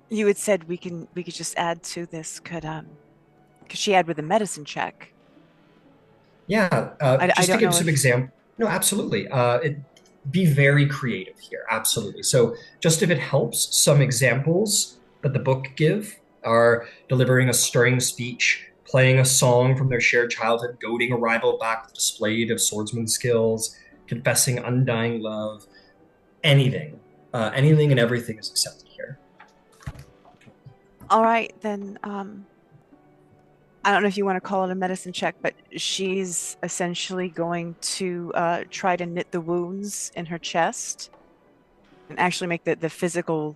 You had said we could just add to this. Could she add with a medicine check? Yeah. Just to give some example. No, absolutely. Be very creative here. Absolutely. So just if it helps, some examples that the book give are delivering a stirring speech, playing a song from their shared childhood, goading a rival back with display of swordsman skills, confessing undying love, anything. Anything and everything is accepted here. All right, then. I don't know if you want to call it a medicine check, but she's essentially going to try to knit the wounds in her chest and actually make the physical,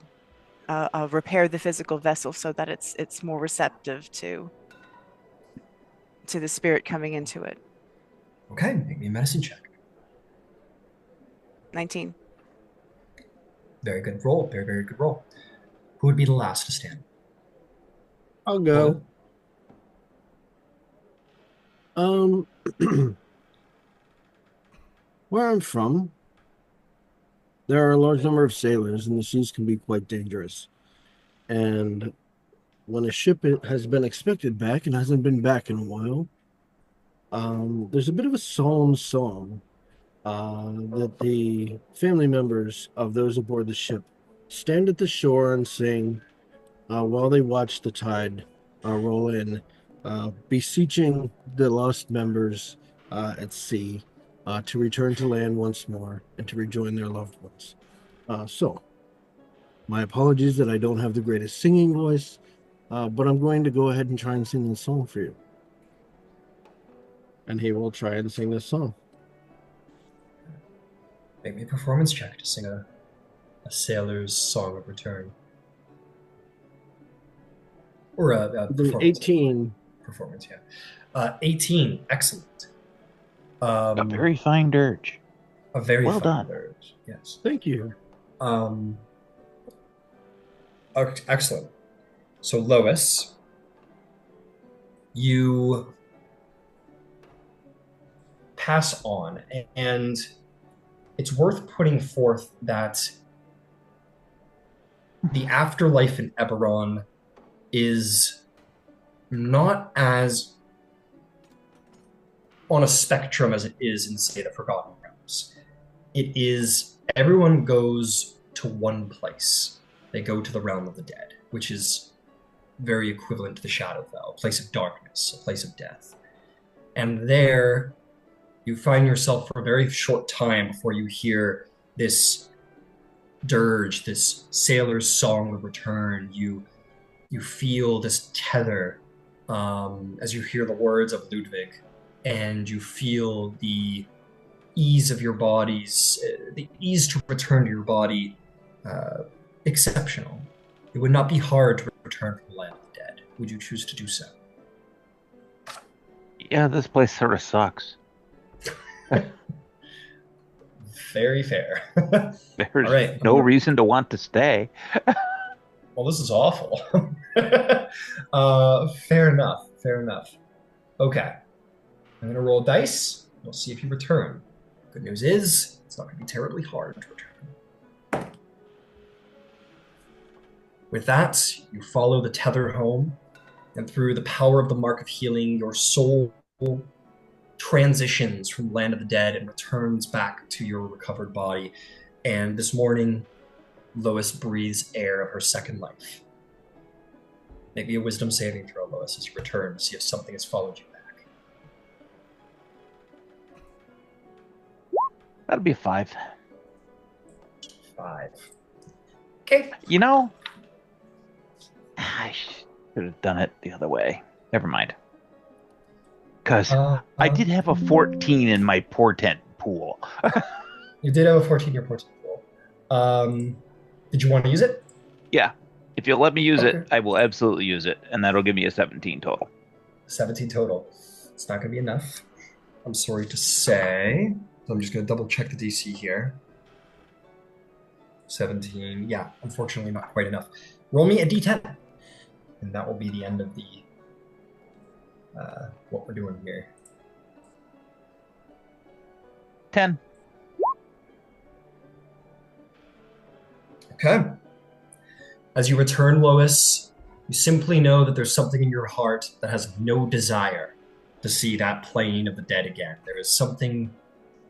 repair the physical vessel so that it's more receptive to the spirit coming into it. Okay, make me a medicine check. 19. Very good roll. Very, very good roll. Who would be the last to stand? I'll go. Where I'm from, there are a large number of sailors, and the seas can be quite dangerous. And when a ship has been expected back and hasn't been back in a while, there's a bit of a solemn song that the family members of those aboard the ship stand at the shore and sing while they watch the tide roll in, beseeching the lost members at sea to return to land once more and to rejoin their loved ones. So, my apologies that I don't have the greatest singing voice, but I'm going to go ahead and try and sing this song for you. And he will try and sing this song. Make me a performance check to sing a sailor's song of return. Or a performance. 18. Performance, yeah. 18, excellent. A very fine dirge. A very well fine done. dirge, yes. Thank you. Excellent. So, Lois, you pass on, and it's worth putting forth that the afterlife in Eberron is not as on a spectrum as it is in, say, the Forgotten Realms. It is, everyone goes to one place. They go to the realm of the dead, which is very equivalent to the Shadowfell, a place of darkness, a place of death. And there, you find yourself for a very short time before you hear this dirge, this sailor's song of return. You feel this tether as you hear the words of Ludwig, and you feel the ease of your bodies, the ease to return to your body, exceptional. It would not be hard to return from the land of the dead. Would you choose to do so? Yeah, this place sort of sucks. Very fair. There's All right. no reason to want to stay. Well, this is awful. Fair enough. Fair enough. Okay. I'm going to roll dice. We'll see if you return. Good news is, it's not going to be terribly hard to return. With that, you follow the tether home, and through the power of the Mark of Healing, your soul transitions from the land of the dead and returns back to your recovered body. And this morning, Lois breathes air of her second life. Make me a wisdom saving throw, Lois, as you return to see if something has followed you back. That'll be a 5. 5. Okay. You know, I should have done it the other way. Never mind. Because I did have a 14 in my portent pool. You did have a 14 in your portent pool. Did you want to use it? Yeah. If you'll let me use it, I will absolutely use it. And that'll give me a 17 total. 17 total. It's not going to be enough. I'm sorry to say. So I'm just going to double check the DC here. 17. Yeah, unfortunately not quite enough. Roll me a d10. And that will be the end of the what we're doing here. 10. Okay. As you return, Lois, you simply know that there's something in your heart that has no desire to see that plane of the dead again. There is something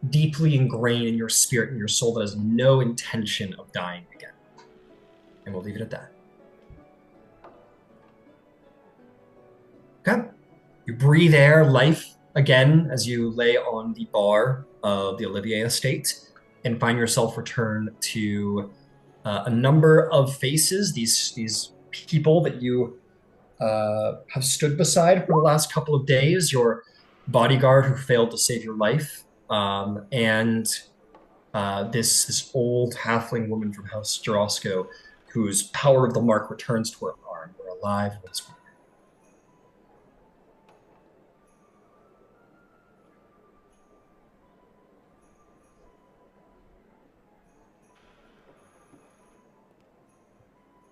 deeply ingrained in your spirit and your soul that has no intention of dying again. And we'll leave it at that. Okay. You breathe air, life again, as you lay on the bar of the Olivier estate and find yourself returned to a number of faces, these people that you have stood beside for the last couple of days, your bodyguard who failed to save your life, and this old halfling woman from House Jarosco, whose power of the mark returns to her arm. We're alive once more.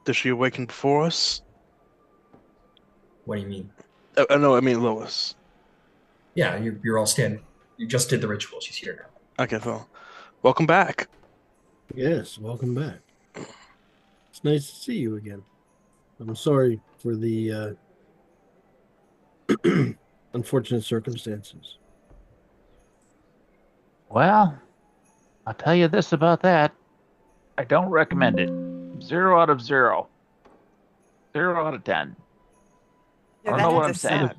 Does she awaken before us? What do you mean? No, I mean Lois. Yeah, you're all standing. You just did the ritual. She's here now. Okay, well, welcome back. Yes, welcome back. It's nice to see you again. I'm sorry for the unfortunate circumstances. Well, I'll tell you this about that. I don't recommend it. 0 out of 0. 0 out of 10. I don't know what I'm saying.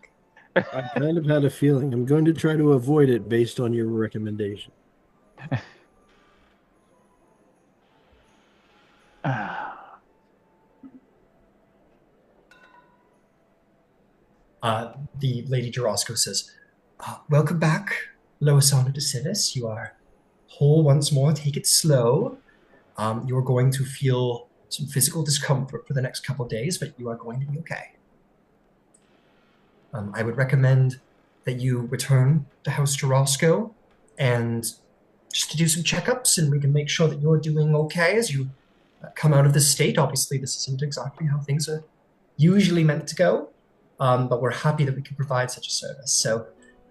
I kind of had a feeling. I'm going to try to avoid it based on your recommendation. The Lady Jarosco says, welcome back, Loisana de Civis. You are whole once more. Take it slow. You're going to feel some physical discomfort for the next couple of days, but you are going to be okay. I would recommend that you return to House Jarosco and just to do some checkups, and we can make sure that you're doing okay as you come out of this state. Obviously, this isn't exactly how things are usually meant to go, but we're happy that we can provide such a service. So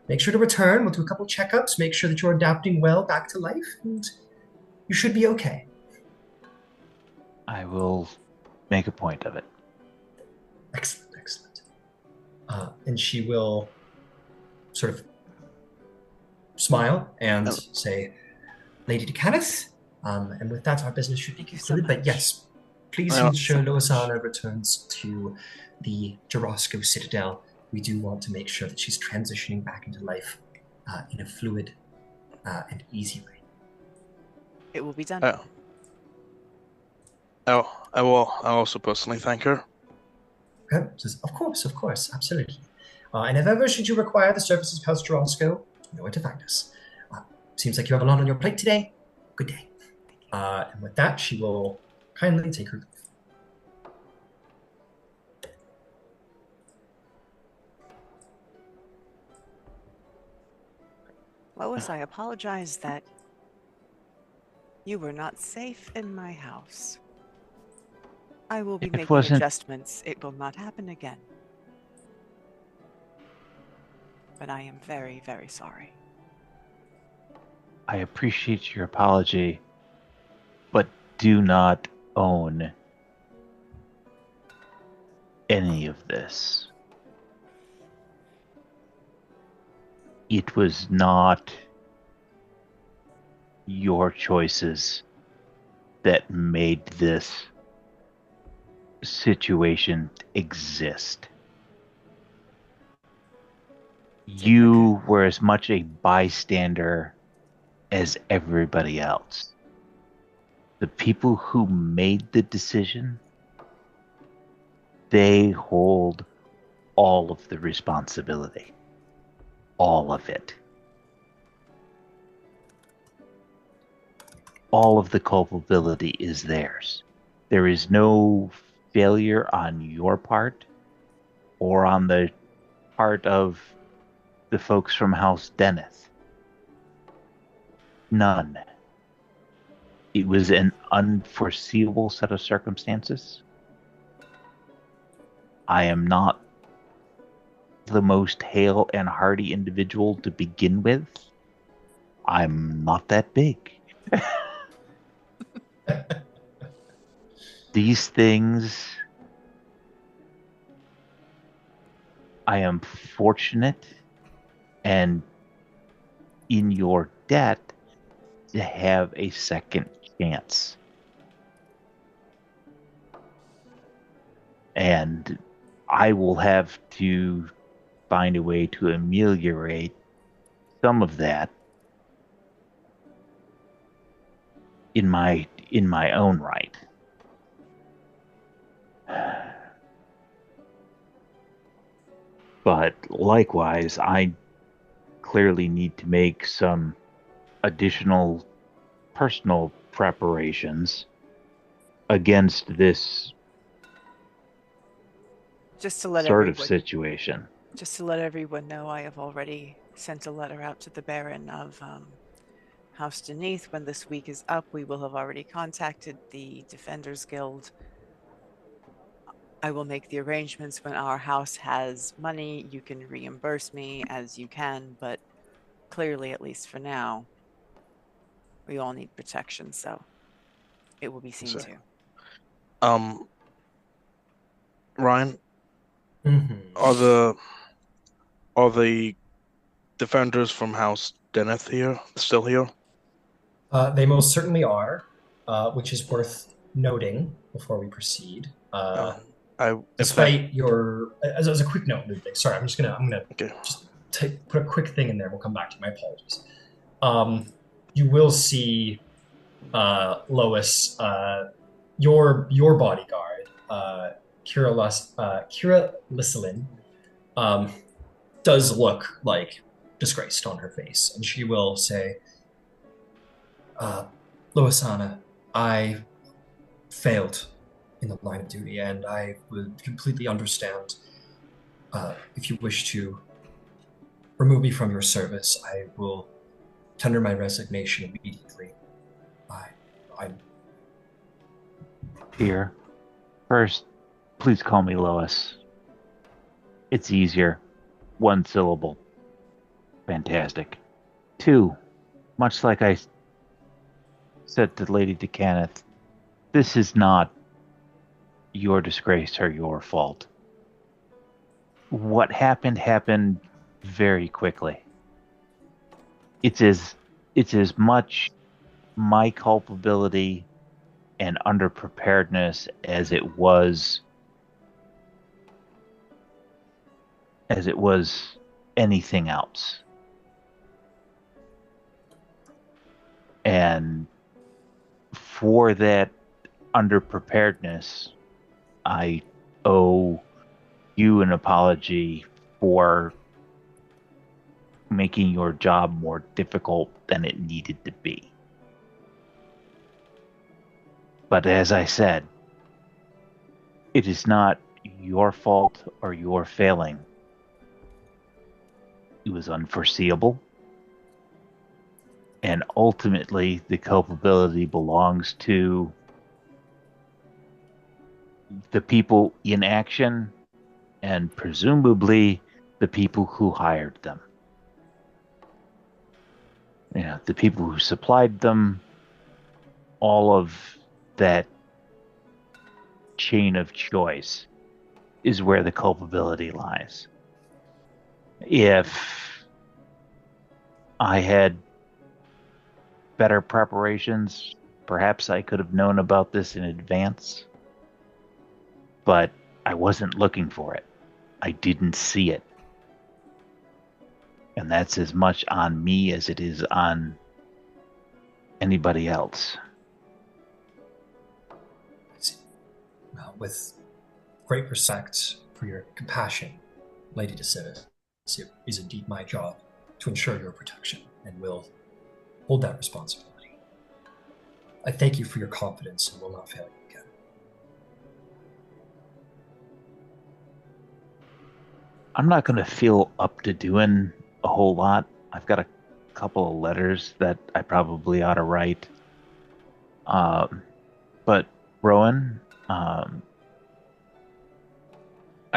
make sure to return. We'll do a couple checkups, make sure that you're adapting well back to life, and you should be okay. I will make a point of it. Excellent. And she will sort of smile and say, Lady DeCannis, and with that, our business should be concluded. But yes, please ensure Loisana returns to the Jarosco Citadel. We do want to make sure that she's transitioning back into life in a fluid and easy way. It will be done. I will also personally thank her. Okay. Says, of course, absolutely. And if ever should you require the services of House Jarosco, you know where to find us. Seems like you have a lot on your plate today. Good day. And with that, she will kindly take her leave. Lois, I apologize that You were not safe in my house. I will be It making wasn't- adjustments. It will not happen again. But I am very, very sorry. I appreciate your apology, but do not own any of this. It was not your choices that made this situation exist. You were as much a bystander as everybody else. The people who made the decision, they hold all of the responsibility. All of it. All of the culpability is theirs. There is no failure on your part or on the part of the folks from House Dennis. None. It was an unforeseeable set of circumstances. I am not the most hale and hearty individual to begin with. I'm not that big. These things, I am fortunate and in your debt to have a second chance. And I will have to find a way to ameliorate some of that in my own right. But likewise, I clearly need to make some additional personal preparations against this sort of situation. Just to let everyone know, I have already sent a letter out to the Baron of House Denise. When this week is up, we will have already contacted the Defenders Guild. I will make the arrangements when our house has money. You can reimburse me as you can, but clearly, at least for now, we all need protection, so it will be seen to. Ryan, Mm-hmm. are the defenders from House Deneth here still here? They most certainly are, which is worth noting before we proceed. Despite your, as a quick note, Ludwig. Sorry, I'm gonna just put a quick thing in there. We'll come back to my apologies. You will see, Lois, your bodyguard, Kira Lissalin, does look like disgraced on her face, and she will say, Loisana, I failed in the line of duty, and I would completely understand if you wish to remove me from your service. I will tender my resignation immediately. I'm Here. First, please call me Lois. It's easier. 1 syllable. Fantastic. 2, much like I said to Lady DeCanneth, this is not your disgrace or your fault. What happened very quickly. It's as much my culpability and underpreparedness as it was anything else. And for that underpreparedness, I owe you an apology for making your job more difficult than it needed to be. But as I said, it is not your fault or your failing. It was unforeseeable. And ultimately, the culpability belongs to the people in action and presumably the people who hired them. The people who supplied them, all of that chain of choice is where the culpability lies. If I had better preparations, perhaps I could have known about this in advance, but I wasn't looking for it. I didn't see it. And that's as much on me as it is on anybody else. Well, with great respect for your compassion, Lady DeCivis, it is indeed my job to ensure your protection, and will hold that responsibility. I thank you for your confidence and will not fail you again. I'm not going to feel up to doing a whole lot. I've got a couple of letters that I probably ought to write. But Rowan, I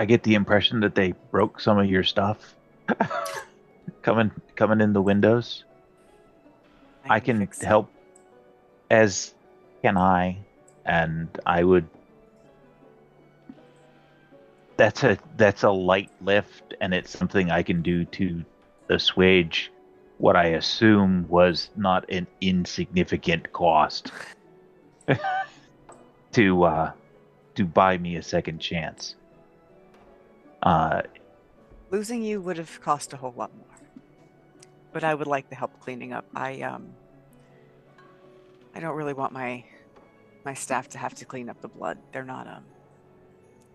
get the impression that they broke some of your stuff coming in the windows. I can help, as can I, and I would. That's a light lift, and it's something I can do to assuage what I assume was not an insignificant cost to buy me a second chance. Losing you would have cost a whole lot more, but I would like the help cleaning up. I don't really want my staff to have to clean up the blood. They're not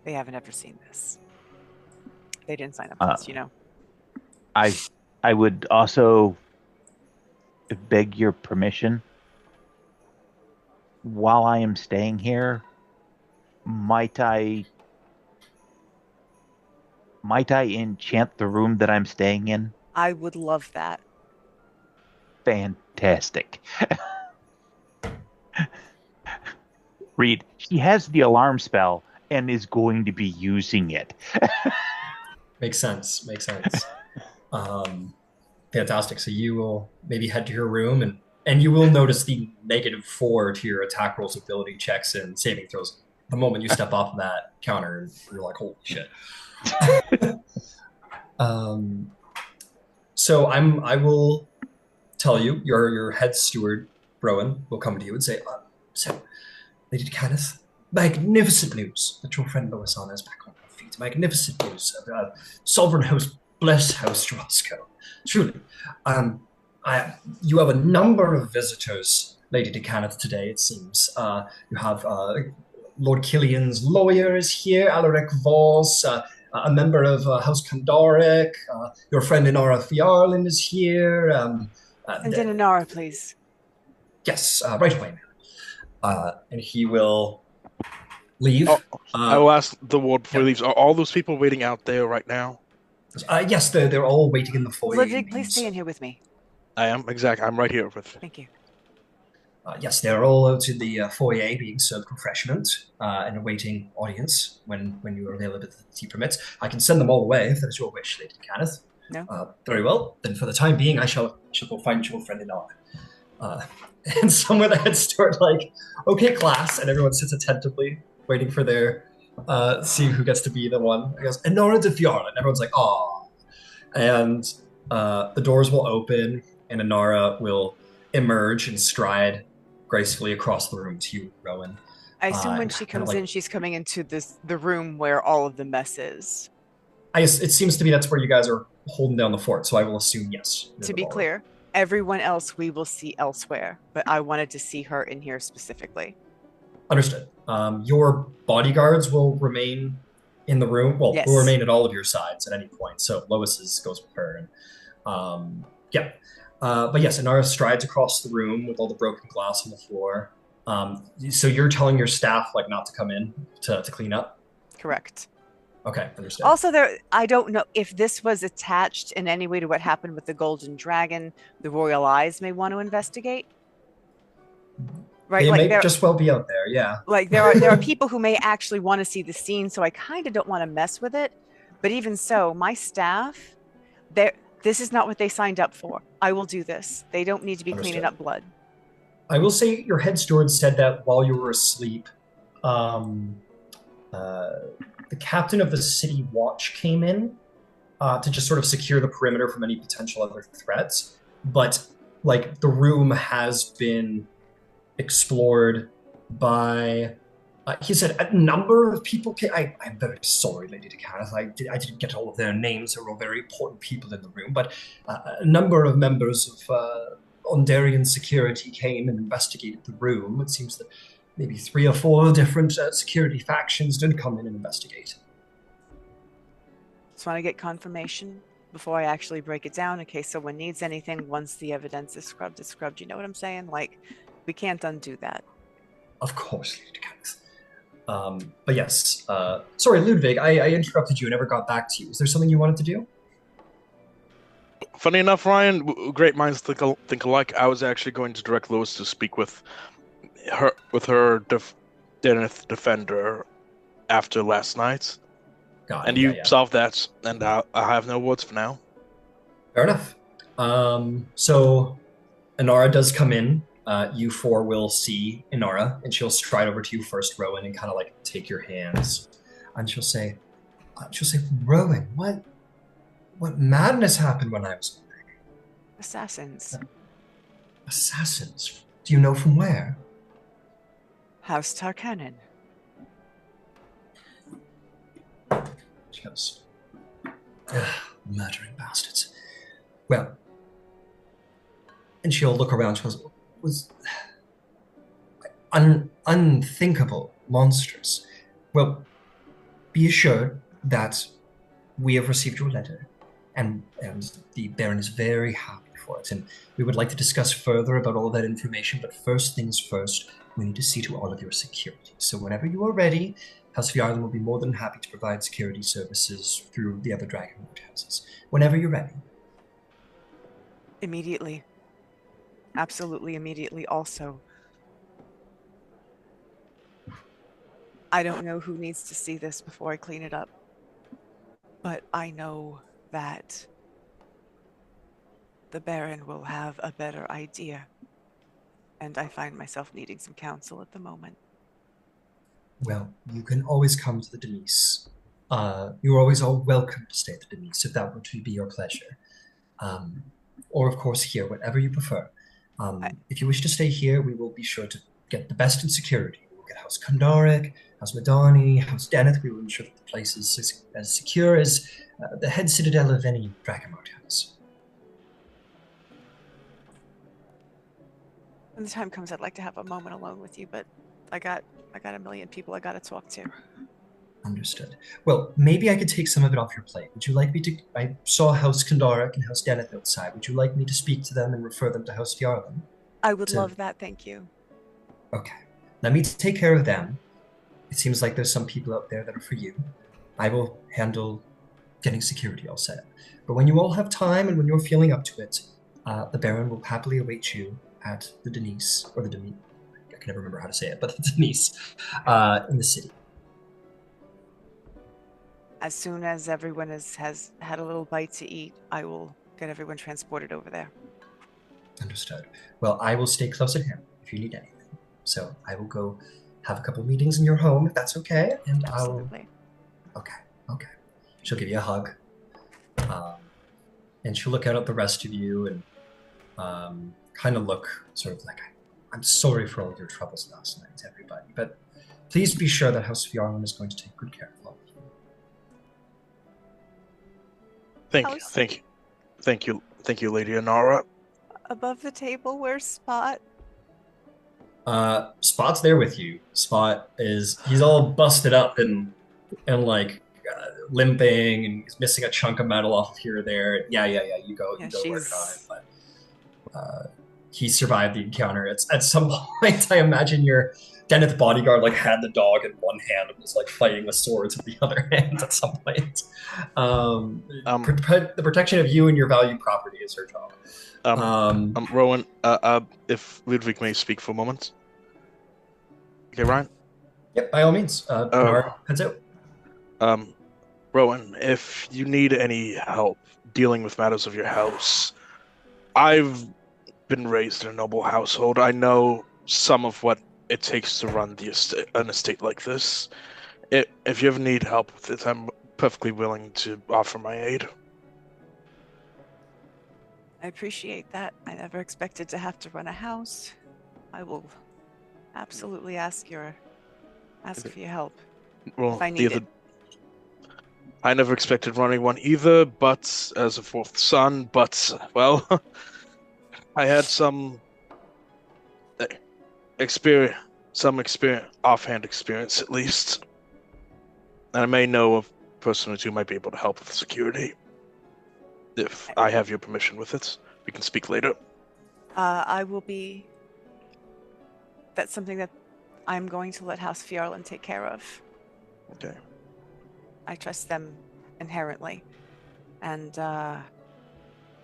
they haven't ever seen this. They didn't sign up for this, I would also beg your permission. While I am staying here, might I enchant the room that I'm staying in? I would love that. Fantastic. Reed, she has the alarm spell and is going to be using it. Makes sense. Fantastic. So you will maybe head to your room, and you will notice the -4 to your attack rolls, ability checks, and saving throws the moment you step off of that counter, and you're like, holy shit. So I will tell you, your head steward, Rowan, will come to you and say, so, Lady Kenneth, magnificent news that your friend Loisana is back on her feet. Magnificent news. Sovereign host, bless host Roscoe. Truly. You have a number of visitors, Lady DeCanneth, today, it seems. You have Lord Killian's lawyer is here, Alaric Voss, a member of House Kandaric, your friend Inara Fiarland is here. And then Inara, please. Yes, right away, ma'am. And he will leave. I will ask the ward before he leaves. Are all those people waiting out there right now? Yes, they're all waiting in the foyer. Ludwig, please stay in here with me. I am, exactly. I'm right here with. Thank you. Yes, they're all out in the foyer being served refreshment and awaiting audience when your availability permits. I can send them all away if that is your wish, Lady Kenneth. No. Very well. Then for the time being, I shall go find your friend Inara. And somewhere the head steward like, okay, class, and everyone sits attentively, waiting for their see who gets to be the one. I guess Inara de Fiarla, and everyone's like, "Aw," and the doors will open, and Inara will emerge and stride gracefully across the room to you, Rowan. I assume when she comes in, she's coming into the room where all of the mess is. It seems to be that's where you guys are holding down the fort, so I will assume yes. To be clear, everyone else we will see elsewhere, but I wanted to see her in here specifically. Understood. Your bodyguards will remain in the room. Well, yes. Will remain at all of your sides at any point. So Lois's goes with her. And, yeah. But yes, Inara strides across the room with all the broken glass on the floor. So you're telling your staff like not to come in to clean up? Correct. Okay, understood. Also, I don't know if this was attached in any way to what happened with the Golden Dragon. The Royal Eyes may want to investigate. Right, They like may just well be out there, yeah. Like there are people who may actually want to see the scene, so I kind of don't want to mess with it. But even so, my staff, this is not what they signed up for. I will do this. They don't need to be cleaning up blood. I will say your head steward said that while you were asleep, the captain of the city watch came in to just sort of secure the perimeter from any potential other threats. But like the room has been explored by he said a number of people I'm very sorry, Lady DeCath. I didn't get all of their names. They were all very important people in the room, but a number of members of Ondarian security came and investigated the room. It seems that maybe 3 or 4 different security factions did come in and investigate. Just want to get confirmation before I actually break it down in case someone needs anything. Once the evidence is scrubbed, it's scrubbed. You know what I'm saying? Like, we can't undo that. Of course, Lady DeCath. But yes, sorry, Ludwig, I interrupted you and never got back to you. Is there something you wanted to do? Funny enough, Ryan, great minds think alike. I was actually going to direct Lewis to speak with her Deneth defender after last night. Got it, and you solved that, and I have no words for now. Fair enough. So Inara does come in. You 4 will see Inara, and she'll stride over to you first, Rowan, and kind of like take your hands, and she'll say, Rowan, what madness happened when I was away? Assassins. Assassins? Do you know from where? House Tarkanan. She goes, murdering bastards. Well, and she'll look around. She goes, was unthinkable, monstrous. Well, be assured that we have received your letter, and the Baron is very happy for it, and we would like to discuss further about all of that information, but first things first, we need to see to all of your security. So whenever you are ready, House of Yarlin will be more than happy to provide security services through the other Dragonwood houses. Whenever you're ready. Immediately. Absolutely immediately also. I don't know who needs to see this before I clean it up, but I know that the Baron will have a better idea, and I find myself needing some counsel at the moment. Well, you can always come to the Denise. You're always all welcome to stay at the Denise if that were to be your pleasure. Or, of course, here, whatever you prefer. If you wish to stay here, we will be sure to get the best in security. We will get House Kandaric, House Madani, House Deneth. We will ensure that the place is as secure as the head citadel of any Dragonwood house. When the time comes, I'd like to have a moment alone with you, but I got a million people I got to talk to. Understood. Well, maybe I could take some of it off your plate. Would you like me to... I saw House Kandaric and House Deneth outside. Would you like me to speak to them and refer them to House Yarlin? I would love that, thank you. Okay. Let me take care of them. It seems like there's some people out there that are for you. I will handle getting security all set up. But when you all have time and when you're feeling up to it, the Baron will happily await you at the Denise, or the Denise, I can never remember how to say it, but the Denise, in the city. As soon as everyone has had a little bite to eat, I will get everyone transported over there. Understood. Well, I will stay close at hand if you need anything. So I will go have a couple meetings in your home, if that's okay. And Absolutely. Okay. She'll give you a hug. And she'll look out at the rest of you and kind of look sort of like, I'm sorry for all your troubles last night, everybody. But please be sure that House of Yarlin is going to take good care of all of you. Thank you, Lady Inara. Above the table, where's Spot? Spot's there with you. He's all busted up and like limping, and he's missing a chunk of metal off of here or there. Yeah, you go work on it. But he survived the encounter. At some point, I imagine your Deneth's bodyguard like had the dog in one hand and was like fighting with swords in the other hand at some point. The protection of you and your valued property is her job. Rowan, if Ludwig may speak for a moment. Okay, Ryan? Yep, by all means. Bernard heads out. Rowan, if you need any help dealing with matters of your house, I've been raised in a noble household. I know some of what it takes to run an estate like this. If you ever need help with it, I'm perfectly willing to offer my aid. I appreciate that. I never expected to have to run a house. I will absolutely ask for your help. Well, if I need it. I never expected running one either, but as a fourth son, well, I had some offhand experience at least. And I may know of a person or two might be able to help with security. If I have your permission with it, we can speak later. I will be... That's something that I'm going to let House Fjarlund take care of. Okay. I trust them inherently. And,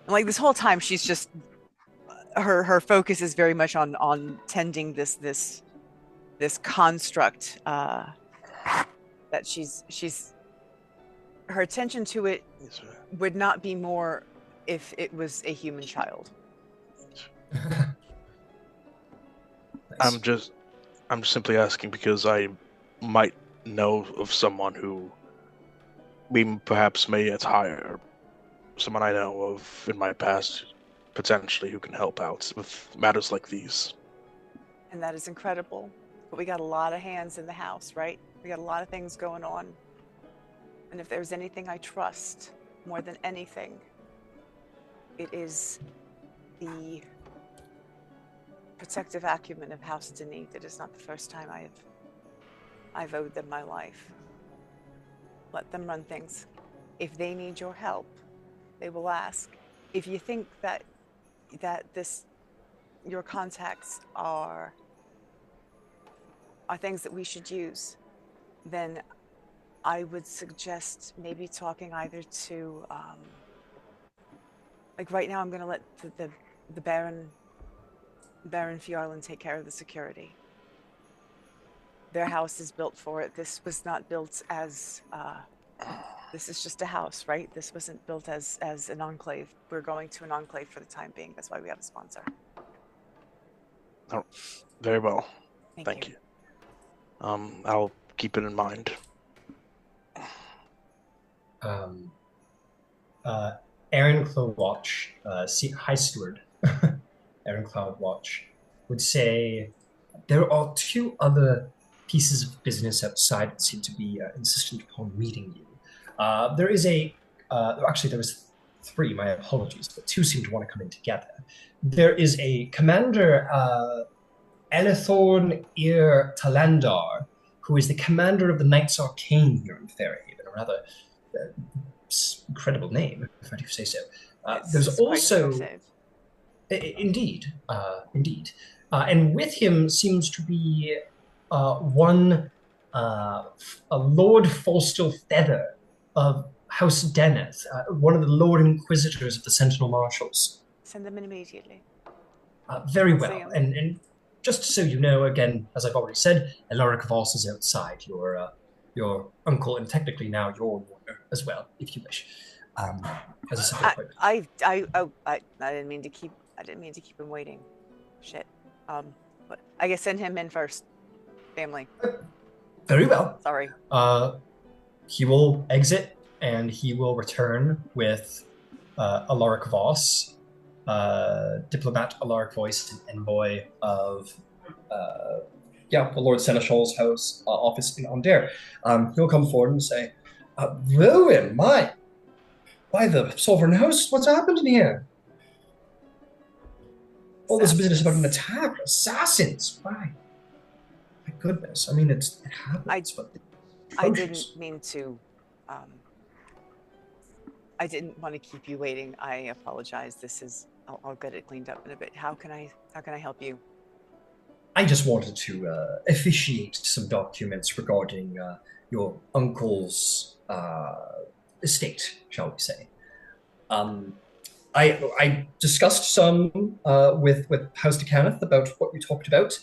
like, this whole time, she's just... Her focus is very much on tending this construct, that she's... Her attention to it would not be more if it was a human child. Nice. I'm simply asking because I might know of someone who we perhaps may yet hire. Someone I know of in my past, potentially, who can help out with matters like these. And that is incredible. But we got a lot of hands in the house, right? We got a lot of things going on. And if there's anything I trust more than anything, it is the protective acumen of House Denis. It is not the first time I've owed them my life. Let them run things. If they need your help, they will ask. If you think that your contacts are things that we should use, then I would suggest maybe talking either to, like right now I'm going to let the Baron Fjarlund take care of the security. Their house is built for it. This was not built as, this is just a house, right? This wasn't built as an enclave. We're going to an enclave for the time being. That's why we have a sponsor. Oh, very well. Thank you. I'll keep it in mind. Aaron Cloudwatch, High Steward, Aaron Cloudwatch, would say there are two other pieces of business outside that seem to be insistent upon meeting you. There is actually there was three, my apologies, but two seem to want to come in together. There is a Commander Elithorn Ir Talandar, who is the commander of the Knights Arcane here in Fairhaven, a rather incredible name, if I do say so. There's also... Indeed. And with him seems to be a Lord Falstil Feather of House Deneth, one of the Lord Inquisitors of the Sentinel Marshals. Send them in immediately. Very well. And just so you know, again, as I've already said, Elaric Voss is outside, your uncle, and technically now your warder as well, if you wish. As a separate I didn't mean to keep him waiting. Shit. But I guess send him in first. Family. Very well. Sorry. He will exit and he will return with Alaric Voss, diplomat Alaric Voss, and envoy of the Lord Seneschal's house office in Onder. He'll come forward and say, Rowan, by the Sovereign Host, what's happened in here? All this business about an attack, assassins. Why? My goodness. I mean, it happens, but I didn't mean to. I didn't want to keep you waiting. I apologize. I'll get it cleaned up in a bit. How can I help you? I just wanted to officiate some documents regarding your uncle's estate, shall we say. Um, I discussed some with House Kenneth about what you talked about.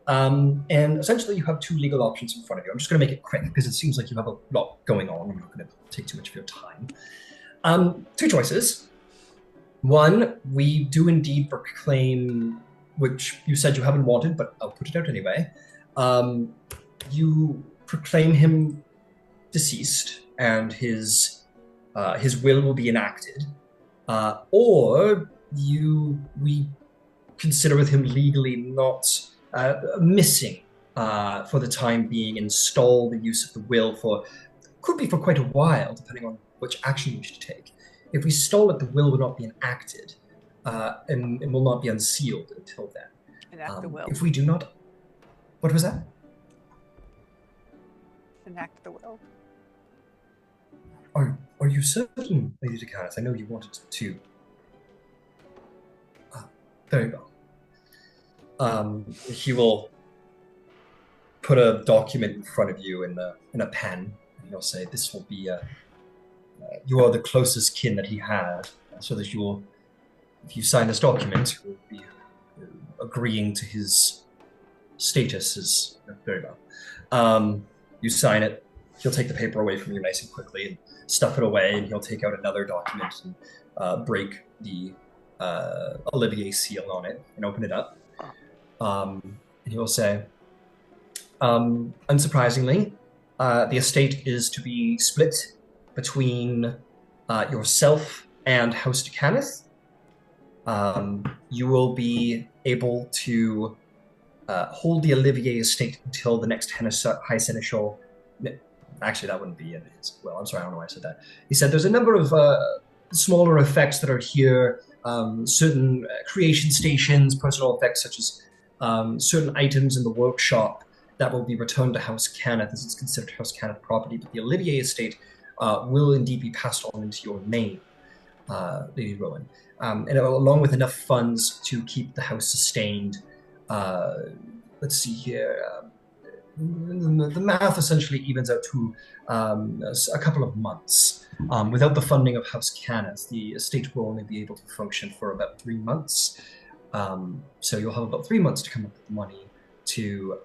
And essentially, you have two legal options in front of you. I'm just going to make it quick because it seems like you have a lot going on. I'm not going to take too much of your time. Two choices. One, we do indeed proclaim, which you said you haven't wanted, but I'll put it out anyway. You proclaim him deceased, and his will be enacted, or we consider with him legally not missing for the time being, install the use of the will for could be for quite a while, depending on which action you wish to take. If we stall it, the will not be enacted, and will not be unsealed until then. Enact the will. If we do not, what was that? Enact the will. Are you certain, Lady Tarkanan? I know you wanted to. Very well. He will put a document in front of you in a pen, and he'll say, "This will be you are the closest kin that he had, so that you will, if you sign this document, you will be agreeing to his status as very well. You sign it, he'll take the paper away from you nice and quickly and stuff it away, and he'll take out another document and break the Olivier seal on it and open it up. And he will say, unsurprisingly, the estate is to be split between yourself and House Kenneth. You will be able to hold the Olivier estate until the next High Seneschal. Actually, that wouldn't be in his. Well, I'm sorry, I don't know why I said that. He said there's a number of smaller effects that are here, certain creation stations, personal effects such as certain items in the workshop that will be returned to House Kenneth, as it's considered House Kenneth property, but the Olivier estate will indeed be passed on into your name, Lady Rowan, and along with enough funds to keep the house sustained. Let's see here. The math essentially evens out to a couple of months. Without the funding of House Kenneth, the estate will only be able to function for about 3 months. So you'll have about 3 months to come up with the money to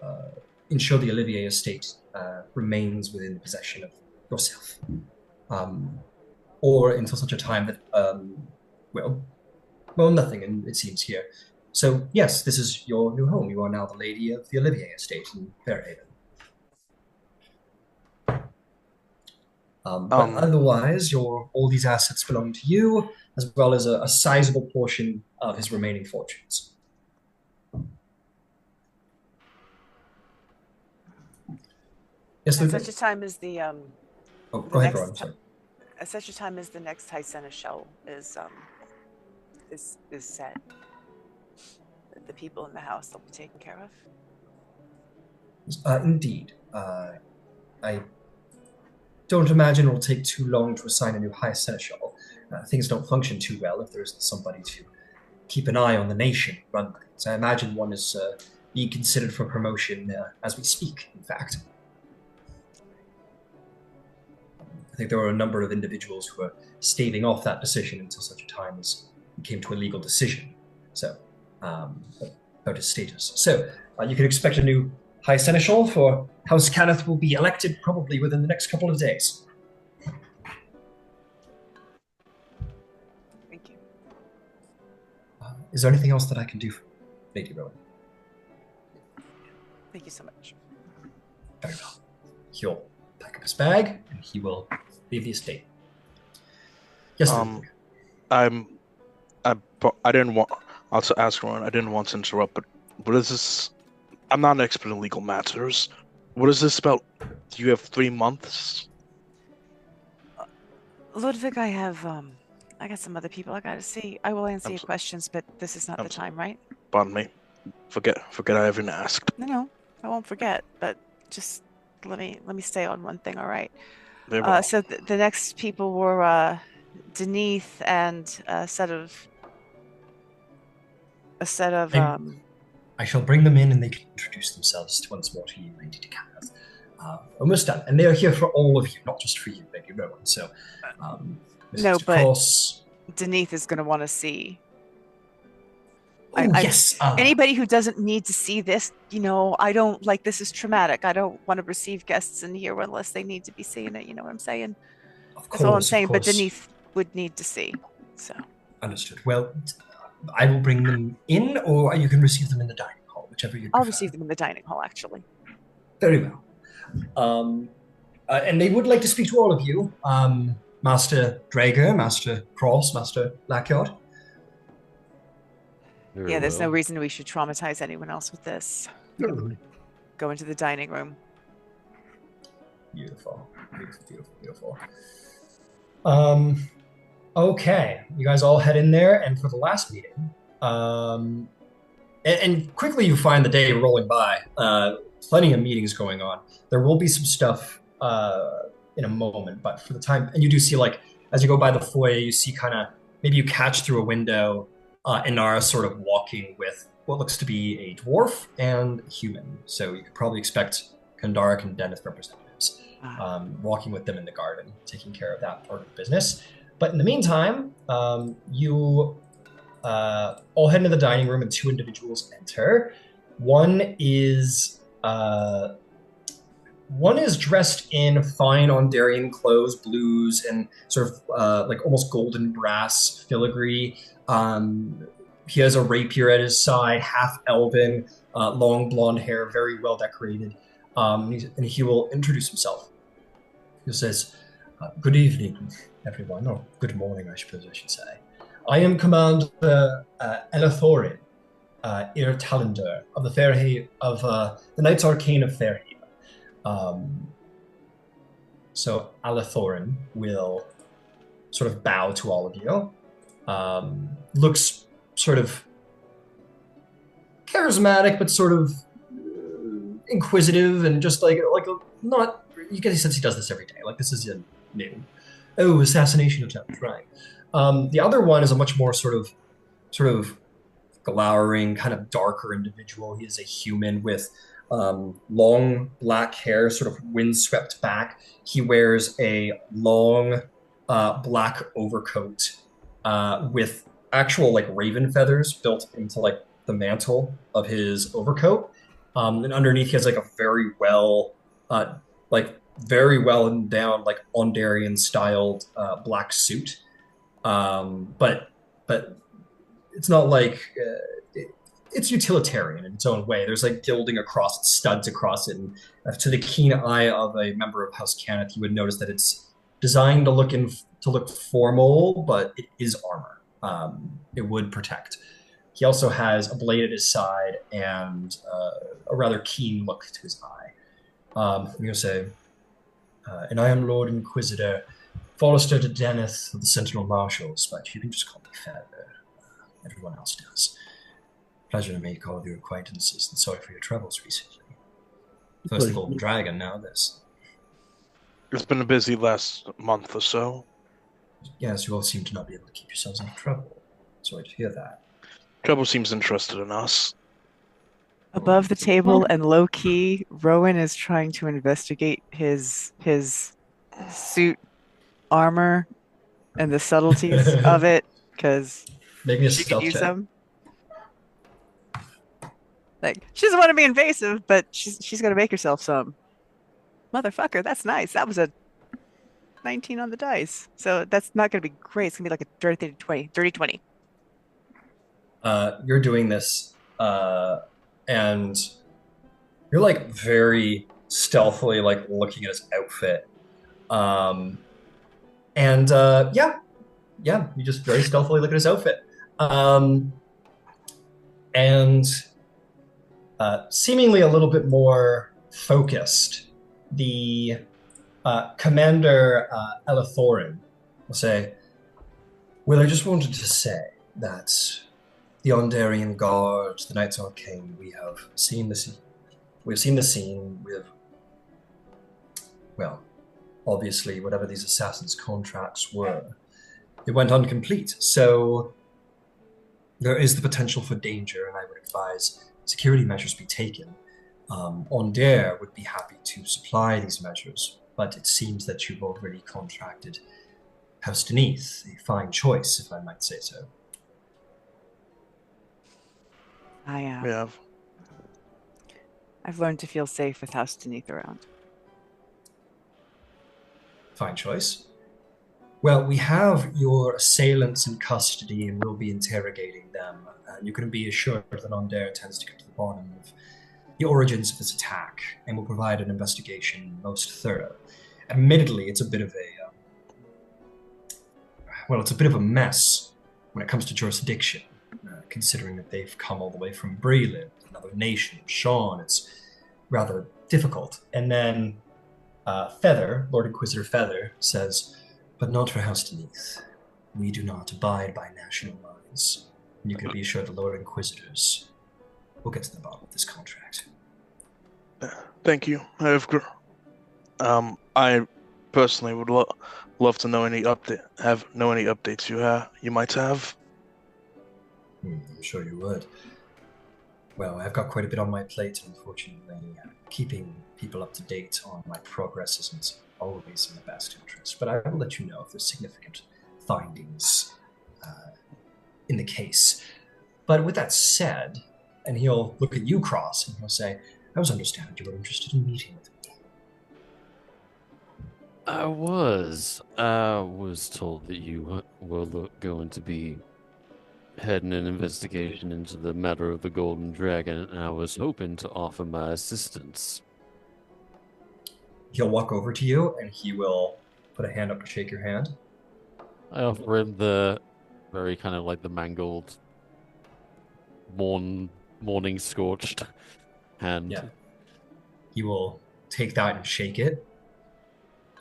ensure the Olivier estate remains within the possession of yourself. Or until such a time that, well, nothing, and it seems here. So, yes, this is your new home. You are now the lady of the Olivier estate in Fairhaven. But otherwise, all these assets belong to you, as well as a sizable portion of his remaining fortunes. Yes, at such a time as the oh, go ahead, Ron. Sorry. At such a time as the next High Seneschal is set, the people in the house will be taken care of. Indeed. I don't imagine it will take too long to assign a new High Seneschal. Things don't function too well if there isn't somebody to keep an eye on the nation, run things. I imagine one is being considered for promotion as we speak, in fact. I think there were a number of individuals who were staving off that decision until such a time as it came to a legal decision. So, about his status. So, you can expect a new High Seneschal for House Kenneth will be elected probably within the next couple of days. Thank you. Is there anything else that I can do for Lady Rowan? Thank you so much. Very well. He'll pack up his bag and he will leave the estate. Yes, I didn't want. I'll ask Ron. I didn't want to interrupt, but what is this? I'm not an expert in legal matters. What is this about? Do you have 3 months? Ludwig, I got some other people I gotta see. I will answer your questions, but this is not the time, right? Pardon me. Forget I even asked. No, I won't forget. But just let me stay on one thing. All right. Very well. So the next people were Denise and a set of I shall bring them in and they can introduce themselves once more to you, Lady Tarkanan. Almost done. And they are here for all of you, not just for you, Lady Rowan. So, No, Mr. but Cross. Denise is going to want to see. Oh, yes. Anybody who doesn't need to see this, I don't like this is traumatic. I don't want to receive guests in here unless they need to be seeing it. You know what I'm saying? That's all I'm saying. But Denise would need to see. So understood. Well, I will bring them in, or you can receive them in the dining hall, whichever you prefer. I'll receive them in the dining hall, actually. Very well. And they would like to speak to all of you, Master Drager, Master Cross, Master Lackyard. Yeah, there's no reason we should traumatize anyone else with this. Go into the dining room. Beautiful. Okay, you guys all head in there, and for the last meeting, and quickly you find the day rolling by. Plenty of meetings going on. There will be some stuff in a moment, but for the time, and you do see, like, as you go by the foyer, you see kind of, maybe you catch through a window Inara sort of walking with what looks to be a dwarf and a human. So you could probably expect Kandaric and Deneth representatives walking with them in the garden, taking care of that part of the business. But in the meantime, you all head into the dining room and two individuals enter. One is dressed in fine Ondarian clothes, blues, and sort of like almost golden brass filigree. He has a rapier at his side, half elven, long blonde hair, very well decorated. And he will introduce himself. He says, "Good evening, everyone, or good morning, I suppose I should say. I am Commander Elathorin, Ir Talander of the the Knights Arcane of Fairhaven." So Elathorin will sort of bow to all of you. Looks sort of charismatic, but sort of inquisitive, and just like not. You get the sense he does this every day. Like, this is a new. Oh, assassination attempt, right? The other one is a much more sort of glowering, kind of darker individual. He is a human with long black hair, sort of windswept back. He wears a long black overcoat with actual like raven feathers built into like the mantle of his overcoat. And underneath he has like a very well down, like Ondarian styled black suit. But it's not like it's utilitarian in its own way. There's like gilding across it, studs across it, and to the keen eye of a member of House Cannith, you would notice that it's designed to look formal, but it is armor. It would protect. He also has a blade at his side and a rather keen look to his eye. I'm going to say, and I am Lord Inquisitor Forrester de Deneth of the Sentinel Marshals, but you can just call me Feather. Everyone else does. Pleasure to make all of your acquaintances, and sorry for your troubles recently. First the Golden Dragon, now this. It's been a busy last month or so. Yes, you all seem to not be able to keep yourselves out of trouble. Sorry to hear that. Trouble seems interested in us. Above the table and low key, Rowan is trying to investigate his suit armor and the subtleties of it, because she could use them. Like, she doesn't want to be invasive, but she's gonna make herself some. Motherfucker, that's nice. That was a 19 on the dice. So that's not gonna be great. It's gonna be like a dirty 20. Dirty 20. You're doing this, and you're like very stealthily like looking at his outfit. You just very stealthily look at his outfit. And seemingly a little bit more focused, the Commander Elathorin will say, "Well, I just wanted to say that the Ondarian Guard, the Knights Arcane, we have seen the scene. Well, obviously, whatever these assassins' contracts were, it went incomplete. So there is the potential for danger, and I would advise security measures be taken. Onder would be happy to supply these measures, but it seems that you've already contracted House Denise, a fine choice, if I might say so. I've learned to feel safe with House Denise around. Fine choice. Well, we have your assailants in custody and we'll be interrogating them. You can be assured that Onder intends to get to the bottom of the origins of this attack and will provide an investigation most thorough. Admittedly, it's a bit of a mess when it comes to jurisdiction, considering that they've come all the way from Breland, another nation, Sean. It's rather difficult. And then Feather, Lord Inquisitor Feather, says, but not for House Denise. We do not abide by national lines. And you can be sure the Lord Inquisitors will get to the bottom of this contract. Thank you. I personally would love to know any updates you might have. I'm sure you would. Well, I've got quite a bit on my plate, and unfortunately, keeping people up to date on my progress isn't always in the best interest. But I will let you know if there's significant findings in the case. But with that said, and he'll look at you, Cross, and he'll say, I was understanding you were interested in meeting with me. I was told that you were going to be heading an investigation into the matter of the Golden Dragon, and I was hoping to offer my assistance. He'll walk over to you, and he will put a hand up to shake your hand. I offer him the very kind of like the mangled, morning scorched hand. Yeah. He will take that and shake it,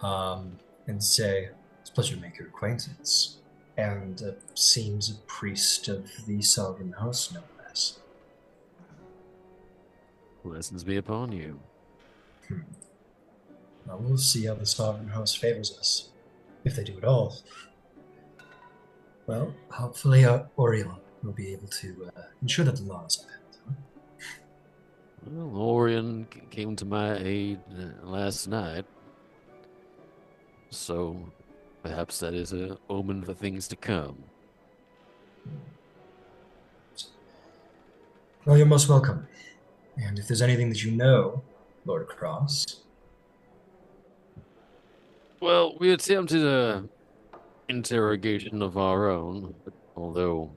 and say, it's a pleasure to make your acquaintance. And seems a priest of the Sovereign House, no less. Blessings be upon you. Well, we'll see how the Sovereign House favors us, if they do at all. Well, hopefully Orion will be able to ensure that the law is upheld. Well, Orion came to my aid last night, so perhaps that is an omen for things to come. Well, you're most welcome. And if there's anything that you know, Lord Cross. Well, we attempted a interrogation of our own, although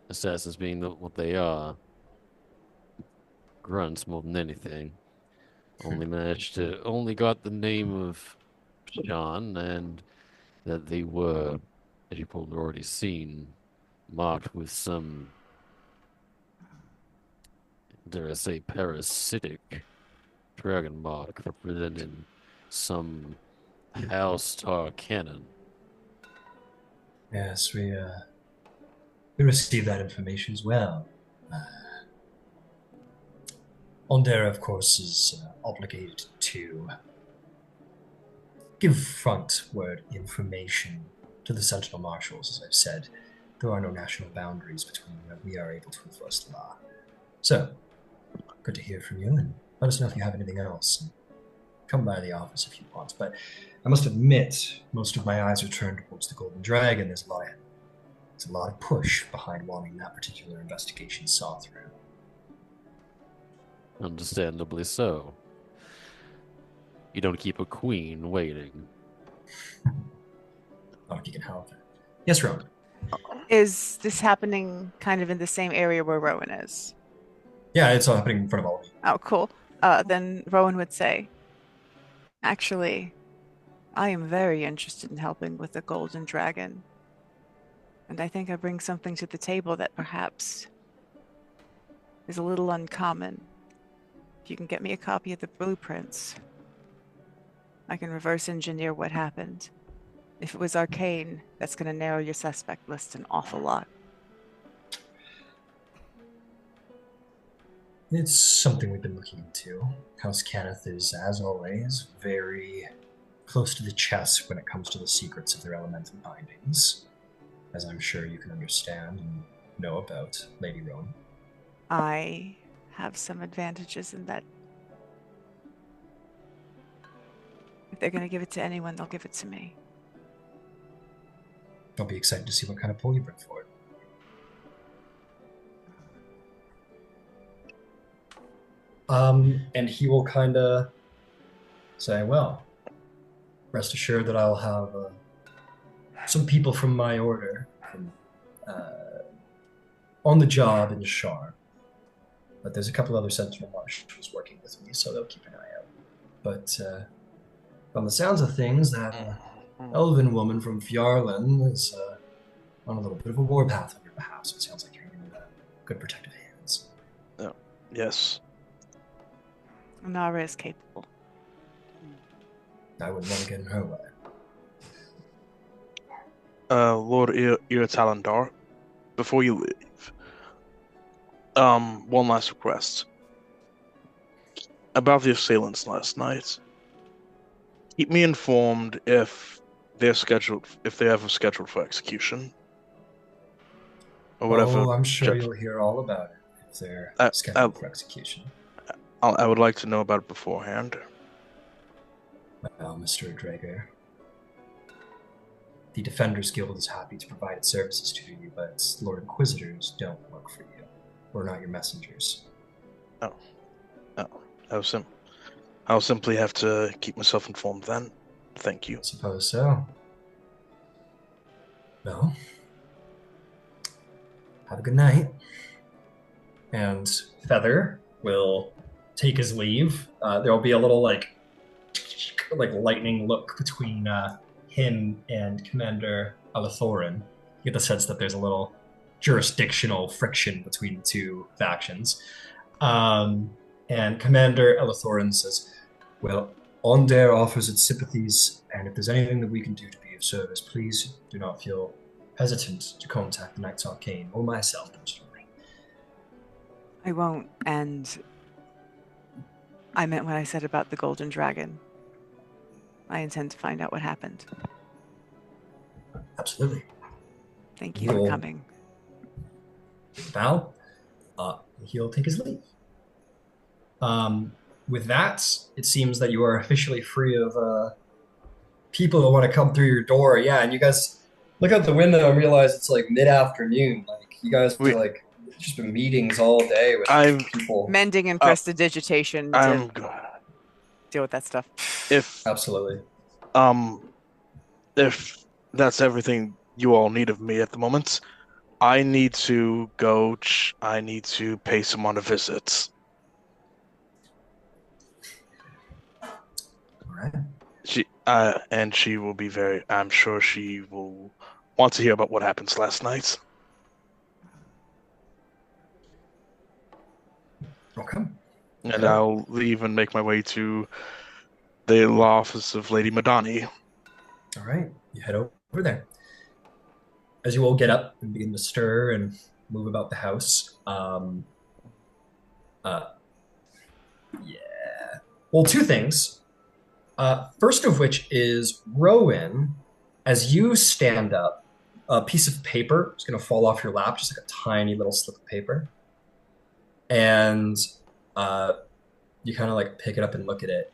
assassins being what they are, grunts more than anything. Only got the name of Sean, and that they were, as you probably already seen, marked with some, dare I say, parasitic dragon mark representing some house Tarkanan. Yes, we received that information as well. Onder, of course, is obligated to give front-word information to the Sentinel Marshals, as I've said. There are no national boundaries between where we are able to enforce the law. So, good to hear from you, and let us know if you have anything else. And come by the office if you want. But I must admit, most of my eyes are turned towards the Golden Dragon. There's a lot of push behind wanting that particular investigation saw through. Understandably so. You don't keep a queen waiting. Not if you can help it. Yes, Rowan. Is this happening kind of in the same area where Rowan is? Yeah, it's all happening in front of all of you. Oh, cool. Then Rowan would say, actually, I am very interested in helping with the Golden Dragon. And I think I bring something to the table that perhaps is a little uncommon. If you can get me a copy of the blueprints, I can reverse engineer what happened. If it was arcane, that's going to narrow your suspect list an awful lot. It's something we've been looking into. House Kenneth is, as always, very close to the chest when it comes to the secrets of their elemental bindings, as I'm sure you can understand and know about, Lady Rowan. I have some advantages in that if they're going to give it to anyone, they'll give it to me. I'll be excited to see what kind of pull you bring forward. And he will kind of say, well, rest assured that I'll have some people from my order on the job in Shar. But there's a couple other Sentinel Marshals working with me, so they'll keep an eye out. But on the sounds of things, that elven woman from Fjarlin is on a little bit of a warpath on your behalf, so it sounds like you're in good protective hands. Oh, yes. Nara is capable. I wouldn't want to get in her way. Lord Iratalandar, before you leave, one last request. About the assailants last night. Keep me informed if they have a scheduled for execution. Or whatever. Oh, I'm sure you'll hear all about it if they're scheduled for execution. I would like to know about it beforehand. Well, Mr. Drager, the Defenders Guild is happy to provide its services to you, but Lord Inquisitors don't work for you. We're not your messengers. Oh. I'll simply have to keep myself informed then. Thank you. I suppose so. Well, have a good night. And Feather will take his leave. There'll be a little like lightning look between him and Commander Alathorin. You get the sense that there's a little jurisdictional friction between the two factions. And Commander Alathorin says, well, Ondair offers its sympathies, and if there's anything that we can do to be of service, please do not feel hesitant to contact the Knights Arcane or myself personally. I won't, and I meant what I said about the Golden Dragon. I intend to find out what happened. Absolutely. Thank you for coming. Val, he'll take his leave. With that, it seems that you are officially free of people that want to come through your door. Yeah, and you guys look out the window and realize it's like mid-afternoon. Like you guys are like just been meetings all day with people. Mending and prestidigitation. Deal with that stuff. Absolutely. If that's everything you all need of me at the moment, I need to go. I need to pay someone a visit. She will be very. I'm sure she will want to hear about what happened last night. Okay. And I'll leave and make my way to the law office of Lady Madani. All right, you head over there. As you all get up and begin to stir and move about the house, yeah. Well, two things. First of which is Rowan, as you stand up, a piece of paper is going to fall off your lap, just like a tiny little slip of paper. And you kind of like pick it up and look at it.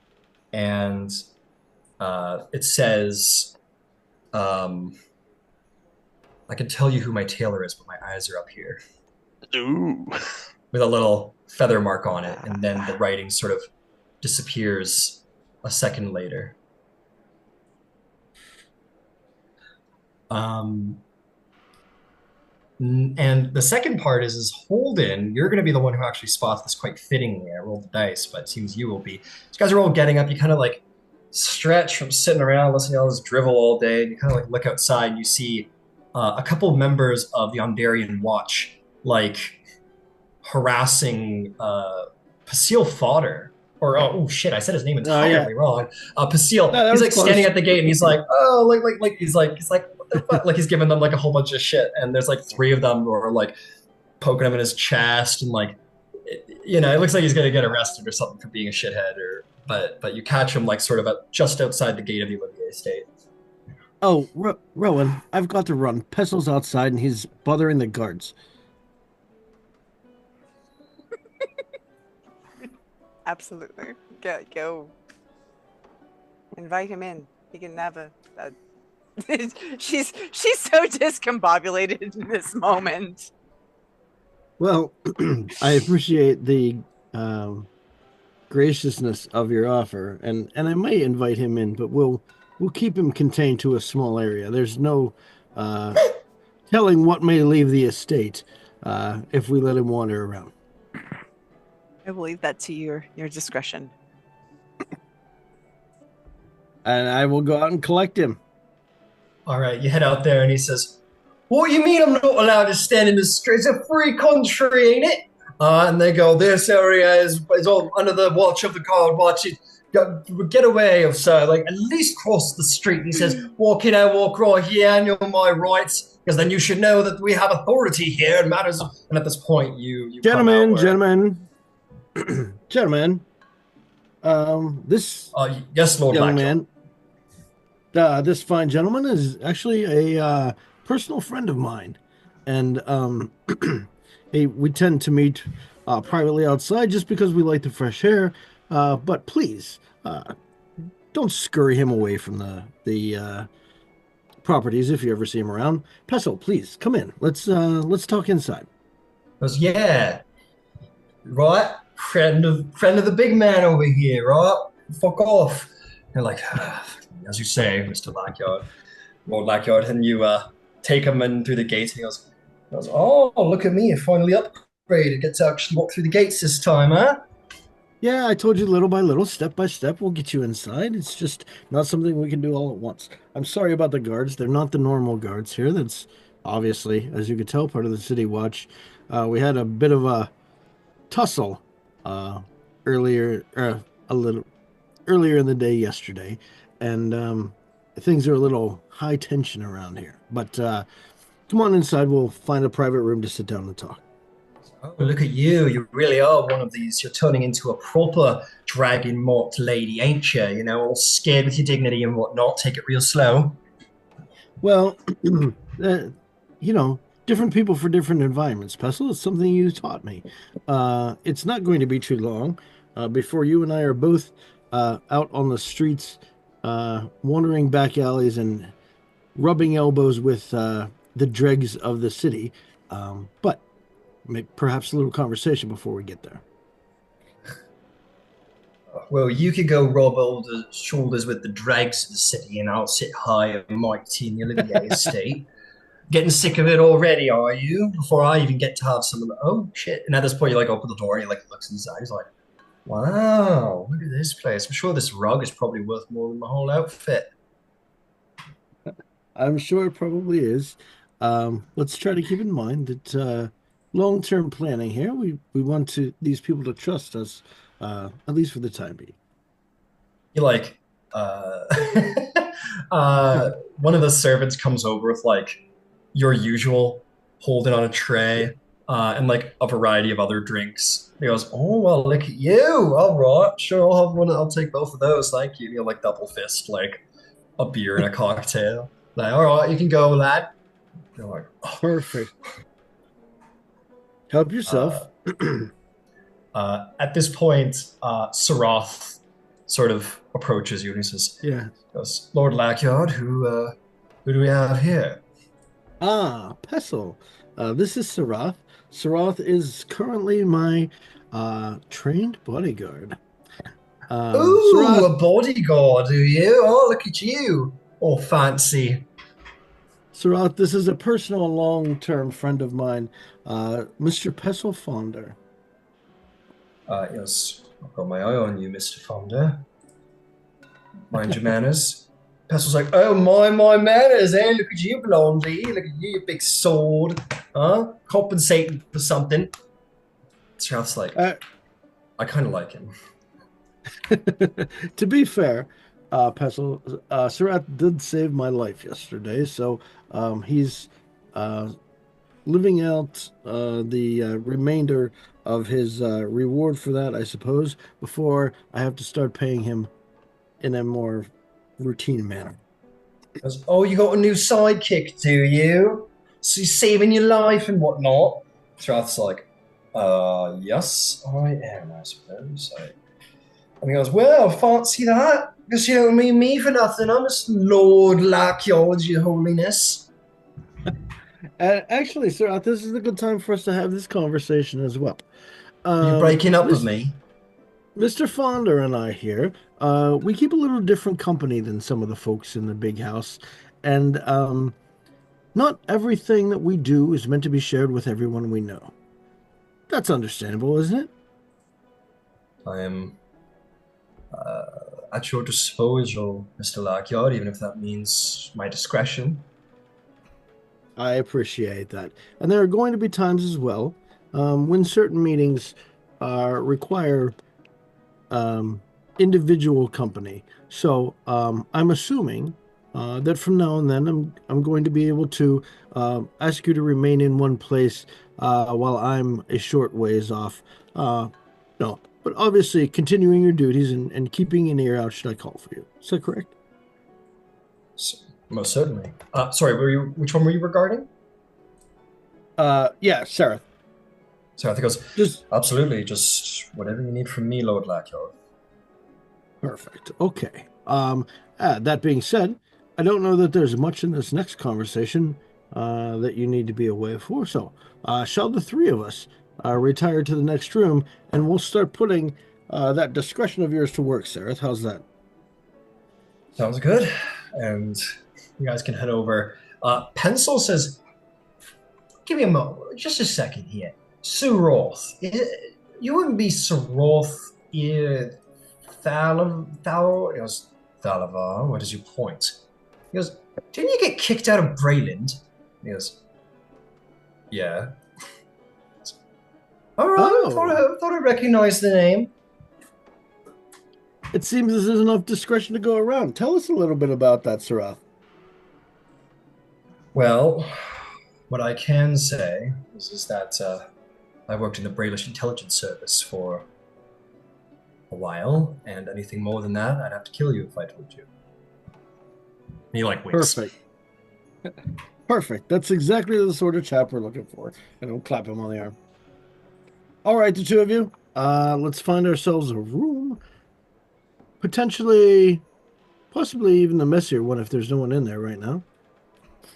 And it says, I can tell you who my tailor is, but my eyes are up here. Ooh. With a little feather mark on it. And then the writing sort of disappears a second later. And the second part is Holden, you're going to be the one who actually spots this quite fittingly. I rolled the dice, but it seems you will be. You guys are all getting up. You kind of like stretch from sitting around listening to all this drivel all day. And you kind of like look outside and you see a couple members of the Ondarian Watch like harassing Pasil Fodder. Or oh shit! I said his name entirely wrong. Pasil. No, he's like close. Standing at the gate, and he's like, oh, like he's like what the fuck? Like he's giving them like a whole bunch of shit, and there's like three of them who are like poking him in his chest, and like, it looks like he's gonna get arrested or something for being a shithead. But you catch him like sort of just outside the gate of the Olivier estate. Oh, Rowan, I've got to run. Pestil's outside, and he's bothering the guards. Absolutely. Go. Invite him in. He can have a she's so discombobulated in this moment. Well, I appreciate the graciousness of your offer, and I might invite him in, but we'll keep him contained to a small area. There's no telling what may leave the estate if we let him wander around. I will leave that to your discretion. And I will go out and collect him. All right, you head out there, and he says, "What do you mean I'm not allowed to stand in the street? It's a free country, ain't it?" And they go, "This area is all under the watch of the guard watch. Get away, sir. Like, at least cross the street." And he says, "Walk in, I walk right here, and you're my rights, because then you should know that we have authority here and matters." And at this point, you gentlemen, this yes, Lord young Blackjaw. Man, this fine gentleman is actually a personal friend of mine, and we tend to meet privately outside just because we like the fresh air. But please, don't scurry him away from the properties if you ever see him around. Pestle, please come in. Let's talk inside. He goes, "Yeah, right, friend of the big man over here, right? Fuck off." And like, as you say, Mr. Lackyard, Lord Lackyard, and you take him in through the gates, and he goes, "Oh, look at me, I finally upgraded. Get to actually walk through the gates this time, huh?" Yeah, I told you little by little, step by step, we'll get you inside. It's just not something we can do all at once. I'm sorry about the guards. They're not the normal guards here. That's obviously, as you could tell, part of the city watch. We had a bit of a tussle earlier in the day yesterday, and things are a little high tension around here. But come on inside. We'll find a private room to sit down and talk. "Oh, look at you. You really are one of these. You're turning into a proper dragon mocked lady, ain't you? You know, all scared with your dignity and whatnot. Take it real slow." Well, different people for different environments. Pestle, it's something you taught me. It's not going to be too long before you and I are both out on the streets, wandering back alleys and rubbing elbows with the dregs of the city. But perhaps a little conversation before we get there. Well, you could go rub all the shoulders with the dregs of the city, and I'll sit high and mighty in the Olivier estate. Getting sick of it already, are you? Before I even get to have some of the... Oh, shit. And at this point, you, like, open the door, and he, like, looks inside. He's like, "Wow, look at this place. I'm sure this rug is probably worth more than my whole outfit." I'm sure it probably is. Let's try to keep in mind that long-term planning here, we want these people to trust us, at least for the time being. You like, one of the servants comes over with like your usual holding on a tray, and like a variety of other drinks. He goes, "Oh, well, look at you. All right, sure, I'll have one. I'll take both of those. Thank you." You know, like double fist, like a beer and a cocktail. Like, "All right, you can go, lad." You're like, "Oh." Perfect. Help yourself. At this point, Sarath sort of approaches you and he says, "Yeah, goes, "Lord Lackyard, who do we have here?" Pestle. This is Sarath. Sarath is currently my trained bodyguard. Ooh, Sarath, a bodyguard, do you? Oh, look at you. All fancy. Sarath, this is a personal long-term friend of mine, Mr. Pestle Fonder. Yes, I've got my eye on you, Mr. Fonder. Mind your manners. Pestle's like, "Oh, my manners, eh? Look at you, blondie. Look at you, big sword. Huh? Compensating for something." Sarath's like, "I kind of like him." To be fair, Pestle, Sarath did save my life yesterday, so he's living out the remainder of his reward for that, I suppose, before I have to start paying him in a more routine manner. Goes, "Oh, you got a new sidekick, do you? So he's saving your life and whatnot?" Sarath's like, "Yes, I am, I suppose. And he goes, well, fancy that. Guess you don't mean me for nothing. I'm just Lord Lackyard, your holiness. Actually, sir, this is a good time for us to have this conversation as well. Are you breaking up with me? Mr. Fonder and I here, we keep a little different company than some of the folks in the big house, and not everything that we do is meant to be shared with everyone we know. That's understandable, isn't it? I am at your disposal, Mr. Lackyard, even if that means my discretion. I appreciate that. And there are going to be times as well when certain meetings require individual company. So I'm assuming that from now and then I'm going to be able to ask you to remain in one place while I'm a short ways off. No, but obviously continuing your duties and keeping an ear out should I call for you. Is that correct? Most certainly. Sorry, which one were you regarding? Yeah, Sarah. Sarah goes, absolutely, just whatever you need from me, Lord Lackyard. Perfect. Okay. That being said, I don't know that there's much in this next conversation that you need to be away for. So, shall the three of us retire to the next room, and we'll start putting that discretion of yours to work, Sarah. How's that? Sounds good. And you guys can head over. Pencil says, give me a moment, just a second here. Suroth. You wouldn't be Suroth Thalavar? He goes, Thalavar, what is your point? He goes, didn't you get kicked out of Brayland? He goes, yeah. All right, thought I recognized the name. It seems there's enough discretion to go around. Tell us a little bit about that, Sarath. Well, what I can say is that I worked in the Braylist Intelligence Service for a while, and anything more than that, I'd have to kill you if I told you. And he winks. Perfect. Perfect. That's exactly the sort of chap we're looking for. And I'll clap him on the arm. All right, the two of you, let's find ourselves a room. Possibly even the messier one if there's no one in there right now.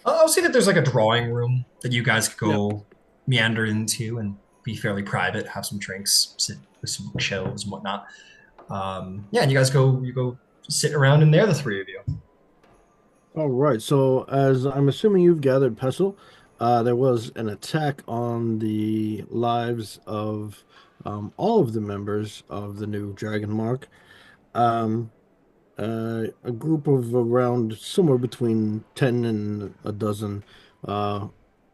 I'll say that there's a drawing room that you guys could go meander into and be fairly private, have some drinks, sit with some shelves and whatnot. And you guys go sit around in there, the three of you. All right. So as I'm assuming you've gathered, Pestle, there was an attack on the lives of all of the members of the new Dragon Mark. A group of around somewhere between 10 and a dozen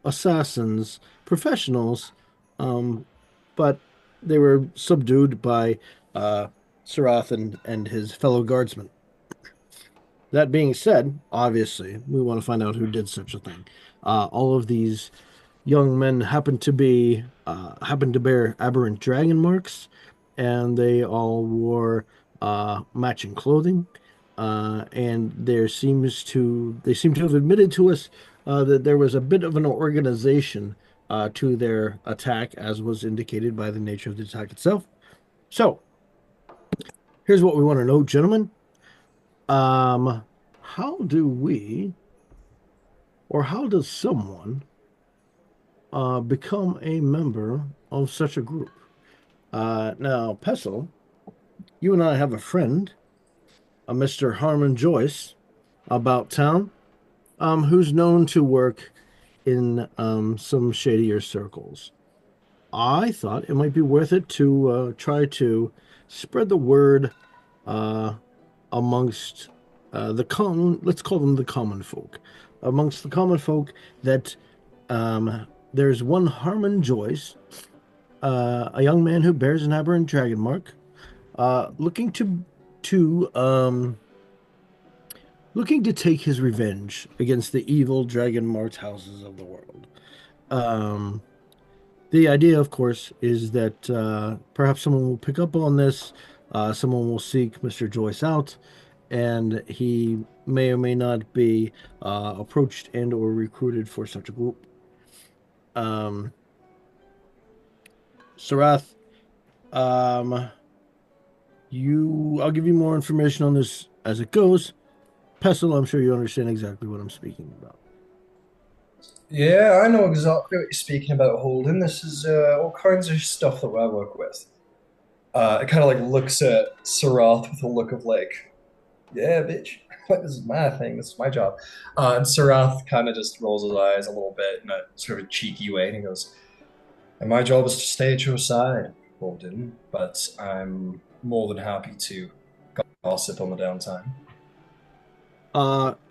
assassins, professionals, but they were subdued by Sarath and his fellow guardsmen. That being said, obviously, we want to find out who did such a thing. All of these young men happened to bear aberrant dragon marks, and they all wore matching clothing. And they seem to have admitted to us that there was a bit of an organization to their attack, as was indicated by the nature of the attack itself. So, here's what we want to know, gentlemen. How does someone become a member of such a group? Now, Pestle, you and I have a friend, a Mr. Harmon Joyce, about town, who's known to work in some shadier circles. I thought it might be worth it to try to spread the word amongst let's call them the common folk, amongst the common folk that there's one Harmon Joyce, a young man who bears an aberrant dragon mark, looking to take his revenge against the evil dragon marked houses of the world. The idea, of course, is that perhaps someone will pick up on this, someone will seek Mr. Joyce out, and he may or may not be approached and or recruited for such a group. Sarath, I'll give you more information on this as it goes. Pestle, I'm sure you understand exactly what I'm speaking about. Yeah, I know exactly what you're speaking about, Holden. This is all kinds of stuff that I work with. It kind of like looks at Sarath with a look of like, yeah, bitch, like this is my thing, this is my job. And Sarath kind of just rolls his eyes a little bit in a sort of a cheeky way, and he goes, "And my job is to stay at your side, Holden, but I'm more than happy to gossip on the downtime."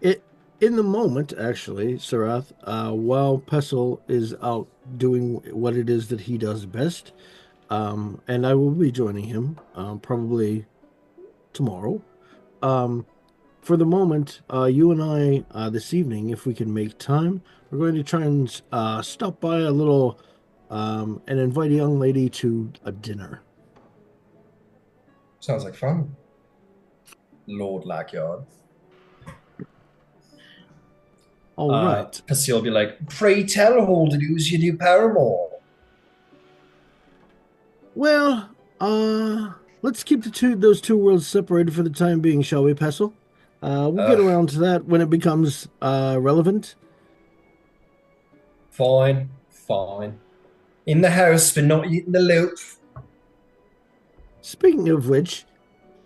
It in the moment, actually, Sarath, while Pestle is out doing what it is that he does best, and I will be joining him, probably tomorrow. For the moment, you and I, this evening, if we can make time, we're going to try and stop by a little and invite a young lady to a dinner. Sounds like fun, Lord Lackyard. All right. Percy will be like, "Pray tell, Holden, who's your new paramour?" Well, let's keep those two worlds separated for the time being, shall we, Pestle? We'll get around to that when it becomes relevant. Fine. In the house, but not eating the loop. Speaking of which,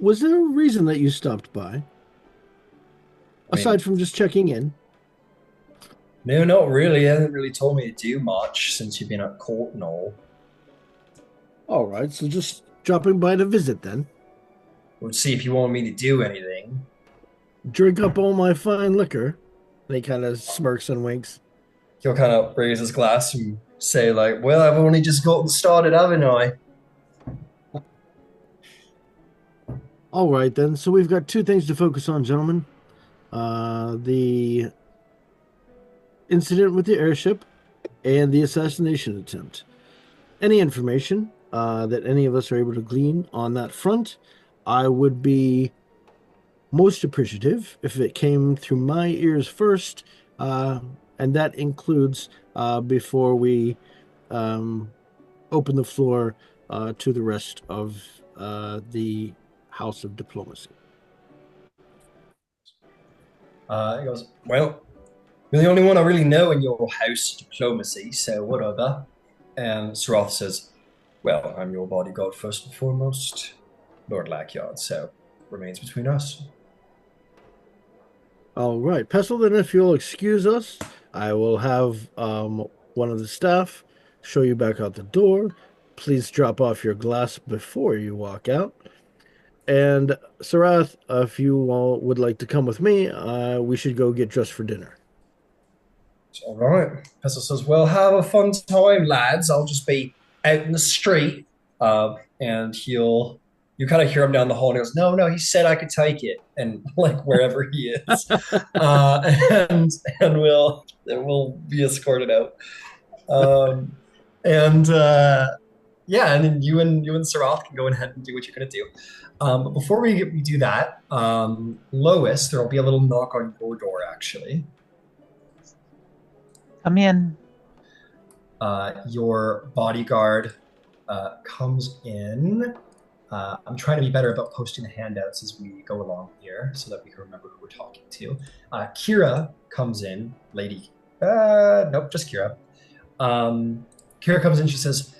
was there a reason that you stopped by? Aside from just checking in? No, not really. You haven't really told me to do much since you've been at court and all. All right, so just dropping by to visit then. We'll see if you want me to do anything. Drink up all my fine liquor. And he kind of smirks and winks. He'll kind of raise his glass and say, like, "Well, I've only just gotten started, haven't I?" All right, then. So we've got two things to focus on, gentlemen. The incident with the airship and the assassination attempt. Any information that any of us are able to glean on that front, I would be most appreciative if it came through my ears first, and that includes before we open the floor to the rest of the House of Diplomacy. He goes, "Well, you're the only one I really know in your House of Diplomacy, so whatever." And Sarath says, "Well, I'm your bodyguard first and foremost, Lord Lackyard, so remains between us." All right, Pestle, then if you'll excuse us, I will have one of the staff show you back out the door. Please drop off your glass before you walk out. And Sarath, if you all would like to come with me, we should go get dressed for dinner. All right. Pestle says, "Well, have a fun time, lads. I'll just be out in the street." And you kind of hear him down the hall, and he goes, "No, he said I could take it," and like wherever he is, and we'll be escorted out. Yeah, and then you and Sarath can go ahead and do what you're gonna do. But before we do that, Lois, there will be a little knock on your door, actually. Come in. Your bodyguard comes in. I'm trying to be better about posting the handouts as we go along here so that we can remember who we're talking to. Kira comes in, lady. Nope, just Kira. Kira comes in, she says,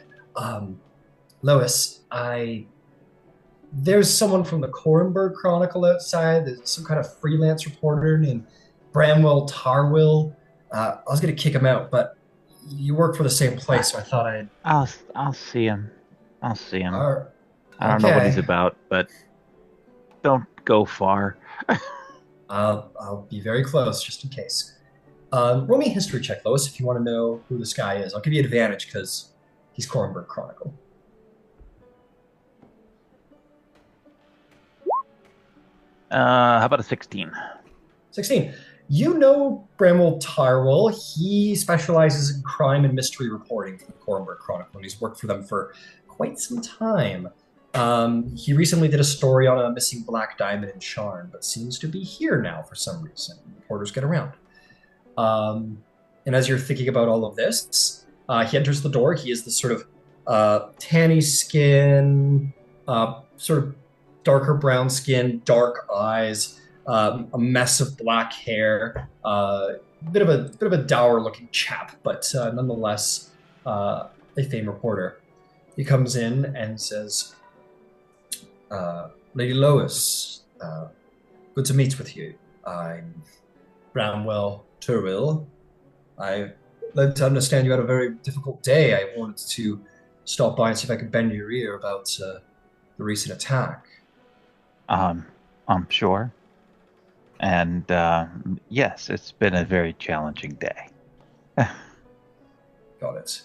"Lois, there's someone from the Korenberg Chronicle outside. There's some kind of freelance reporter named Bramwell Tarwill. I was going to kick him out, but you work for the same place, so I thought I'd..." I'll see him. I don't Okay. know what he's about, but don't go far. I'll be very close, just in case. Roll me a history check, Lois, if you want to know who this guy is. I'll give you advantage because he's Korenberg Chronicle. How about a 16? 16. You know Bramwell Tyrwell. He specializes in crime and mystery reporting for the Korenberg Chronicle, and he's worked for them for quite some time. He recently did a story on a missing black diamond in Sharn, but seems to be here now for some reason. Reporters get around. And as you're thinking about all of this, he enters the door. He is this sort of tanny skin, sort of darker brown skin, dark eyes, a mess of black hair, bit of a dour looking chap, but nonetheless a famed reporter. He comes in and says, "Lady Lois, good to meet with you. I'm Bramwell Turwill. I led to understand you had a very difficult day. I wanted to stop by and see if I could bend your ear about the recent attack." I'm sure. And yes, it's been a very challenging day. Got it.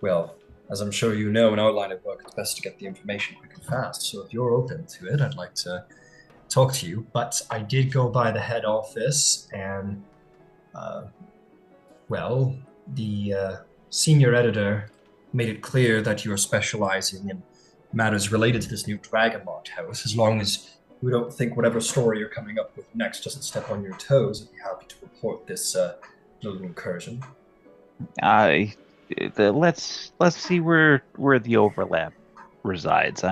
Well, as I'm sure you know, in our line of work, it's best to get the information quick and fast. So if you're open to it, I'd like to talk to you. But I did go by the head office, and well, the senior editor made it clear that you are specializing in matters related to this new Dragonmarked house. As long as we don't think whatever story you're coming up with next doesn't step on your toes, I'd be happy to report this little incursion. Let's see where the overlap resides.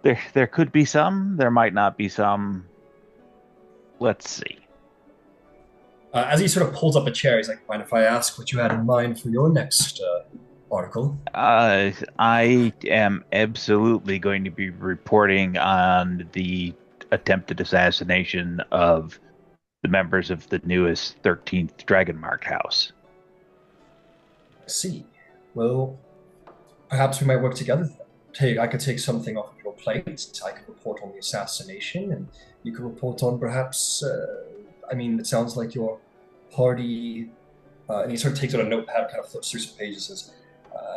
There could be some, there might not be some. Let's see. As he sort of pulls up a chair, he's like, "Mind if I ask what you had in mind for your next article?" I am absolutely going to be reporting on the attempted assassination of the members of the newest 13th Dragonmark house. I see. Well, perhaps we might work together then. I could take something off of your plate. I could report on the assassination, and you could report on perhaps. It sounds like your party. And he sort of takes out a notepad, kind of flips through some pages, says,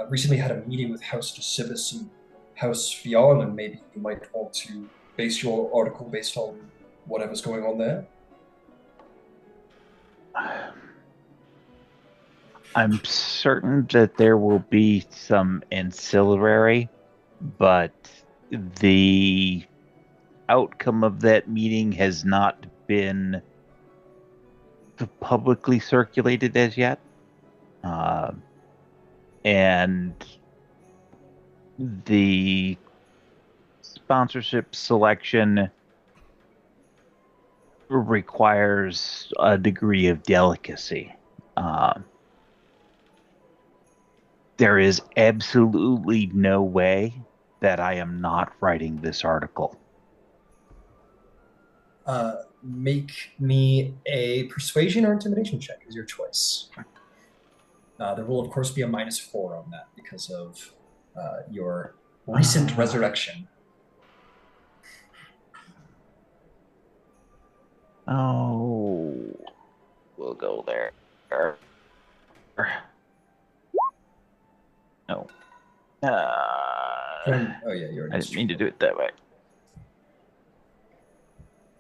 "Recently had a meeting with House Decivis and House Fionn, and maybe you might want to base your article based on whatever's going on there." I'm certain that there will be some ancillary, but the outcome of that meeting has not been publicly circulated as yet. And the sponsorship selection requires a degree of delicacy. There is absolutely no way that I am not writing this article. Make me a persuasion or intimidation check is your choice. There will, of course, be a -4 on that because of your recent resurrection. Oh, we'll go there. No. Oh yeah, you're. I didn't mean to do it that way.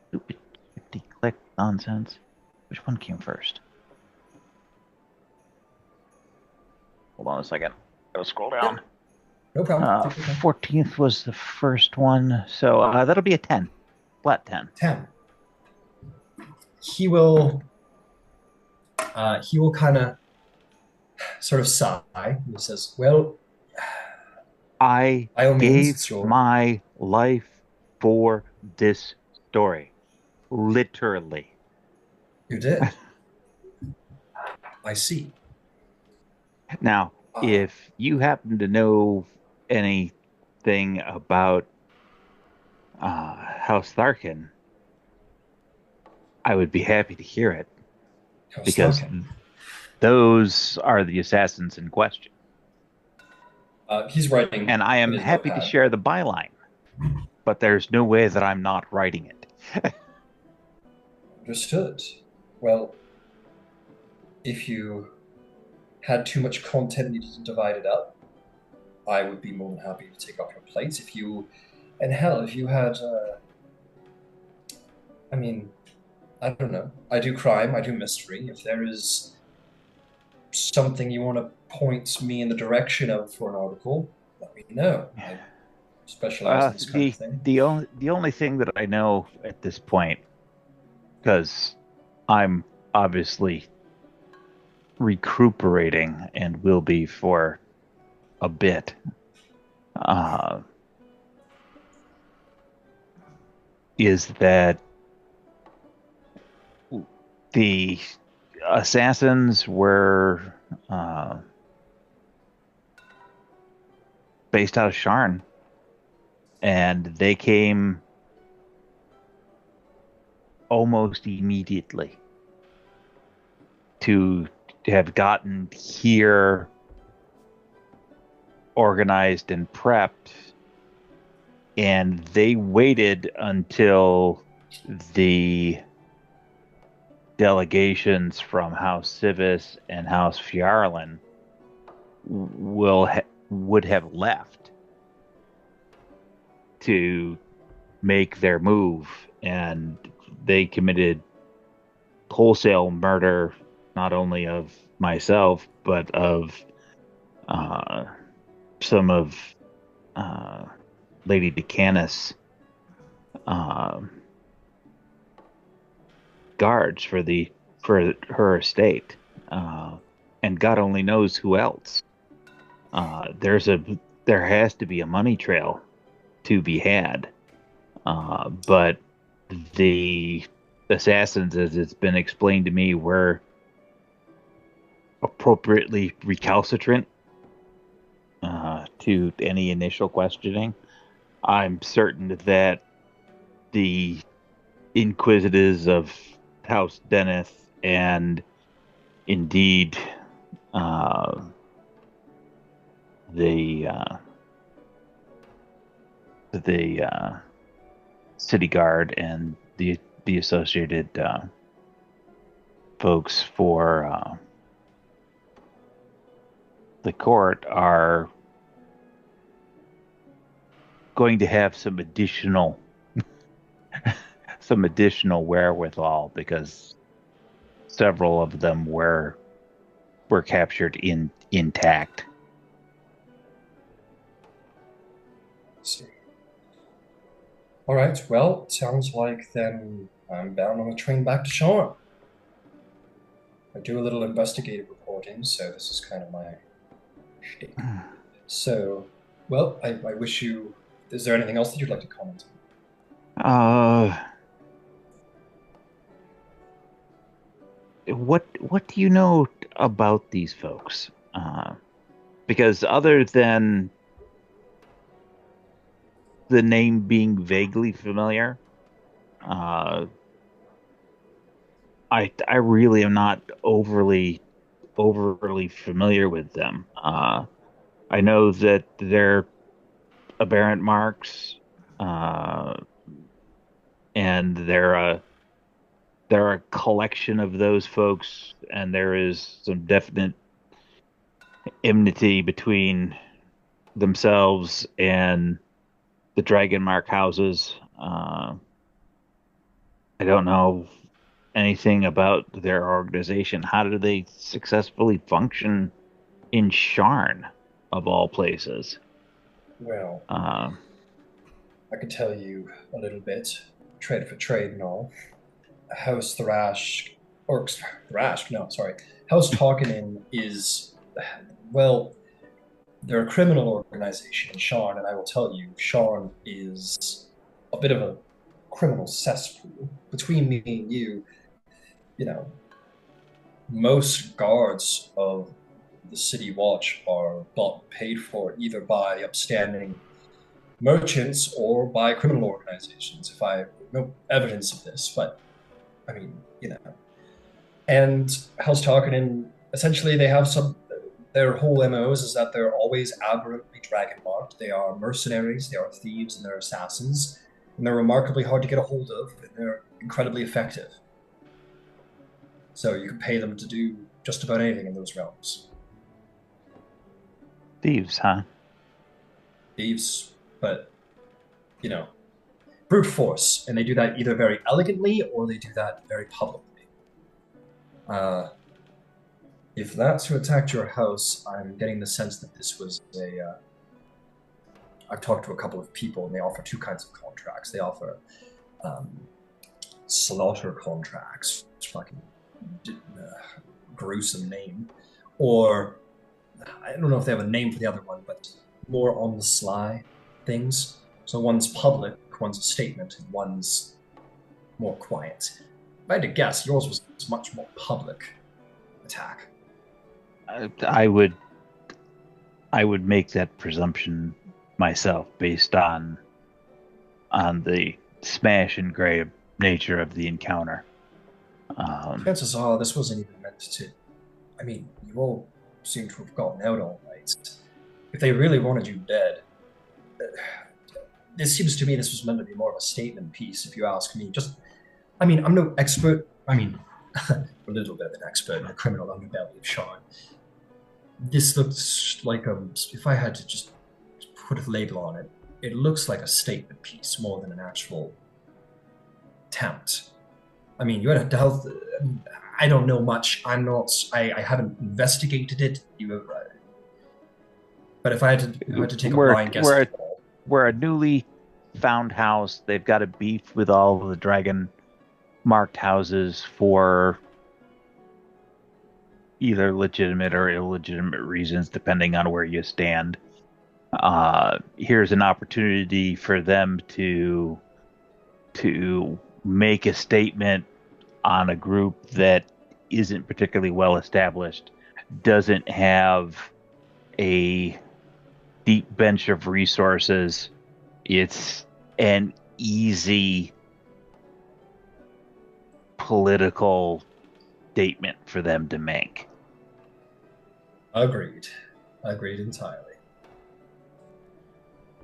Stupid 50-click nonsense. Which one came first? Hold on a second. Gotta scroll down. No problem. 14th was the first one, so that'll be a 10. Flat 10. 10. He will kind of sort of sigh. He says, "Well, I gave my life for this story. Literally." You did. I see. Now, if you happen to know anything about House Tarkanan, I would be happy to hear it. Because those are the assassins in question. He's writing. And I am happy to share the byline. But there's no way that I'm not writing it. Understood. Well, if you had too much content and needed to divide it up, I would be more than happy to take off your plates. If you had, I don't know. I do crime, I do mystery. If there is something you want to point me in the direction of for an article, let me know. I specialize in this kind of thing. The only thing that I know at this point, because I'm obviously recuperating and will be for a bit, is that the assassins were based out of Sharn, and they came almost immediately to have gotten here organized and prepped, and they waited until the delegations from House Civis and House Fjarlin would have left to make their move, and they committed wholesale murder, not only of myself, but of some of Lady Decanus' guards for her estate, and God only knows who else. There has to be a money trail to be had, but the assassins, as it's been explained to me, were appropriately recalcitrant to any initial questioning. I'm certain that the inquisitors of House Deneth, and indeed the city guard and the associated folks for the court are going to have some additional wherewithal, because several of them were captured intact. See. All right. Well, sounds like then I'm bound on a train back to Sharn. I do a little investigative reporting, so this is kind of my shtick. So, well, I wish you. Is there anything else that you'd like to comment on? What do you know about these folks? Because other than the name being vaguely familiar, I really am not overly familiar with them. I know that they're aberrant marks, and they're a collection of those folks, and there is some definite enmity between themselves and the Dragon Mark houses. I don't know anything about their organization. How do they successfully function in Sharn, of all places? Well, I could tell you a little bit, trade for trade and all. House Thrash, House Tarkanan is, well, they're a criminal organization in Sharn, and I will tell you, Sharn is a bit of a criminal cesspool. Between me and you, most guards of the City Watch are bought and paid for either by upstanding merchants or by criminal organizations. If I have no evidence of this, but I mean, And House Tarkanan, essentially, they have their whole MOs is that they're always aberrantly dragon marked. They are mercenaries, they are thieves, and they're assassins, and they're remarkably hard to get a hold of, and they're incredibly effective. So you can pay them to do just about anything in those realms. Thieves, huh? Thieves, but, brute force, and they do that either very elegantly or they do that very publicly. If that's who attacked your house, I'm getting the sense that this was I've talked to a couple of people, and they offer two kinds of contracts. They offer slaughter contracts, fucking gruesome name, or I don't know if they have a name for the other one, but more on the sly things. So one's public, one's a statement and one's more quiet. If I had to guess, yours was much more public attack. I would make that presumption myself based on the smash and grab nature of the encounter. Chances are this wasn't even meant to. I mean, you all seem to have gotten out all right. If they really wanted you dead, it seems to me this was meant to be more of a statement piece, if you ask me. I mean, I'm no expert. I mean, a little bit of an expert in the criminal underbelly of Sean. This looks like if I had to just put a label on it, it looks like a statement piece more than an actual attempt. I mean, you had a health. I don't know much. I haven't investigated it. But if I had to take a blind guess, we're a newly found house. They've got a beef with all of the dragon marked houses for either legitimate or illegitimate reasons, depending on where you stand. Here's an opportunity for them to make a statement on a group that isn't particularly well established, doesn't have a deep bench of resources. It's an easy political statement for them to make. Agreed entirely.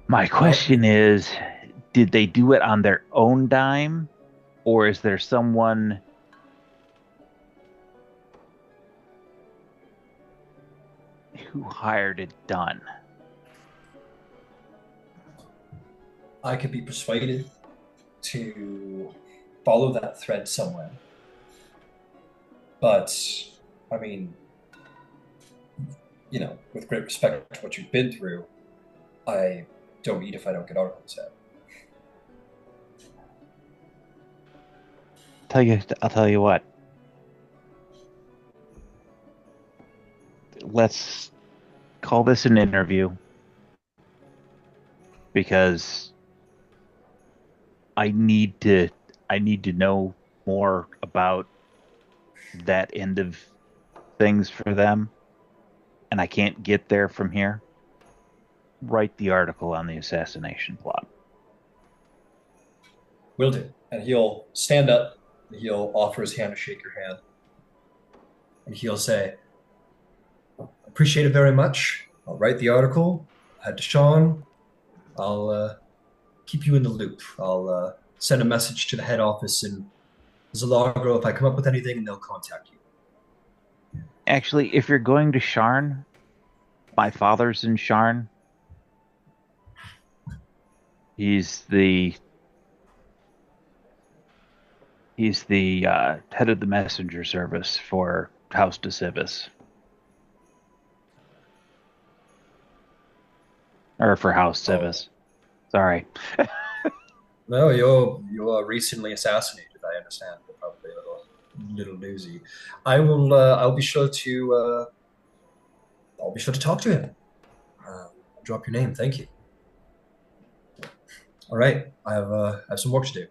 My question is, did they do it on their own dime, or is there someone who hired it done? I could be persuaded to follow that thread somewhere. But, I mean, with great respect to what you've been through, I don't eat if I don't get articles out. I'll tell you what. Let's call this an interview, because I need to know more about that end of things for them, and I can't get there from here. Write the article on the assassination plot. Will do. And he'll stand up, he'll offer his hand to shake your hand, and he'll say, appreciate it very much. I'll write the article, head to Sean, I'll keep you in the loop. I'll send a message to the head office in Zalago if I come up with anything, and they'll contact you. Actually, if you're going to Sharn, my father's in Sharn. He's the head of the messenger service for House de Civis. Or for House Civis. Sorry. No, you're recently assassinated, I understand. You're probably a little newsy. I'll be sure to talk to him. I'll drop your name. Thank you. All right, I have some work to do.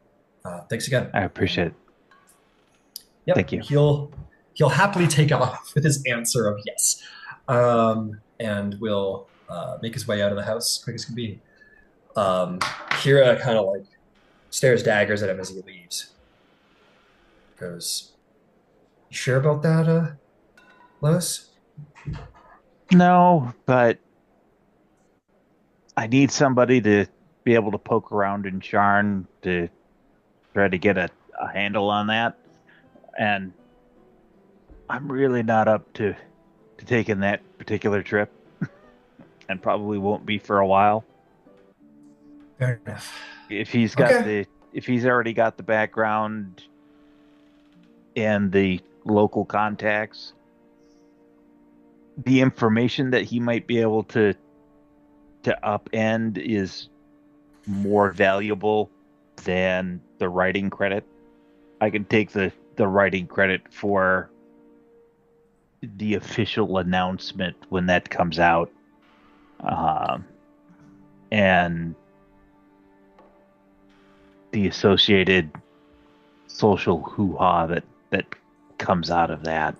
Thanks again. I appreciate it. Yep. Thank you. He'll happily take off with his answer of yes, and will make his way out of the house quick as can be. Kira kind of like stares daggers at him as he leaves. Goes, you sure about that, Lois? No, but I need somebody to be able to poke around in Sharn to try to get a handle on that. And I'm really not up to taking that particular trip, and probably won't be for a while. Fair enough. If he's already got the background and the local contacts, the information that he might be able to upend is more valuable than the writing credit. I can take the writing credit for the official announcement when that comes out, and the associated social hoo-ha that comes out of that.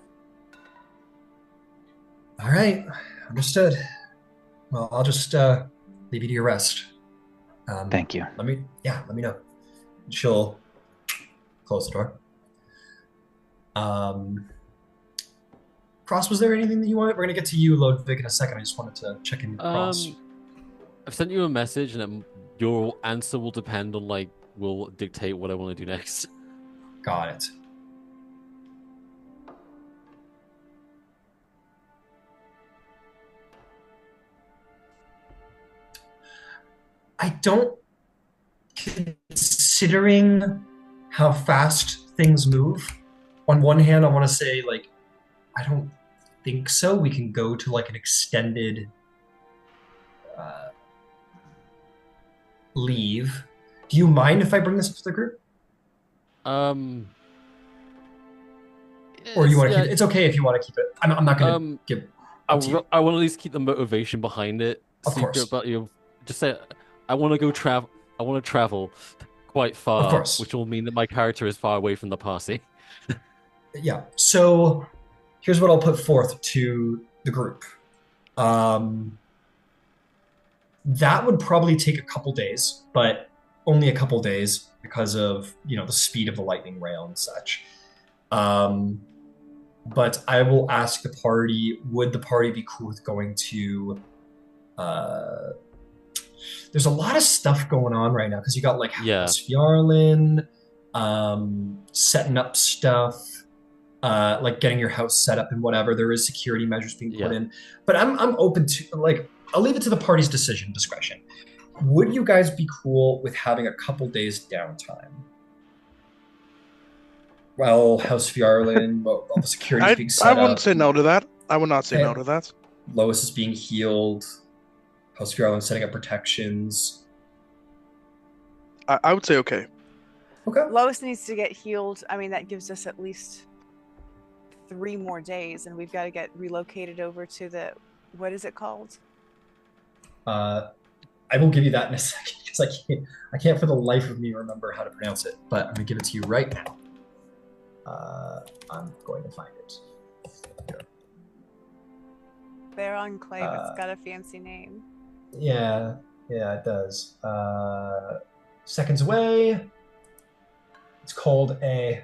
All right, understood. Well, I'll just leave you to your rest. Thank you. Let me know. She'll close the door. Cross, was there anything that you wanted? We're gonna get to you, Lodvig, in a second. I just wanted to check in with Cross. I've sent you a message, and your answer will depend on will dictate what I want to do next. Got it. I don't, considering how fast things move, on one hand, I want to say, I don't think so. We can go to, an extended leave. Do you mind if I bring this up to the group? Or you want to keep it? It's okay if you want to keep it. I'm not going to give. I want to at least keep the motivation behind it. Of course. But just say, I want to go travel. I want to travel quite far, of course, which will mean that my character is far away from the party. Yeah. So here's what I'll put forth to the group. That would probably take a couple days, but only a couple days because of the speed of the lightning rail and such. But I will ask the party, would the party be cool with going to there's a lot of stuff going on right now because you got House Fjarlin, setting up stuff, getting your house set up and whatever. There is security measures being put in, but I'm open to I'll leave it to the party's discretion. Would you guys be cool with having a couple days downtime? Well, House Fjarlin, all the security being set up. I wouldn't say no to that. I would not say no to that. Lois is being healed. House Fjarlin setting up protections. I would say okay. Okay. Lois needs to get healed. I mean, that gives us at least 3 more days, and we've got to get relocated over to the, what is it called? I will give you that in a second because I can't for the life of me remember how to pronounce it, but I'm gonna give it to you right now. I'm going to find it. Here. They're Enclave. It's got a fancy name. Yeah, it does. Seconds away. It's called a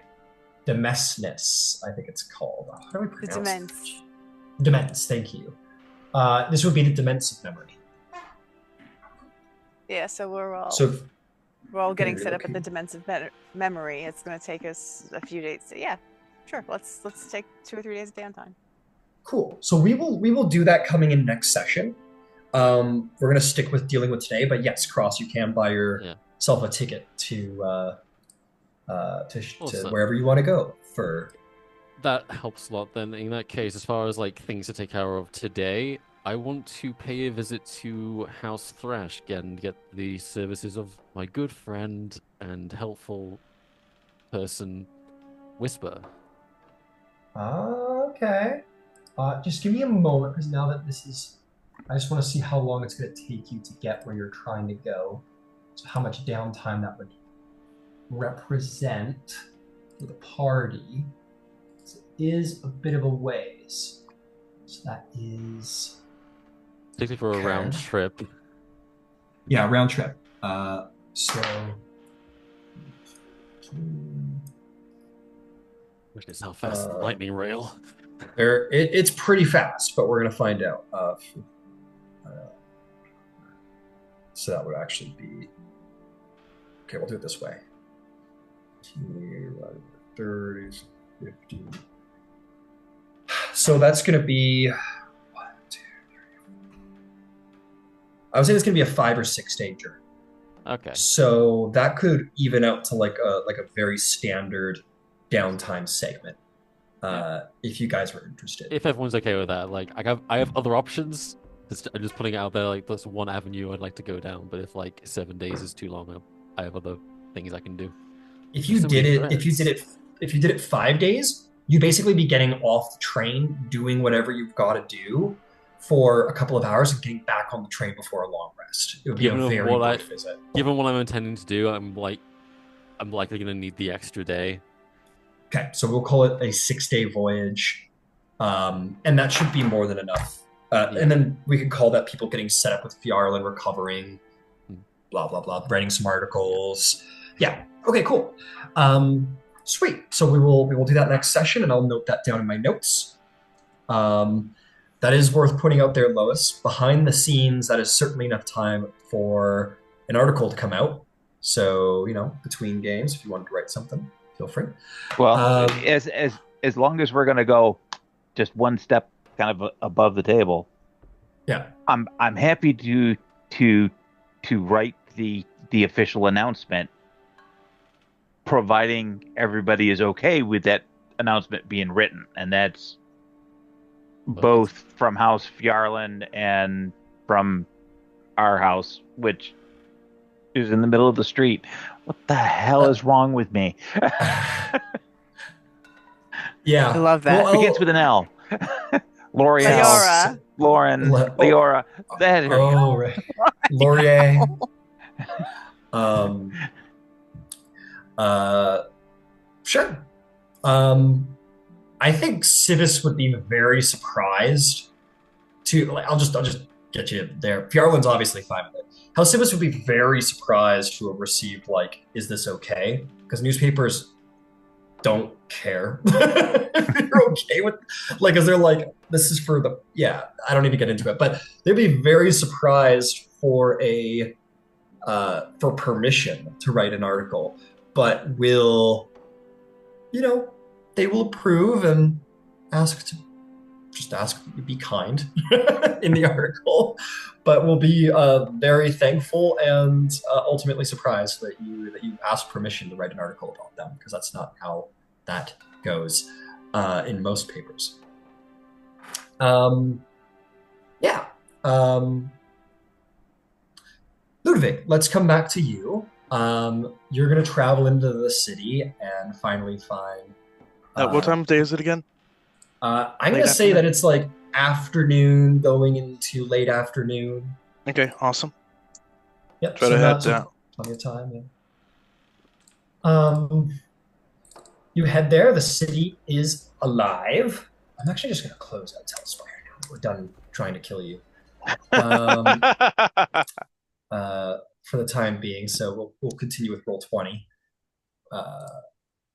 Demesnes, I think it's called. How do I pronounce it? The Demence, thank you. This would be the Demence of memory. Yeah, so we're all getting set up at the Demence of memory. It's going to take us a few days. Yeah, sure. Let's take 2 or 3 days of downtime. Cool. So we will do that coming in next session. We're going to stick with dealing with today, but yes, Cross, you can buy yourself a ticket to wherever you want to go for. That helps a lot. Then, in that case, as far as things to take care of today, I want to pay a visit to House Thrash again, get the services of my good friend and helpful person, Whisper. Okay. Just give me a moment, because now that I just want to see how long it's going to take you to get where you're trying to go. So how much downtime that would represent for the party. So it is a bit of a ways. So that is... Particularly for a round trip. Yeah, round trip. Which is how fast the lightning rail. It's pretty fast, but we're gonna find out. So that would actually be okay. We'll do it this way. 30, 50. So that's gonna be. I would say it's going to be a 5 or 6 day journey. Okay. So that could even out to a very standard downtime segment. If you guys were interested. If everyone's okay with that, I have other options. I'm just putting it out there. That's one avenue I'd like to go down. But if 7 days is too long, I have other things I can do. If you did it 5 days, you'd basically be getting off the train, doing whatever you've got to do for a couple of hours and getting back on the train before a long rest. It would be a very good visit. Given what I'm intending to do, I'm I'm likely going to need the extra day. Okay, so we'll call it a 6-day voyage, and that should be more than enough. And then we can call that people getting set up with Fjarlin, recovering, blah blah blah, writing some articles. Yeah. Okay. Cool. Sweet. So we will do that next session, and I'll note that down in my notes. That is worth putting out there, Lois. Behind the scenes, that is certainly enough time for an article to come out. So, between games, if you wanted to write something, feel free. Well, as long as we're going to go just one step kind of above the table, yeah, I'm happy to write the official announcement, providing everybody is okay with that announcement being written, and that's both from House Fjarlin and from our house, which is in the middle of the street. What the hell is wrong with me? Yeah, I love that. Well, Begins with an L. Leora. Lauren, Leora. That right. Laurier. Sure. I think Civis would be very surprised to. I'll just get you there. Fjarlin's obviously fine with it. How Civis would be very surprised to have received "Is this okay?" Because newspapers don't care if you're okay with, because they're this is for the. Yeah, I don't need to get into it, but they'd be very surprised for for permission to write an article, but they will approve and ask to be kind in the article, but will be very thankful and ultimately surprised that you asked permission to write an article about them, because that's not how that goes in most papers. Ludwig, let's come back to you. You're going to travel into the city and finally find. What time of day is it again? I'm going to say that it's afternoon going into late afternoon. Okay, awesome. Yep. Try to head down. Plenty of time, yeah. You head there. The city is alive. I'm actually just going to close out Telspire now that we're done trying to kill you. For the time being, so we'll continue with Roll20.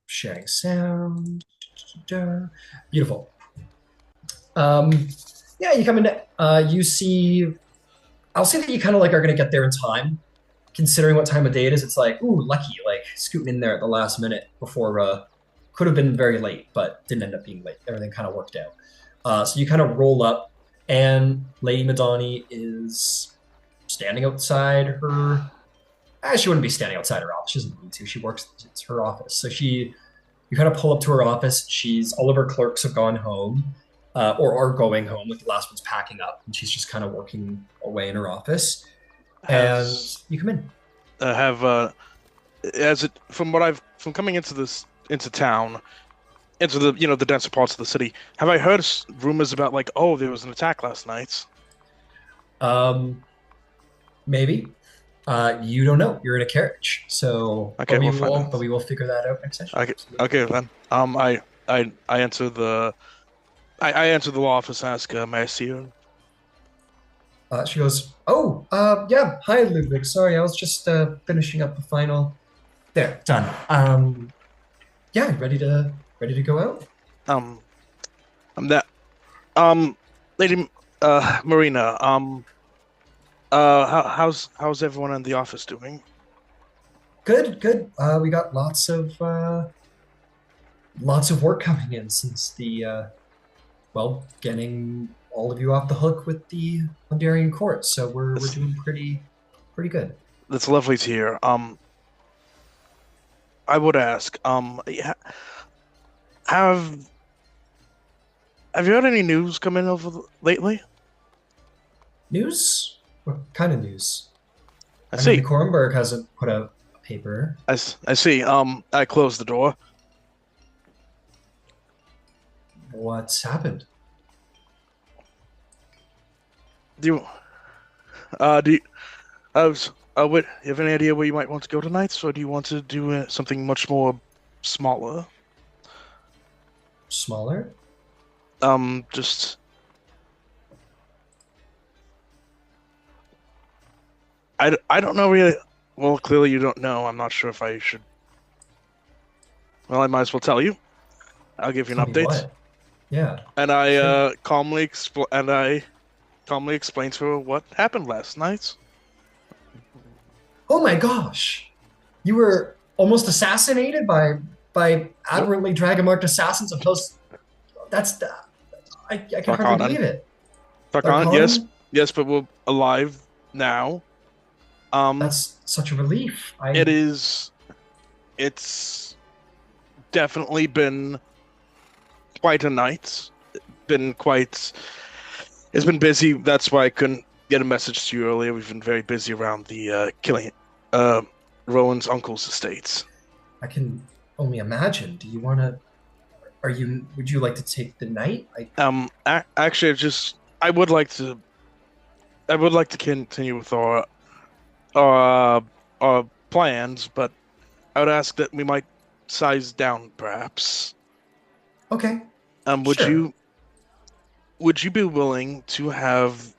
Sharing sound. Beautiful. You come in. You see. I'll say that you kind of are going to get there in time, considering what time of day it is. It's ooh, lucky, scooting in there at the last minute before. Could have been very late, but didn't end up being late. Everything kind of worked out. So you kind of roll up, and Lady Madani is standing outside her. She wouldn't be standing outside her office. She doesn't need to. She works. It's her office. So you kind of pull up to her office. All of her clerks have gone home, or are going home. The last one's packing up, and she's just kind of working away in her office. And you come in. From coming into town, into the denser parts of the city, have I heard rumors about there was an attack last night? Maybe. You don't know. You're in a carriage, so okay. But we will figure that out next session. Okay then. I enter the law office. Ask, may I see you? She goes, "Oh, yeah. Hi, Ludwig. Sorry, I was just finishing up the final. There, done. Yeah, ready to go out. I'm that. Lady Marina. How's everyone in the office doing? Good. We got lots of work coming in since the getting all of you off the hook with the Hungarian court. So we're doing pretty good. That's lovely to hear. I would ask, have you had any news come in over lately? News? What kind of news? I see. Kornberg hasn't put out a paper. I see. I closed the door. What's happened? I was What, you have any idea where you might want to go tonight, or do you want to do something much more smaller? Smaller? Just I don't know really. Well, clearly you don't know. I'm not sure if I should. Well, I might as well tell you. I'll give you an Tell me update. what? Yeah. And I Sure. calmly explained to her what happened last night. Oh my gosh! You were almost assassinated by Nope. admirantly dragon-marked assassins of hosts. That's I can hardly Tarkanan. believe it. Tarkanan, yes, Tarkanan? yes, but we're alive now. That's such a relief. It is. It's definitely been quite a night. Been quite. It's been busy. That's why I couldn't get a message to you earlier. We've been very busy around the killing Rowan's uncle's estates. I can only imagine. Do you want to? Would you like to take the night? Actually, I would like to. I would like to continue with our plans, but I would ask that we might size down, perhaps. Okay. Would Sure. you be willing to have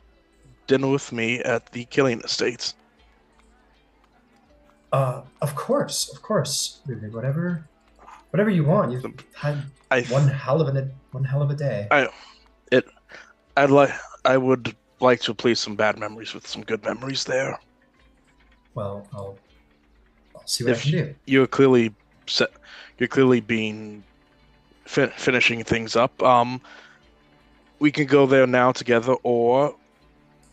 dinner with me at the Killing Estates? Of course. Really, whatever you want. You've had I one hell of a day. it I'd like I would like to replace some bad memories with some good memories there. Well, I'll see what I can do. You're clearly been finishing things up. We can go there now together, or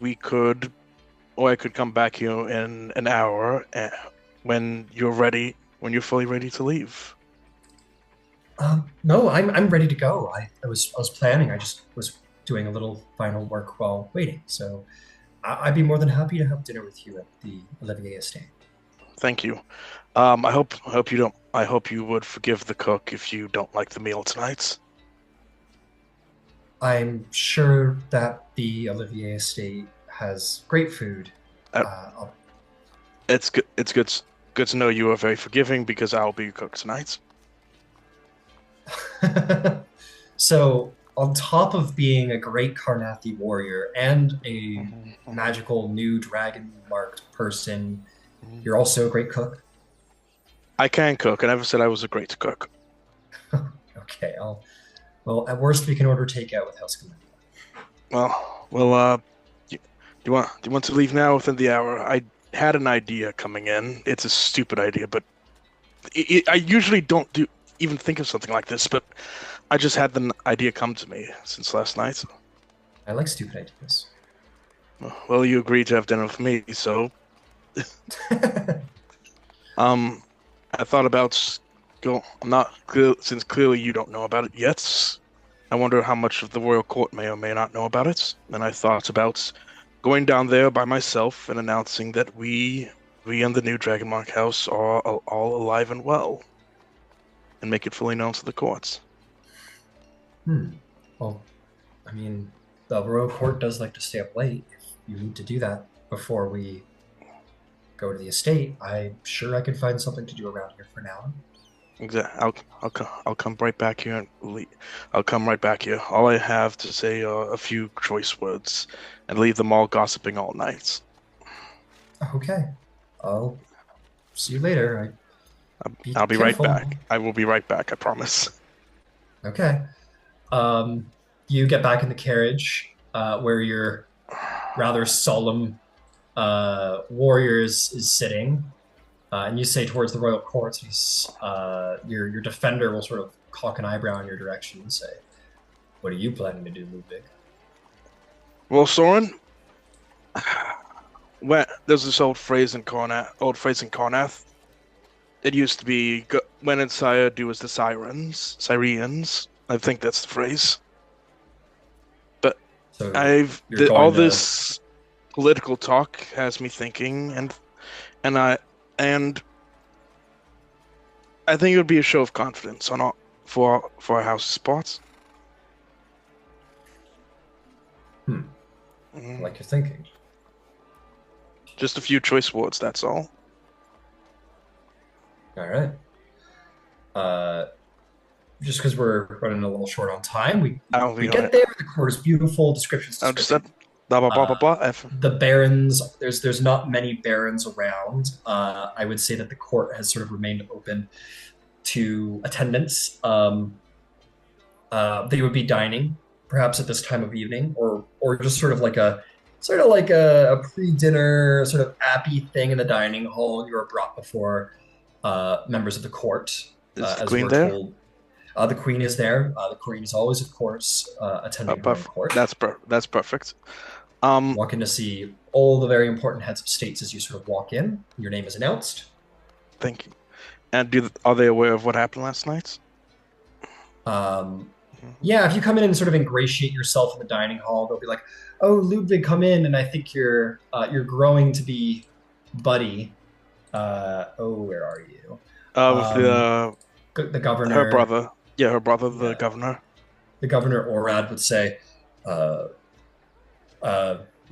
I could come back here in an hour when you're ready, when you're fully ready to leave. No, I'm ready to go. I was planning. I just was doing a little final work while waiting. So I'd be more than happy to have dinner with you at the Olivier estate. Thank you. I hope you would forgive the cook if you don't like the meal tonight. I'm sure that the Olivier estate has great food. It's good. It's good to know you are very forgiving because I'll be your cook tonight. So, on top of being a great Karnathi warrior and a magical new dragon marked person, you're also a great cook. I can cook. I never said I was a great cook. Okay, well, at worst we can order takeout with House Command. Do you want to leave now within the hour? I had an idea coming in. It's a stupid idea, but I usually don't even think of something like this, but I just had the idea come to me since last night. I like stupid ideas. Well, you agreed to have dinner with me, so I thought about since clearly you don't know about it yet. I wonder how much of the royal court may or may not know about it. And I thought about going down there by myself and announcing that we and the new Dragonmark House are all alive and well, and make it fully known to the courts. Well, I mean, the royal court does like to stay up late. If you need to do that before we go to the estate, I'm sure I could find something to do around here for now. Exactly. I'll come right back here I'll come right back here. All I have to say are a few choice words, and leave them all gossiping all night. Okay, I'll see you later. I'll be right careful. back. I will be right back. I promise. Okay. You get back in the carriage, where your rather solemn warrior is sitting. And you say towards the royal court, your defender will sort of cock an eyebrow in your direction and say, "What are you planning to do, Ludwig?" Well, Soren, there's this old phrase in Carnath. It used to be, "When in Sire, do as the Syrians." I think that's the phrase. But So all this political talk has me thinking, and I think it would be a show of confidence for our house spots. I like your thinking. Just a few choice words, that's all. All right. Just because we're running a little short on time, we get there. The court is beautiful. Descriptions. I'm just blah blah blah blah blah. The barons. There's not many barons around. I would say that the court has sort of remained open to attendance. They would be dining, perhaps at this time of evening, or just sort of like a pre-dinner sort of appy thing in the dining hall. You are brought before members of the court. Is the queen there? Told. The queen is there. The queen is always, of course, attending the court. That's perfect. Walk in to see all the very important heads of states as you sort of walk in. Your name is announced. Thank you. And are they aware of what happened last night? Yeah, if you come in and sort of ingratiate yourself in the dining hall, they'll be like, "Oh, Ludwig, come in," and I think you're growing to be buddy. Where are you? With the governor. Her brother. Yeah, her brother, the governor. The governor Orad would say, Lord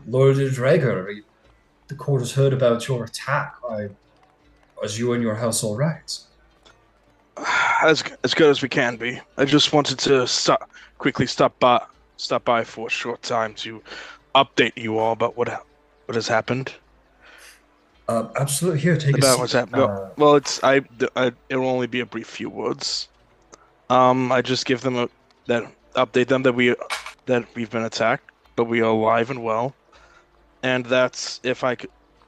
Drager, the court has heard about your attack. Was you and your house all right? As good as we can be. I just wanted to quickly stop by for a short time to update you all about what has happened. Absolutely. Here, take a seat. What's happened. Well, it'll only be a brief few words. I just give them update them that we've been attacked, but we are alive and well, and that's if I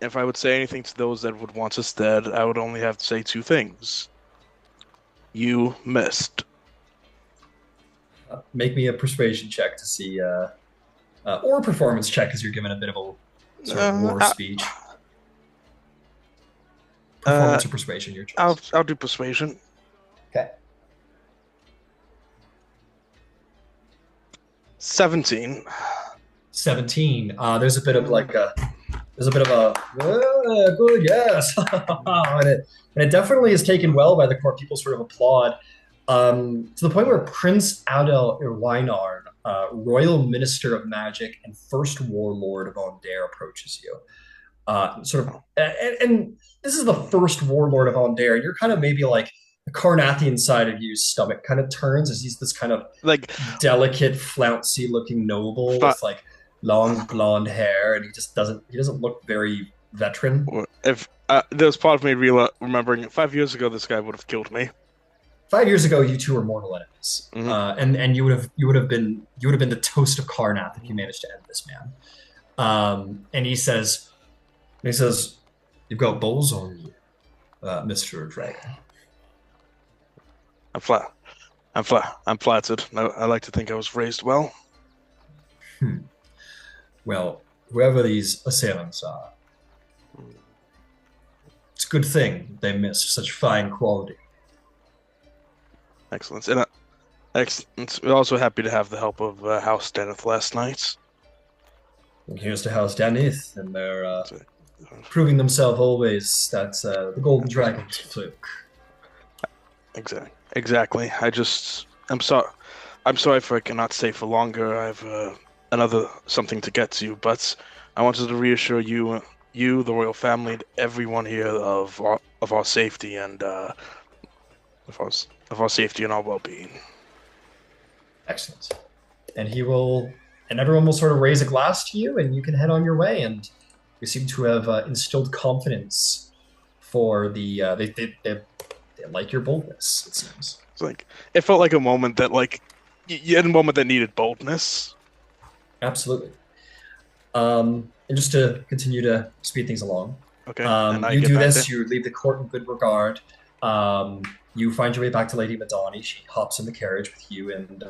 would say anything to those that would want us dead, I would only have to say two things. You missed. Make me a persuasion check to see, or a performance check, as you're given a bit of a sort of war speech. Performance or persuasion, your choice. I'll do persuasion. Okay. 17. 17. There's a bit of good, yes. and it definitely is taken well by the court. People sort of applaud. To the point where Prince Adel Irwinard, Royal Minister of Magic and First Warlord of Aundair, approaches you. And this is the first warlord of Aundair, and you're kind of maybe like the Carnathian side of you's stomach kind of turns as he's this kind of like delicate, flouncy looking noble with like long blonde hair, and he doesn't look very veteran. If there's part of me remembering 5 years ago, this guy would have killed me. 5 years ago, you two were mortal enemies, and you would have been the toast of Carnath if you managed to end this man. And he says, "You've got balls on you, Mr. Dragon." I'm flattered. I like to think I was raised well. Well, whoever these assailants are, it's a good thing they missed such fine quality. Excellent. And excellent. We're also happy to have the help of House Deneth last night. And here's to House Deneth, and they're proving themselves always that the Golden Dragon's fluke. Exactly. I'm sorry if I cannot stay for longer. I have another something to get to, but I wanted to reassure you, the royal family, and everyone here of our safety and of our safety and our well-being. Excellent. And everyone will sort of raise a glass to you, and you can head on your way. And you seem to have instilled confidence for the. They like your boldness. It seems. It's like it felt like a moment that you had a moment that needed boldness. Absolutely. And just to continue to speed things along. Okay. You do this. You leave the court in good regard. You find your way back to Lady Madani. She hops in the carriage with you and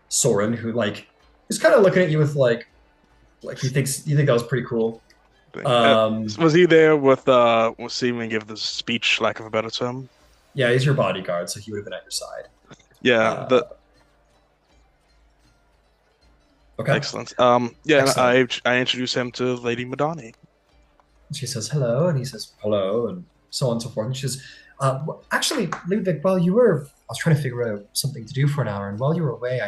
Soren, who is kind of looking at you with like you think that was pretty cool. Was he there with seeing me give the speech, lack of a better term? Yeah, he's your bodyguard, so he would have been at your side. Yeah. Okay. Excellent. Excellent. I introduce him to Lady Madani. She says hello, and he says hello, and so on and so forth. And she says, actually, Ludwig, I was trying to figure out something to do for an hour, and while you were away,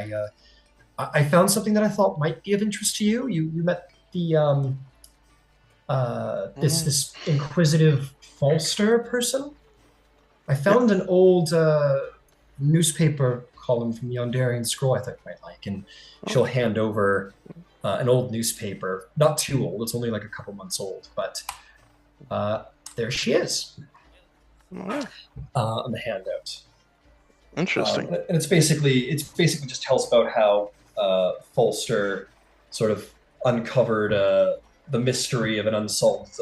I found something that I thought might be of interest to you. You met the this inquisitive Falster person. I found an old newspaper column from the Ondarian Scroll I think I might like, and she'll hand over an old newspaper. Not too old; it's only like a couple months old, but there she is on the handout. Interesting. And it's basically just tells about how Falster sort of uncovered the mystery of an unsolved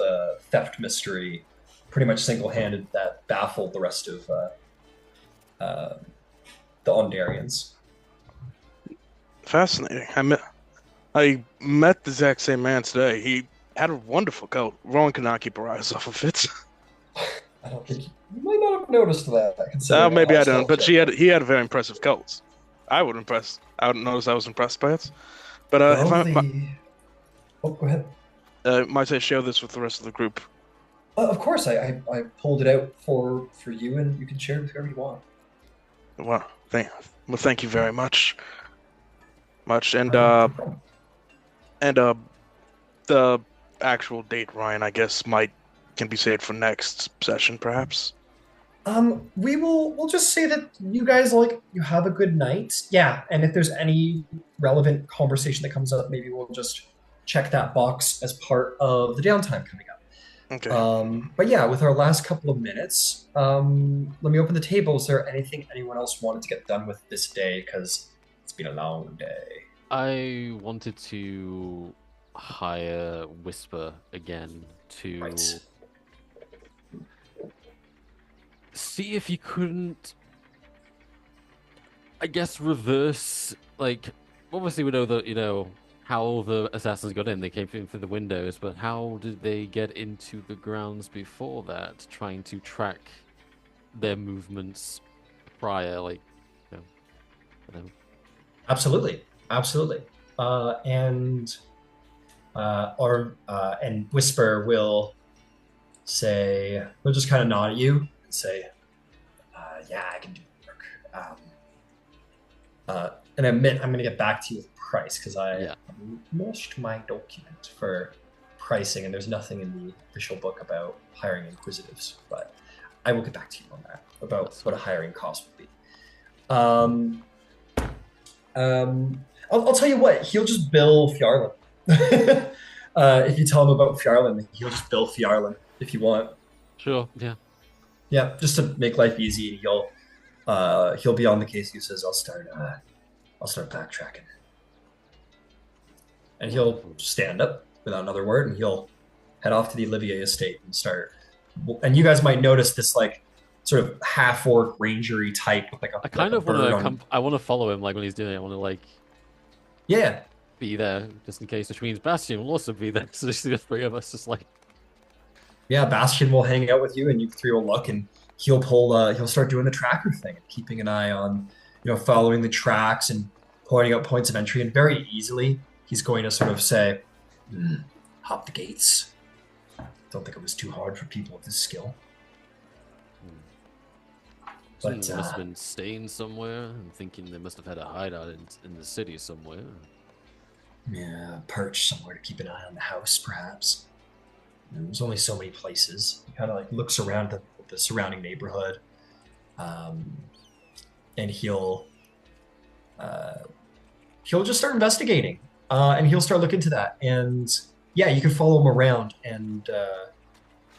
theft mystery, pretty much single-handed, that baffled the rest of the Ondarians. Fascinating. I met the exact same man today. He had a wonderful coat. Rowan could not keep her eyes off of it. I don't think you might not have noticed that. Maybe I don't, but he had a very impressive coat. I would notice I was impressed by it. But oh, go ahead. Might I share this with the rest of the group? Of course, I pulled it out for you, and you can share it with whoever you want. Well, thank you very much. And the actual date, Ryan, I guess can be saved for next session, perhaps. We'll just say that you guys you have a good night. Yeah, and if there's any relevant conversation that comes up, maybe we'll just check that box as part of the downtime coming up. Okay. But yeah, with our last couple of minutes, let me open the table. Is there anything anyone else wanted to get done with this day? Because it's been a long day. I wanted to hire Whisper again to see if you couldn't, I guess, reverse, obviously we know that, how the assassins got in. They came in through the windows, but how did they get into the grounds before that, trying to track their movements prior, I don't know. Absolutely. And Whisper will say, we'll just kind of nod at you and say, yeah, I can do the work. And admit I'm going to get back to you with price, because I lost my document for pricing, and there's nothing in the official book about hiring inquisitives, but I will get back to you on that, about what a hiring cost would be. I'll tell you what, he'll just bill Fjarlin. If you tell him about Fjarlin, he'll just bill Fjarlin if you want. Sure, yeah. Yeah, just to make life easy. He'll be on the case. He says, I'll start backtracking. And he'll stand up without another word, and he'll head off to the Olivier estate and start. And you guys might notice this sort of half-orc rangery type with I kind of want to I want to follow him when he's doing it. I want to be there just in case, which means Bastion will also be there. So just the three of us just Bastion will hang out with you, and you three will look, and he'll start doing the tracker thing, and keeping an eye on, following the tracks and pointing out points of entry, and very easily he's going to sort of say, hop the gates. Don't think it was too hard for people with this skill. But must have been staying somewhere and thinking they must have had a hideout in the city somewhere. Yeah, perch somewhere to keep an eye on the house, perhaps. There's only so many places. He kind of looks around the surrounding neighborhood, and he'll just start investigating, and he'll start looking into that. And yeah, you can follow him around, and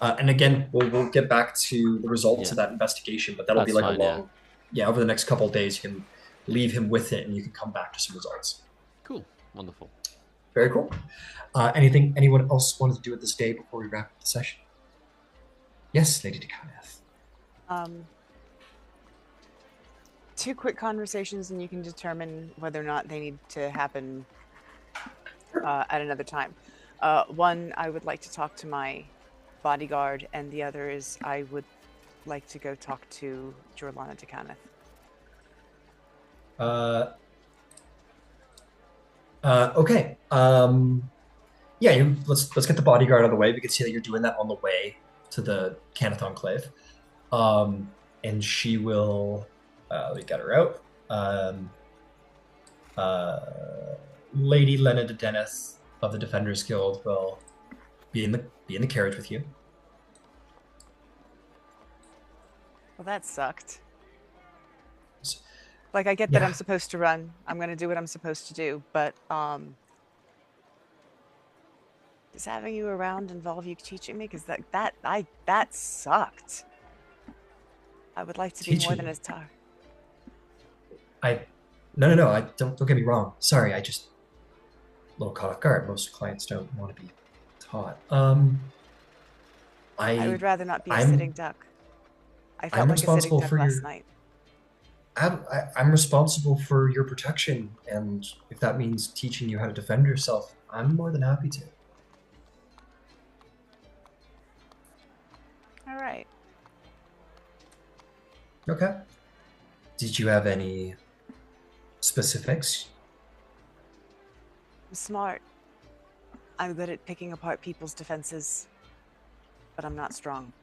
again, we'll get back to the results of that investigation, but that'll be a long, over the next couple of days, you can leave him with it, and you can come back to some results. Cool, wonderful. Very cool. Anything anyone else wanted to do at this day before we wrap up the session? Yes, Lady Decaneth. 2 quick conversations, and you can determine whether or not they need to happen at another time. One, I would like to talk to my bodyguard, and the other is I would like to go talk to Jorlana Decaneth. Okay. Let's get the bodyguard out of the way. We can see that you're doing that on the way to the Caneth Enclave. And she will we get her out. Lady Lena de Dennis of the Defenders Guild will be in the carriage with you. Well, that sucked. Like, I get Yeah. that I'm supposed to run. I'm going to do what I'm supposed to do, but does having you around involve you teaching me? Because that sucked. I would like to be more than a tar. No. I don't get me wrong. Sorry, I just a little caught off guard. Most clients don't want to be taught. I would rather not be a I'm sitting duck. I felt I'm like a sitting responsible duck for last your. night. I'm responsible for your protection, and if that means teaching you how to defend yourself, I'm more than happy to. All right. Okay. Did you have any specifics? I'm smart. I'm good at picking apart people's defenses, but I'm not strong.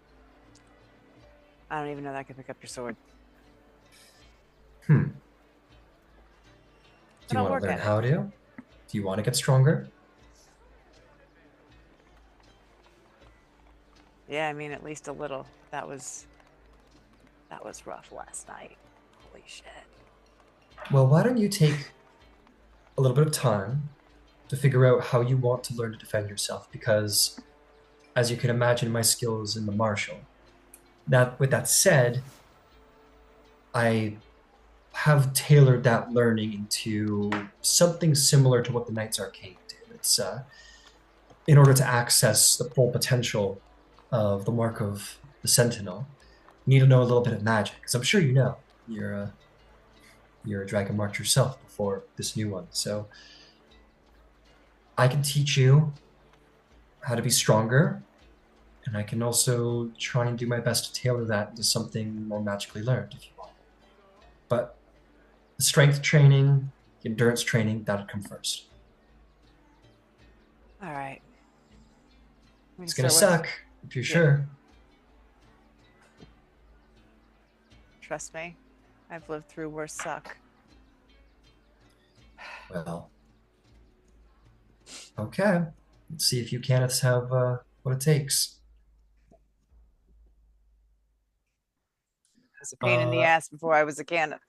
I don't even know that I can pick up your sword. Do you want to learn how to? Do you want to get stronger? Yeah, I mean, at least a little. That was rough last night. Holy shit. Well, why don't you take a little bit of time to figure out how you want to learn to defend yourself? Because, as you can imagine, my skill is in the martial. Now, with that said, I have tailored that learning into something similar to what the Knights Arcane did. It's in order to access the full potential of the Mark of the Sentinel, you need to know a little bit of magic. Because I'm sure you know you're a Dragon March yourself before this new one. So I can teach you how to be stronger, and I can also try and do my best to tailor that into something more magically learned if you want. But the strength training, the endurance training, that'll come first. All right. It's going to suck, if you're sure. Trust me, I've lived through worse suck. Well, okay. Let's see if you can'ts have what it takes. It's a pain in the ass before I was a Caneth.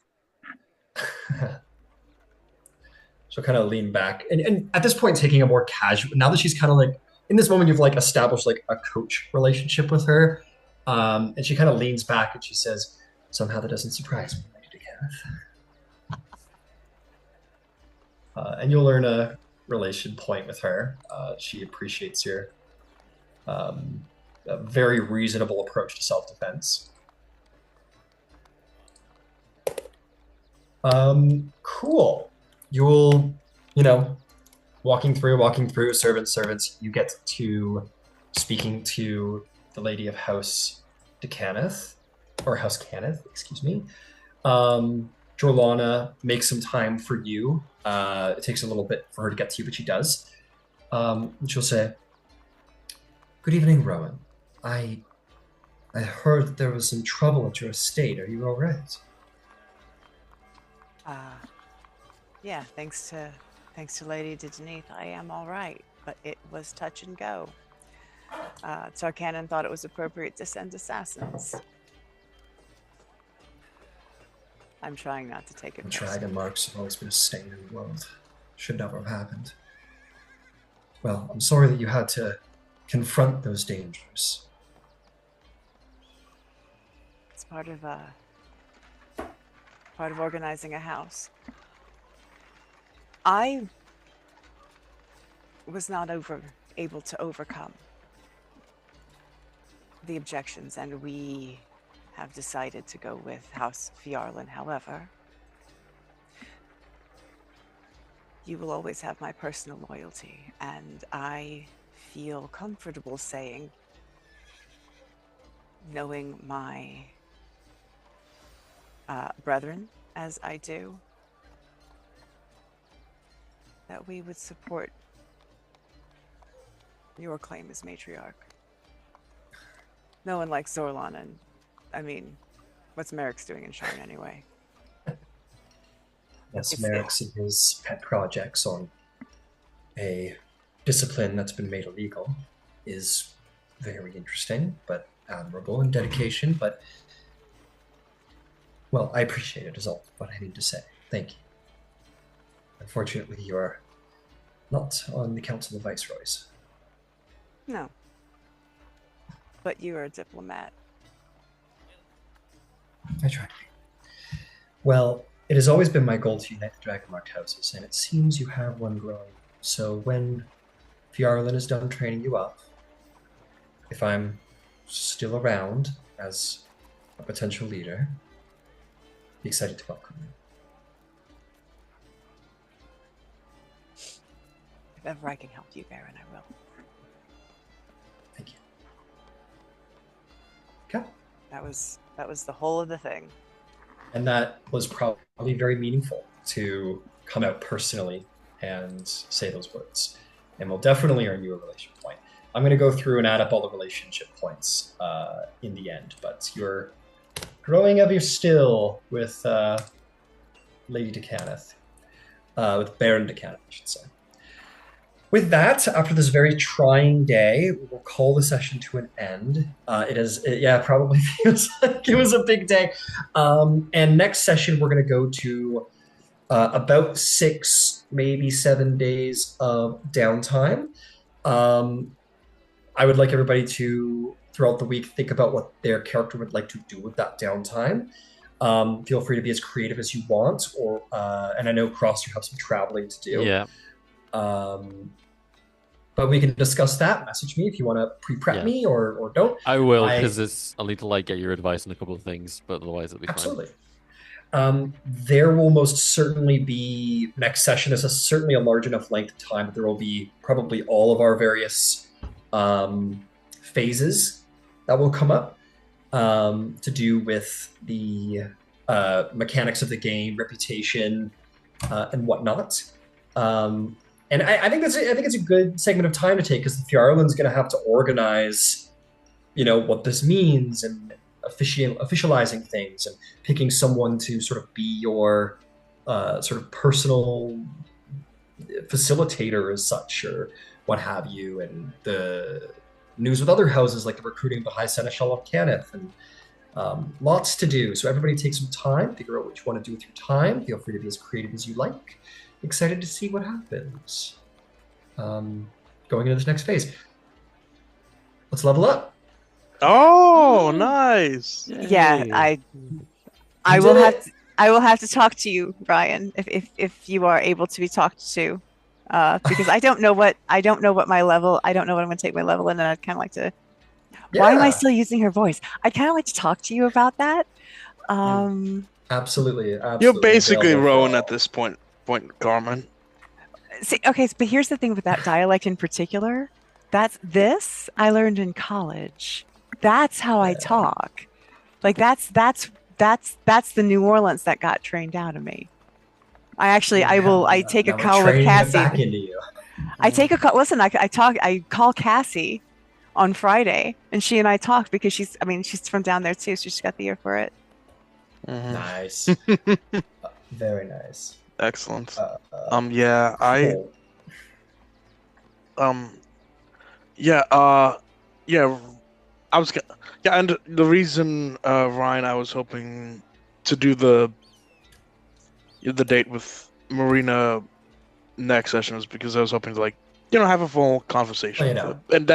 She'll kind of lean back. And at this point, taking a more casual, now that she's kind of like, in this moment, you've like established like a coach relationship with her. And she kind of leans back and she says, somehow that doesn't surprise me, Lady Kenneth. And you'll learn a relation point with her. She appreciates your very reasonable approach to self-defense. Cool. You'll, walking through servants, you get to speaking to the lady of House Decaneth, or House Caneth, excuse me. Jorlana makes some time for you. It takes a little bit for her to get to you, but she does. And she'll say, "Good evening, Rowan. I heard that there was some trouble at your estate. Are you all right?" Yeah, thanks to Lady Didenith, I am all right, but it was touch and go. Tarkanan thought it was appropriate to send assassins. I'm trying not to take it personally. Dragon marks have always been a stain in the world. Should never have happened. Well, I'm sorry that you had to confront those dangers. It's part of organizing a house. I was not able to overcome the objections, and we have decided to go with House Fjarlin. However, you will always have my personal loyalty, and I feel comfortable saying, knowing my brethren as I do, that we would support your claim as matriarch. No one likes Zorlon, and I mean, what's Merrick's doing in Sharn anyway? Yes, Merrick's and his pet projects on a discipline that's been made illegal. is very interesting, but admirable in dedication. But, well, I appreciate it is all what I need to say. Thank you. Unfortunately, you are not on the Council of Viceroys. No. But you are a diplomat. I try to be. Well, it has always been my goal to unite the Dragonmarked houses, and it seems you have one growing. So when Fjarlin is done training you up, if I'm still around as a potential leader, be excited to welcome you. If ever I can help you, Baron, I will. Thank you. Okay. That was the whole of the thing. And that was probably very meaningful to come out personally and say those words. And will definitely earn you a relation point. I'm going to go through and add up all the relationship points in the end, but you're growing ever still with Lady Decaneth, with Baron Decaneth, I should say. With that, after this very trying day, we'll call the session to an end. It probably feels like it was a big day. And next session, we're going to go to about 6, maybe 7 days of downtime. I would like everybody to, throughout the week, think about what their character would like to do with that downtime. Feel free to be as creative as you want, and I know, Cross, you have some traveling to do. Yeah. But we can discuss that. Message me if you want to pre-prep me or don't. I will, because I'll need to get your advice on a couple of things, but otherwise it'll be absolutely fine. There will most certainly be next session is certainly a large enough length of time that there will be probably all of our various phases that will come up to do with the mechanics of the game, reputation, and whatnot. And I think it's a good segment of time to take, because Fjarlin's going to have to organize, what this means, and officializing things, and picking someone to sort of be your sort of personal facilitator as such, or what have you, and the news with other houses like the recruiting of the High Seneschal of Cannith, and lots to do. So everybody take some time, figure out what you want to do with your time. Feel free to be as creative as you like. Excited to see what happens going into this next phase. Let's level up. Oh, nice. Yeah, I will have to talk to you, Ryan, if you are able to be talked to, because I don't know what my level. I don't know what I'm going to take my level in, and I'd kind of like to. Yeah. Why am I still using her voice? I'd kind of like to talk to you about that. Absolutely. You're basically Rowan at this point, Carmen. See, okay, but here's the thing with that dialect in particular. This I learned in college. That's how I talk. Like that's the New Orleans that got trained out of me. I take a call with Cassie. I take a call. Listen, I call Cassie on Friday, and she and I talk because she's from down there too, so she's got the ear for it. Mm-hmm. Nice. Very nice. Excellent. And the reason, Ryan, I was hoping to do the date with Marina next session was because I was hoping to have a full conversation with her. And